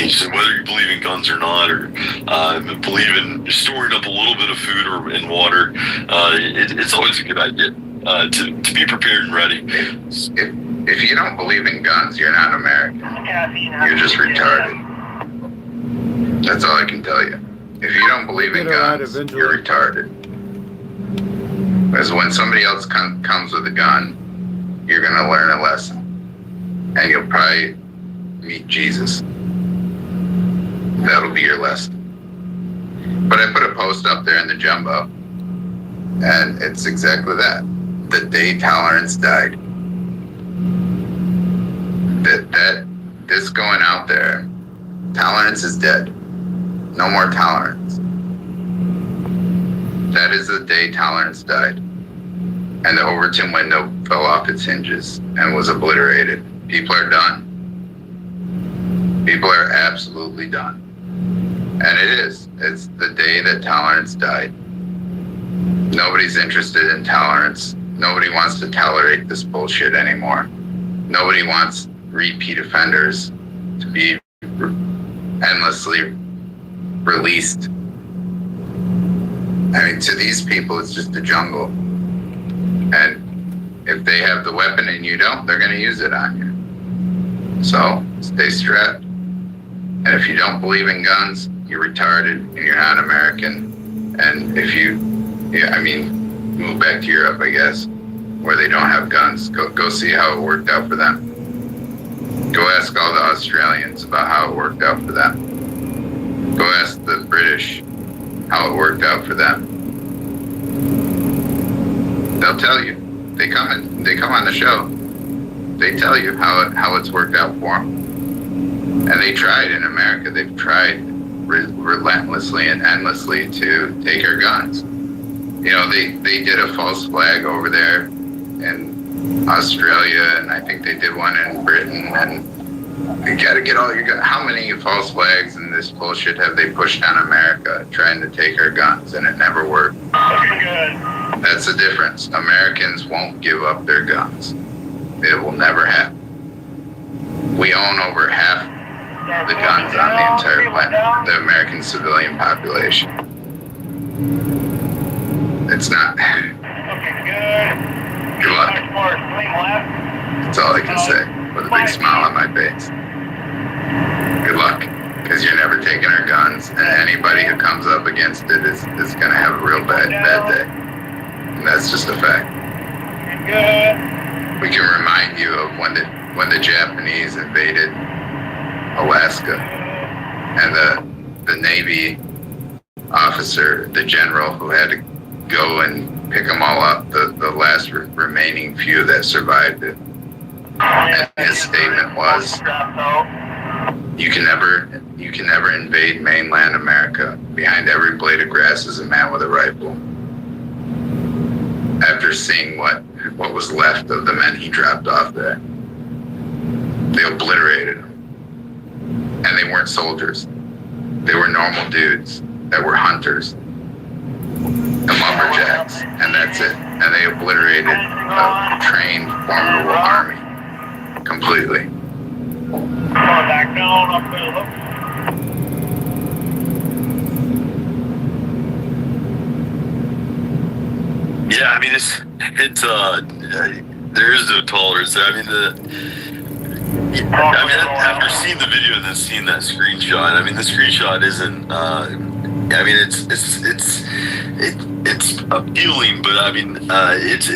So whether you believe in guns or not, or believe in storing up a little bit of food or in water, it's always a good idea to be prepared and ready. If you don't believe in guns, you're not American. You're just retarded. That's all I can tell you. If you don't believe in guns, you're retarded. Because when somebody else comes with a gun, you're going to learn a lesson. And you'll probably meet Jesus. That'll be your lesson. But I put a post up there in the Jumbo, and it's exactly that. The day tolerance died. This going out there, tolerance is dead. No more tolerance. That is the day tolerance died. And the Overton window fell off its hinges and was obliterated. People are done. People are absolutely done. And it is. It's the day that tolerance died. Nobody's interested in tolerance. Nobody wants to tolerate this bullshit anymore. Nobody wants repeat offenders to be endlessly released. I mean, to these people, it's just a jungle. And if they have the weapon and you don't, they're going to use it on you. So stay strapped. And if you don't believe in guns, you're retarded and you're not American. And if you, move back to Europe, I guess, where they don't have guns. Go see how it worked out for them. Go ask all the Australians about how it worked out for them. Go ask the British how it worked out for them. They'll tell you. They come on the show. They tell you how it's worked out for them. And they tried in America. They've tried relentlessly and endlessly to take our guns. You know, they did a false flag over there in Australia, and I think they did one in Britain. And you got to get all your guns. How many false flags and this bullshit have they pushed on America trying to take our guns, and it never worked? That's the difference. Americans won't give up their guns. It will never happen. We own over half the guns on the entire planet, the American civilian population. It's not. Good luck. That's all I can say with a big smile on my face. Good luck, because you're never taking our guns, and anybody who comes up against it is going to have a real bad day. And that's just a fact. We can remind you of when the Japanese invaded Alaska, and the Navy officer, the general who had to go and pick them all up, the last remaining few that survived it. And his statement was, you can never invade mainland America. Behind every blade of grass is a man with a rifle. After seeing what was left of the men he dropped off there, they obliterated them. And they weren't soldiers. They were normal dudes that were hunters and lumberjacks, and that's it. And they obliterated a trained, formidable army completely. Yeah, I mean, it's there is no tolerance. I mean, after seeing the video and then seeing that screenshot, I mean, the screenshot isn't. I mean, it's appealing, but I mean, it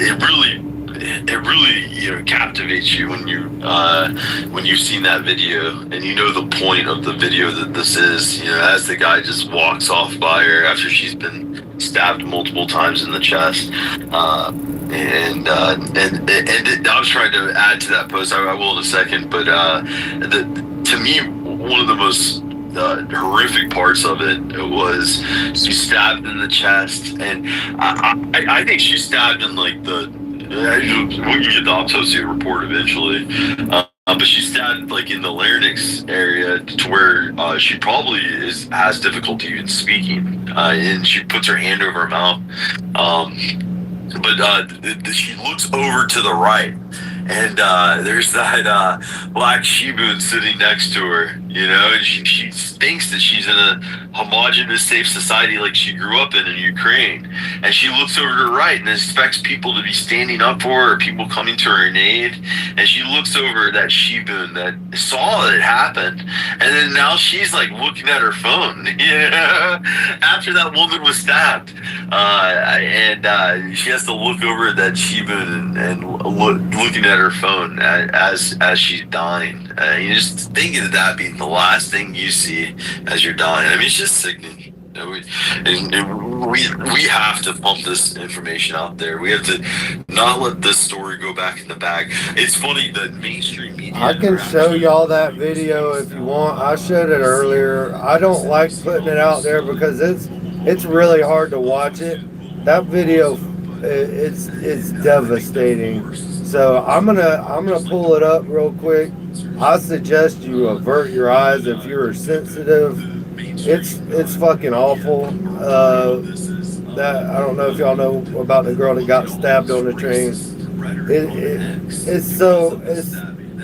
really captivates you when you've seen that video and you know the point of the video that this is. As the guy just walks off by her after she's been stabbed multiple times in the chest, and I was trying to add to that post. I will in a second, but to me, one of the most horrific parts of it was she stabbed in the chest, and I think she stabbed in like we'll get the autopsy report eventually, but she stabbed like in the larynx area to where she probably has difficulty even speaking, and she puts her hand over her mouth, but she looks over to the right, and there's that black Shibu sitting next to her, and she thinks that she's in a homogenous, safe society like she grew up in Ukraine. And she looks over to the right and expects people to be standing up for her, or people coming to her in aid. And she looks over at that Shibu that saw it happen. And then now she's like looking at her phone, after that woman was stabbed. And she has to look over at that Shibu and looking at her phone as she's dying. You just thinking of that being the last thing you see as you're dying. I mean, it's just sickening. We have to pump this information out there. We have to not let this story go back in the bag. It's funny that mainstream media. I can show y'all that video if you want. I showed it earlier. I don't like putting it out there because it's really hard to watch it. That video, it's devastating. So I'm gonna pull it up real quick. I suggest you avert your eyes if you're sensitive. It's fucking awful. That I don't know if y'all know about the girl that got stabbed on the train.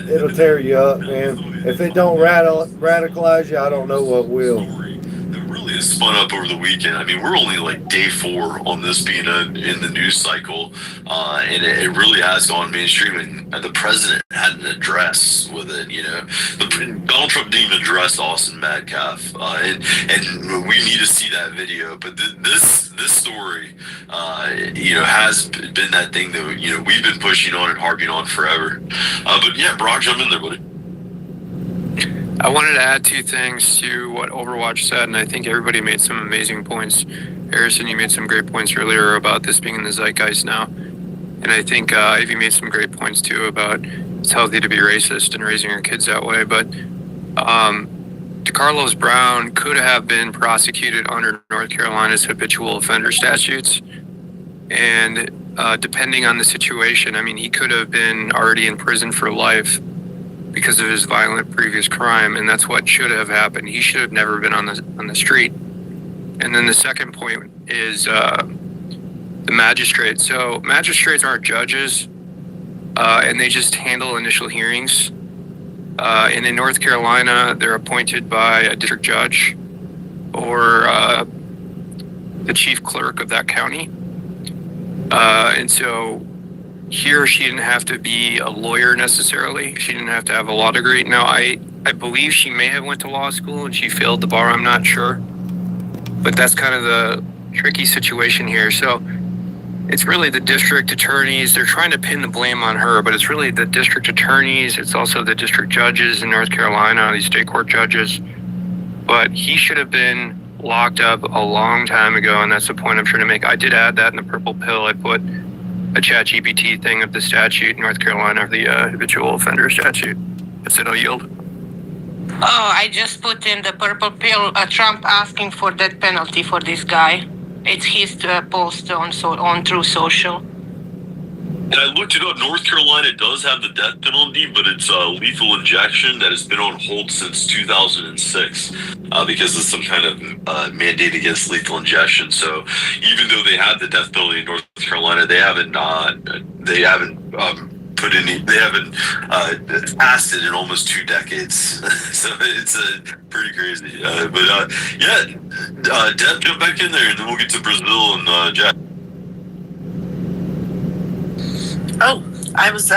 It'll tear you up, man. If it don't radicalize you, I don't know what will. Really has spun up over the weekend. I mean, we're only like day 4 on this being in the news cycle, and it really has gone mainstream. And the president had an address with it. Donald Trump didn't even address Austin Metcalf, and we need to see that video. But this story, has been that thing that we've been pushing on and harping on forever. But yeah, Brock, jump in there, buddy. I wanted to add two things to what Overwatch said, and I think everybody made some amazing points. Harrison, you made some great points earlier about this being in the zeitgeist now. And I think Ivy made some great points too about it's healthy to be racist and raising your kids that way. But DeCarlos Brown could have been prosecuted under North Carolina's habitual offender statutes. And depending on the situation, I mean, he could have been already in prison for life because of his violent previous crime, and that's what should have happened. He should have never been on the street. And then the second point is the magistrates. So magistrates aren't judges, and they just handle initial hearings. And in North Carolina, they're appointed by a district judge or the chief clerk of that county. And so here, she didn't have to be a lawyer necessarily. She didn't have to have a law degree. Now, I believe she may have went to law school and she failed the bar. I'm not sure. But that's kind of the tricky situation here. So it's really the district attorneys. They're trying to pin the blame on her, but it's really the district attorneys. It's also the district judges in North Carolina, these state court judges. But he should have been locked up a long time ago, and that's the point I'm trying to make. I did add that in the purple pill. I put a ChatGPT thing of the statute in North Carolina, the habitual offender statute. I said I'll yield. Oh, I just put in the purple pill, Trump asking for death penalty for this guy. It's his post on True Social. And I looked it up. North Carolina does have the death penalty, but it's lethal injection that has been on hold since 2006 because of some kind of mandate against lethal injection. So even though they have the death penalty in North Carolina, they haven't passed it in almost 2 decades. So it's pretty crazy. Deb, jump back in there, and then we'll get to Brazil and Jack. Oh, I was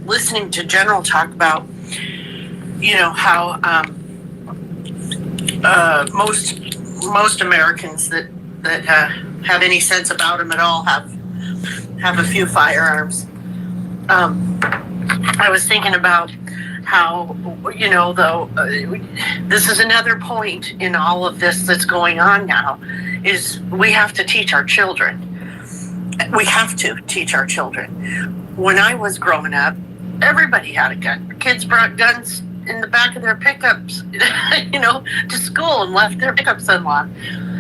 listening to General talk about, how most Americans that have any sense about them at all have a few firearms. I was thinking about how, this is another point in all of this that's going on now, is we have to teach our children. We have to teach our children. When I was growing up, everybody had a gun. Kids brought guns in the back of their pickups, to school and left their pickups unlocked.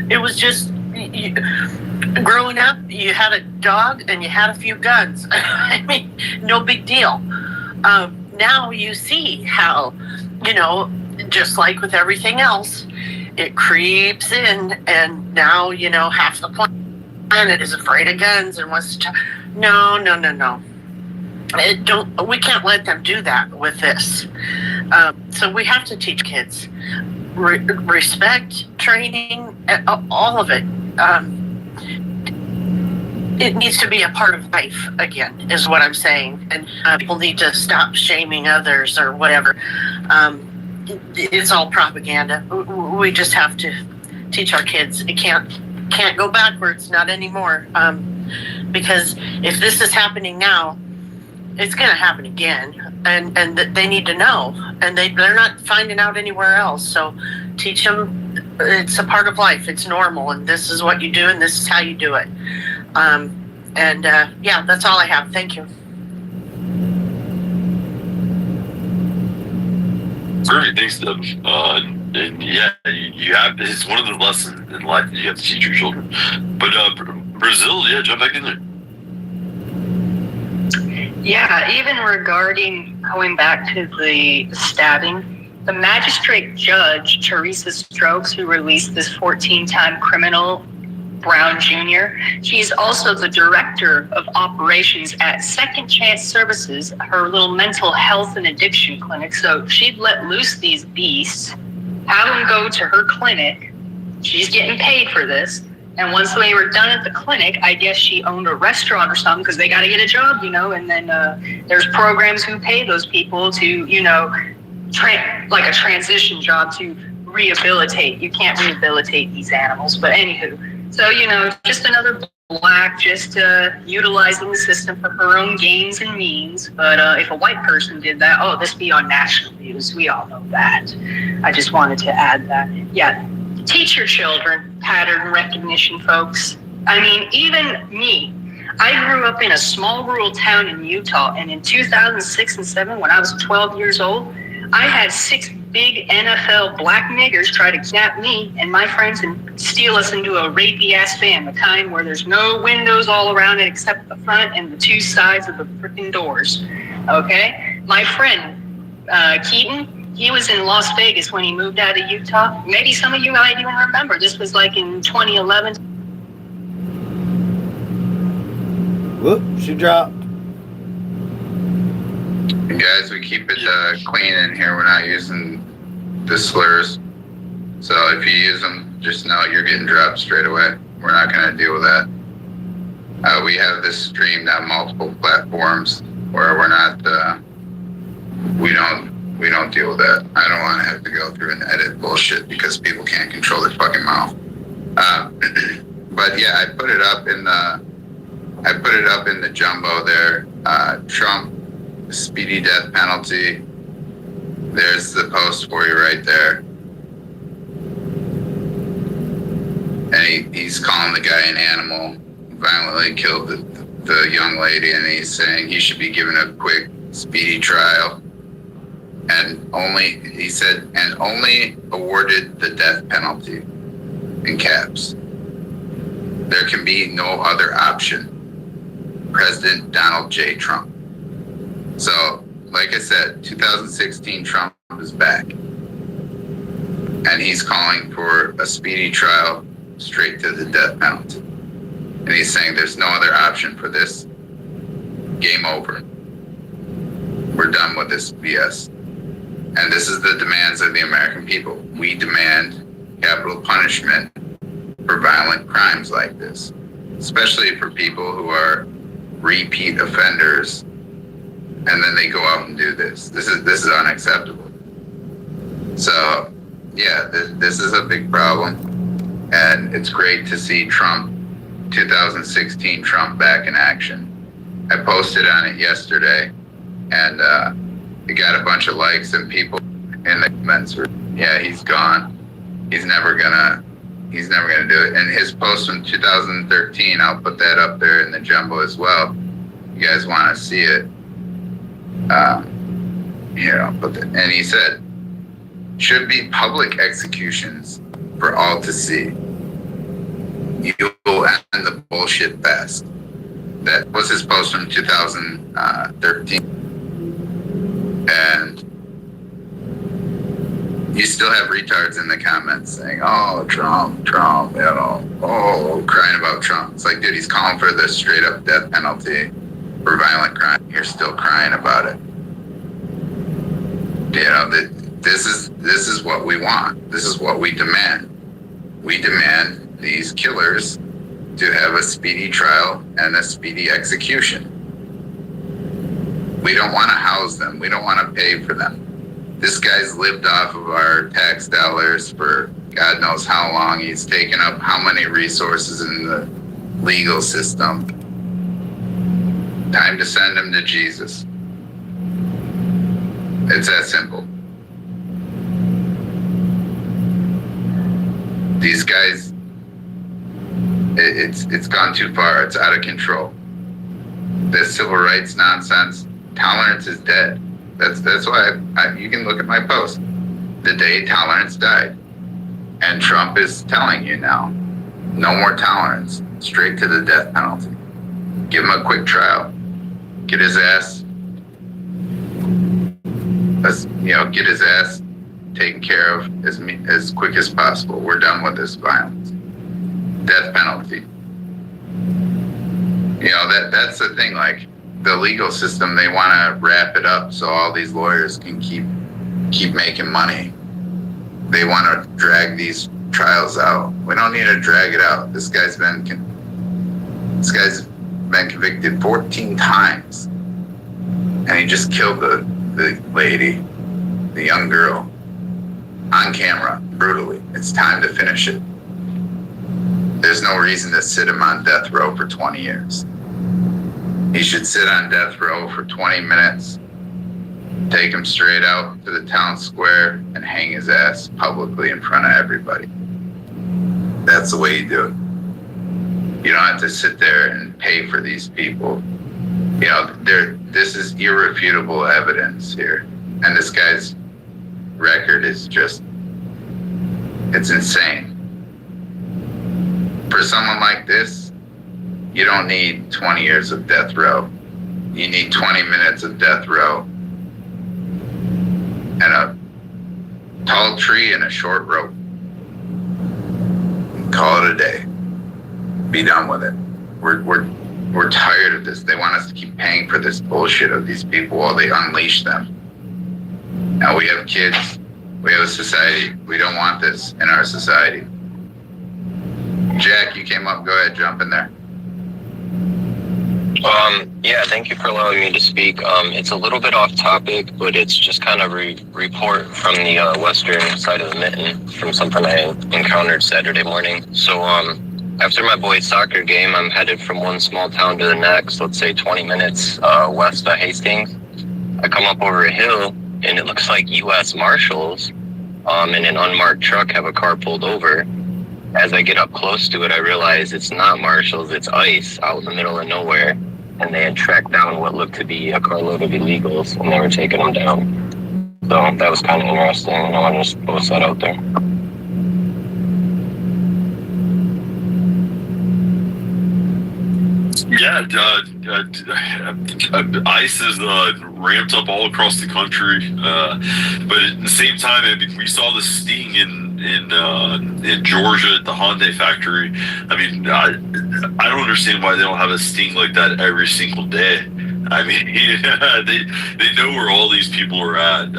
It was just, growing up, you had a dog and you had a few guns. I mean, no big deal. Now you see how, just like with everything else, it creeps in, and now, half the planet is afraid of guns and wants to. No. We can't let them do that with this. So we have to teach kids respect, training, all of it. It needs to be a part of life again, is what I'm saying. And people need to stop shaming others or whatever. It's all propaganda. We just have to teach our kids. It can't go backwards, not anymore. Because if this is happening now, it's going to happen again, and they need to know, and they're not finding out anywhere else. So teach them it's a part of life. It's normal, and this is what you do, and this is how you do it. That's all I have. Thank you. Perfect, thanks, Deb. You have, it's one of the lessons in life that you have to teach your children. But Brazil, jump back in there. Yeah, even regarding going back to the stabbing, the magistrate judge, Teresa Stokes, who released this 14-time criminal, Brown Jr., she's also the director of operations at Second Chance Services, her little mental health and addiction clinic. So she'd let loose these beasts, have them go to her clinic. She's getting paid for this. And once they were done at the clinic, I guess she owned a restaurant or something, because they got to get a job, and then there's programs who pay those people to, like a transition job to rehabilitate. You can't rehabilitate these animals, but anywho. So, just another black just utilizing the system for her own gains and means. But if a white person did that, oh, this be on national news. We all know that. I just wanted to add that. Yeah, teach your children pattern recognition, folks. I mean, even me. I grew up in a small rural town in Utah, and in 2006 and 7, when I was 12 years old, I had 6 big NFL black niggers try to kidnap me and my friends and steal us into a rapey-ass van, the kind where there's no windows all around it except the front and the 2 sides of the freaking doors, okay? My friend, Keaton, he was in Las Vegas when he moved out of Utah. Maybe some of you might even remember. This was like in 2011. Whoop, she dropped. Guys, we keep it clean in here. We're not using the slurs. So if you use them, just know you're getting dropped straight away. We're not going to deal with that. We have this streamed on multiple platforms where we're not, we don't deal with that. I don't want to have to go through and edit bullshit because people can't control their fucking mouth. But yeah, I put it up in the jumbo there. Trump, speedy death penalty. There's the post for you right there. And he's calling the guy an animal, violently killed the young lady, and he's saying he should be given a quick, speedy trial. And only awarded the death penalty in caps. There can be no other option. President Donald J. Trump. So, like I said, 2016 Trump is back. And he's calling for a speedy trial straight to the death penalty. And he's saying there's no other option for this. Game over. We're done with this BS. And this is the demands of the American people. We demand capital punishment for violent crimes like this, especially for people who are repeat offenders, and then they go out and do this. This is unacceptable. So, yeah, this is a big problem, and it's great to see Trump, 2016 Trump back in action. I posted on it yesterday, and it got a bunch of likes, and people in the comments were, yeah, he's gone. He's never gonna do it. And his post from 2013, I'll put that up there in the jumbo as well. You guys want to see it? Here, I'll put that. And he said, should be public executions for all to see. You will end the bullshit fast. That was his post from 2013. And you still have retards in the comments saying, oh, Trump, you know, oh, crying about Trump. It's like, dude, he's calling for the straight up death penalty for violent crime. You're still crying about it. You know, this is what we want. This is what we demand. We demand these killers to have a speedy trial and a speedy execution. We don't want to house them. We don't want to pay for them. This guy's lived off of our tax dollars for God knows how long. He's taken up how many resources in the legal system. Time to send him to Jesus. It's that simple. These guys, it's gone too far. It's out of control. The civil rights nonsense, tolerance is dead. That's why you can look at my post. The day tolerance died. And Trump is telling you now, no more tolerance, straight to the death penalty. Give him a quick trial. Get his ass, get his ass taken care of as quick as possible. We're done with this violence. Death penalty. You know, that's the thing, like, the legal system, they want to wrap it up so all these lawyers can keep making money. They want to drag these trials out. We don't need to drag it out. This guy's been convicted 14 times, and he just killed the lady, the young girl, on camera, brutally. It's time to finish it. There's no reason to sit him on death row for 20 years. He should sit on death row for 20 minutes, take him straight out to the town square, and hang his ass publicly in front of everybody. That's the way you do it. You don't have to sit there and pay for these people. You know, this is irrefutable evidence here. And this guy's record is just, it's insane. For someone like this, you don't need 20 years of death row. You need 20 minutes of death row and a tall tree and a short rope. Call it a day. Be done with it. We're tired of this. They want us to keep paying for this bullshit of these people while they unleash them. Now we have kids. We have a society. We don't want this in our society. Jack, you came up. Go ahead, jump in there. Yeah, thank you for allowing me to speak. It's a little bit off topic, but it's just kind of a report from the western side of the mitten from something I encountered Saturday morning. So after my boys' soccer game, I'm headed from one small town to the next, let's say 20 minutes west of Hastings. I come up over a hill, and it looks like U.S. Marshals and an unmarked truck have a car pulled over. As I get up close to it, I realize it's not Marshals, it's ICE out in the middle of nowhere. And they had tracked down what looked to be a carload of illegals, and they were taking them down. So that was kind of interesting, and I wanted to just post that out there. Yeah, ICE is ramped up all across the country, but at the same time, I mean, we saw the sting in Georgia at the Hyundai factory. I mean, I don't understand why they don't have a sting like that every single day. I mean, they know where all these people are at.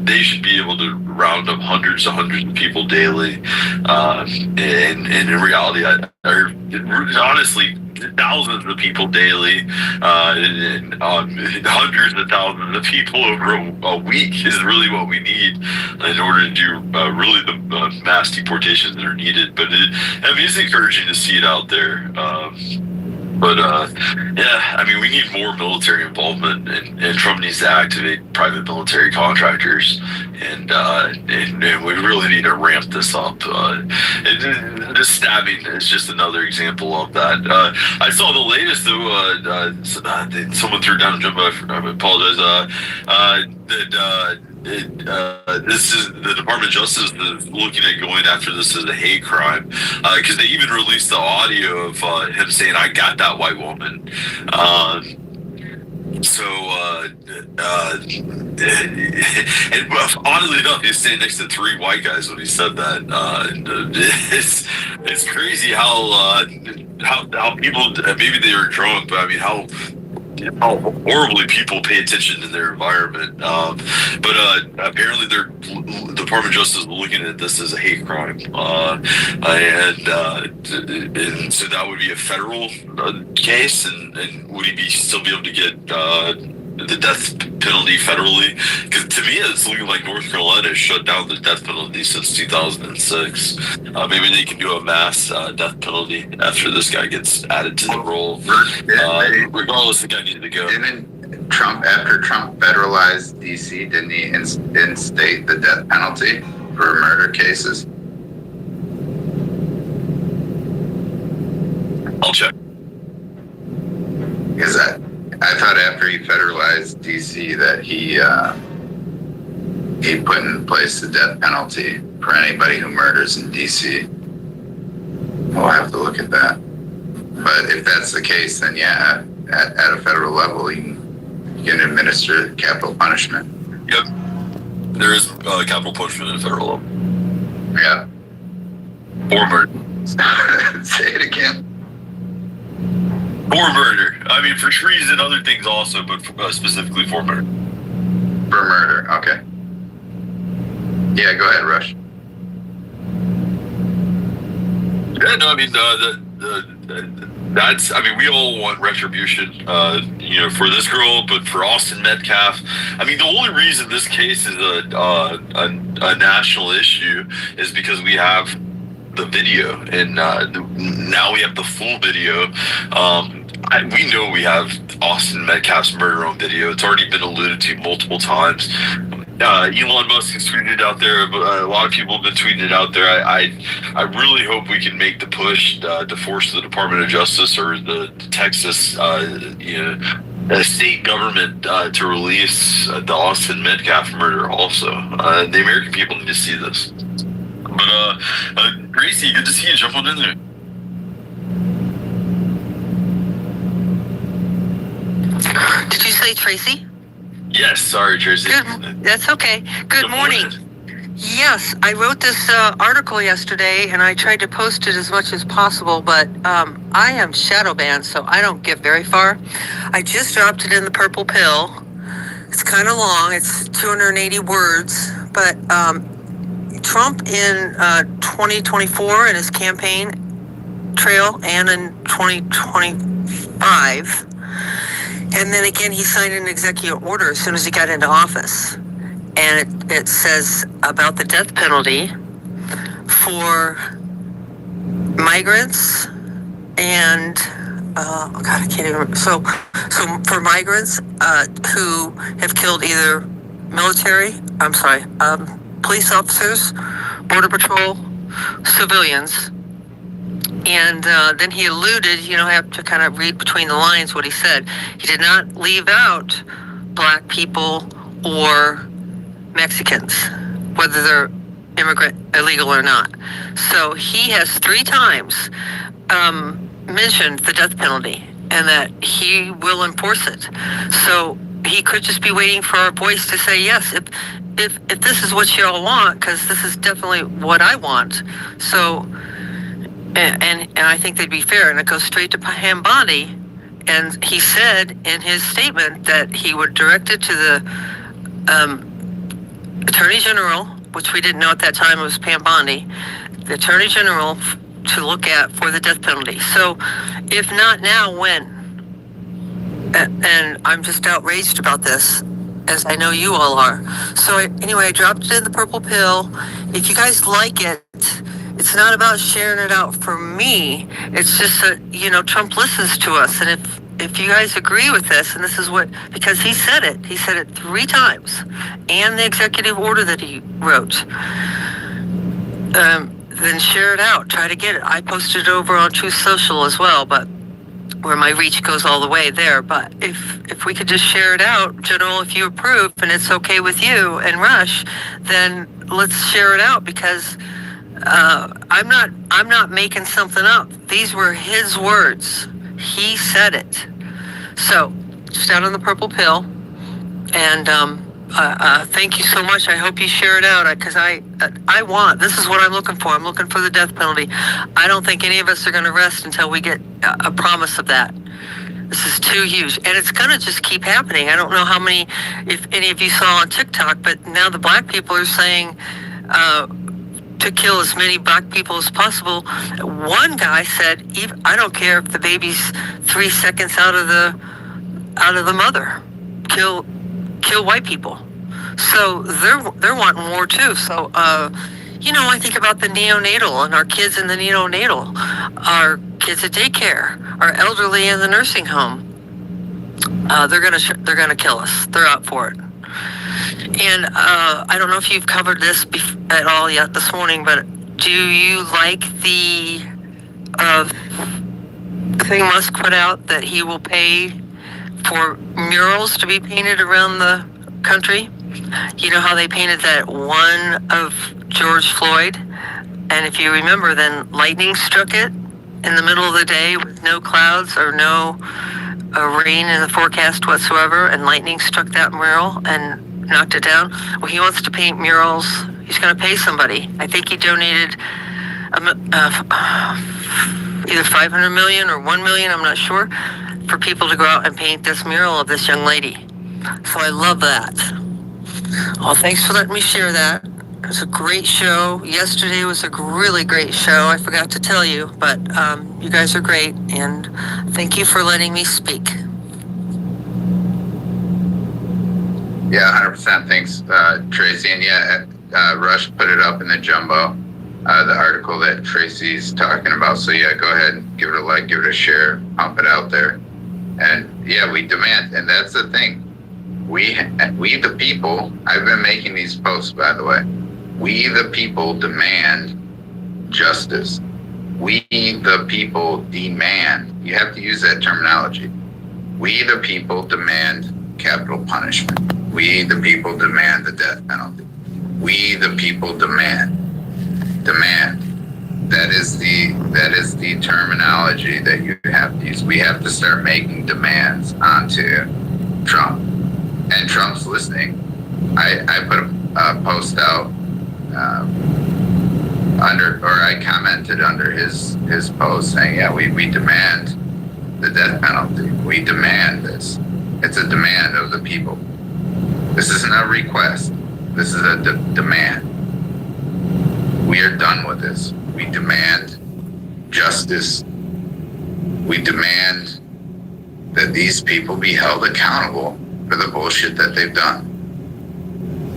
They should be able to round up hundreds of people daily. And in reality, honestly, thousands of people daily, and hundreds of thousands of people over a week is really what we need in order to do really the mass deportations that are needed. But it's encouraging to see it out there. Yeah, I mean, we need more military involvement, and Trump needs to activate private military contractors, and we really need to ramp this up. This stabbing is just another example of that. I saw the latest, though. Someone threw down a jump. I apologize. This is the Department of Justice is looking at going after this as a hate crime, because they even released the audio of him saying, "I got that white woman." And oddly enough, he's standing next to three white guys when he said that. It's crazy how people, maybe they were drunk, but I mean how horribly people pay attention to their environment. But apparently the Department of Justice is looking at this as a hate crime. And so that would be a federal case, and would he still be able to get the death penalty federally? Because to me, it's looking like North Carolina has shut down the death penalty since 2006. Maybe they can do a mass death penalty after this guy gets added to the roll. Regardless, the guy needs to go. Didn't Trump, after Trump federalized D.C., didn't he instate the death penalty for murder cases? I'll check. Because I thought after he federalized D.C. that he put in place the death penalty for anybody who murders in D.C. We'll have to look at that. But if that's the case, then yeah, at a federal level, you can administer capital punishment. Yep. There is capital punishment at a federal level. Yeah. For murder. Say it again. For murder. I mean, for treason and other things also, but specifically for murder. For murder, okay. Yeah, go ahead, Rush. Yeah, no, I mean, that's, I mean, we all want retribution, for this girl, but for Austin Metcalf, I mean, the only reason this case is a national issue is because we have the video, and now we have the full video. We know we have Austin Metcalf's murder on video. It's already been alluded to multiple times. Elon Musk has tweeted it out there. A lot of people have been tweeting it out there. I really hope we can make the push to force the Department of Justice or the Texas state government to release the Austin Metcalf murder also. The American people need to see this. But Gracie, good to see you. Jump on in there. Did you say Tracy? Yes, sorry, Tracy. Good. That's okay. Good morning. Yes, I wrote this article yesterday, and I tried to post it as much as possible, but I am shadow banned, so I don't get very far. I just dropped it in the purple pill. It's kind of long. It's 280 words, but Trump in 2024 in his campaign trail and in 2025, and then again he signed an executive order as soon as he got into office, and it says about the death penalty for migrants and I can't even remember. So for migrants who have killed either police officers, border patrol, civilians. And then he alluded, I have to kind of read between the lines what he said. He did not leave out black people or Mexicans, whether they're immigrant illegal or not. So he has 3 times mentioned the death penalty and that he will enforce it. So he could just be waiting for our voice to say yes, if this is what you all want, because this is definitely what I want. So, and I think they'd be fair, and it goes straight to Pam Bondi. And he said in his statement that he would direct it to the Attorney General, which we didn't know at that time it was Pam Bondi, the Attorney General to look at for the death penalty. So if not now, when? And I'm just outraged about this, as I know you all are. So anyway, I dropped it in the purple pill. If you guys like it, it's not about sharing it out for me. It's just that, Trump listens to us. And if you guys agree with this, and this is because he said it 3 times, and the executive order that he wrote, then share it out. Try to get it. I posted it over on Truth Social as well, but where my reach goes all the way there. But if we could just share it out, General, if you approve and it's okay with you and Rush, then let's share it out, because I'm not making something up. These were his words. He said it. So just out on the purple pill, and thank you so much. I hope you share it out, because this is what I'm looking for. I'm looking for the death penalty. I don't think any of us are going to rest until we get a promise of that. This is too huge, and it's going to just keep happening. I don't know if any of you saw on TikTok, but now the black people are saying to kill as many black people as possible. One guy said, I don't care if the baby's 3 seconds out of the mother. Kill white people. So they're wanting war too. So I think about the neonatal and our kids in the neonatal, our kids at daycare, our elderly in the nursing home. They're gonna kill us. They're out for it. And I don't know if you've covered this at all yet this morning, but do you like the thing Musk put out that he will pay for murals to be painted around the country? You know how they painted that one of George Floyd? And if you remember, then lightning struck it in the middle of the day with no clouds or no rain in the forecast whatsoever, and lightning struck that mural and knocked it down. Well, he wants to paint murals. He's going to pay somebody. I think he donated either $500 million or $1 million, I'm not sure, for people to go out and paint this mural of this young lady. So I love that. Well, thanks for letting me share that. It was a great show. Yesterday was a really great show. I forgot to tell you, but you guys are great, and thank you for letting me speak. Yeah, 100%. Thanks, Tracy. And yeah, Rush put it up in the jumbo. the article that Tracy's talking about. So yeah, go ahead and give it a like, give it a share, pump it out there. And yeah, we demand, and that's the thing. We the people, I've been making these posts, by the way. We the people demand justice. We the people demand, you have to use that terminology. We the people demand capital punishment. We the people demand the death penalty. We the people demand. That is the terminology that you have to use. We have to start making demands onto Trump. And Trump's listening. I put a post out I commented under his post saying, yeah, we demand the death penalty. We demand this. It's a demand of the people. This isn't a request. This is a demand. We are done with this. We demand justice. We demand that these people be held accountable for the bullshit that they've done,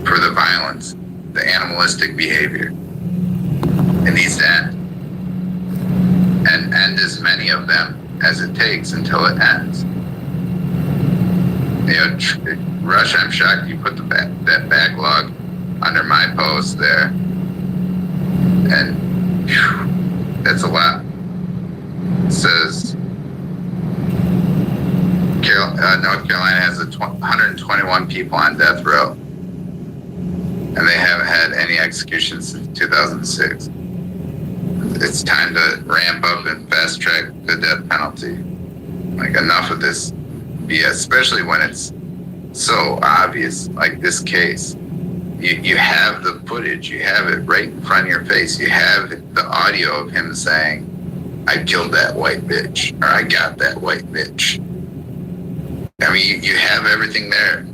for the violence, the animalistic behavior. It needs to end. And end as many of them as it takes until it ends. You know, Rush, I'm shocked you put that backlog under my post there. And whew, that's a lot. It says North Carolina has 121 people on death row, and they haven't had any executions since 2006. It's time to ramp up and fast track the death penalty. Like, enough of this BS, especially when it's so obvious, like this case. You have the footage, you have it right in front of your face. You have the audio of him saying, I killed that white bitch, or I got that white bitch. I mean, you have everything there.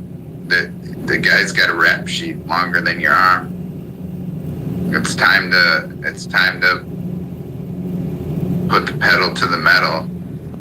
The guy's got a rap sheet longer than your arm. It's time to put the pedal to the metal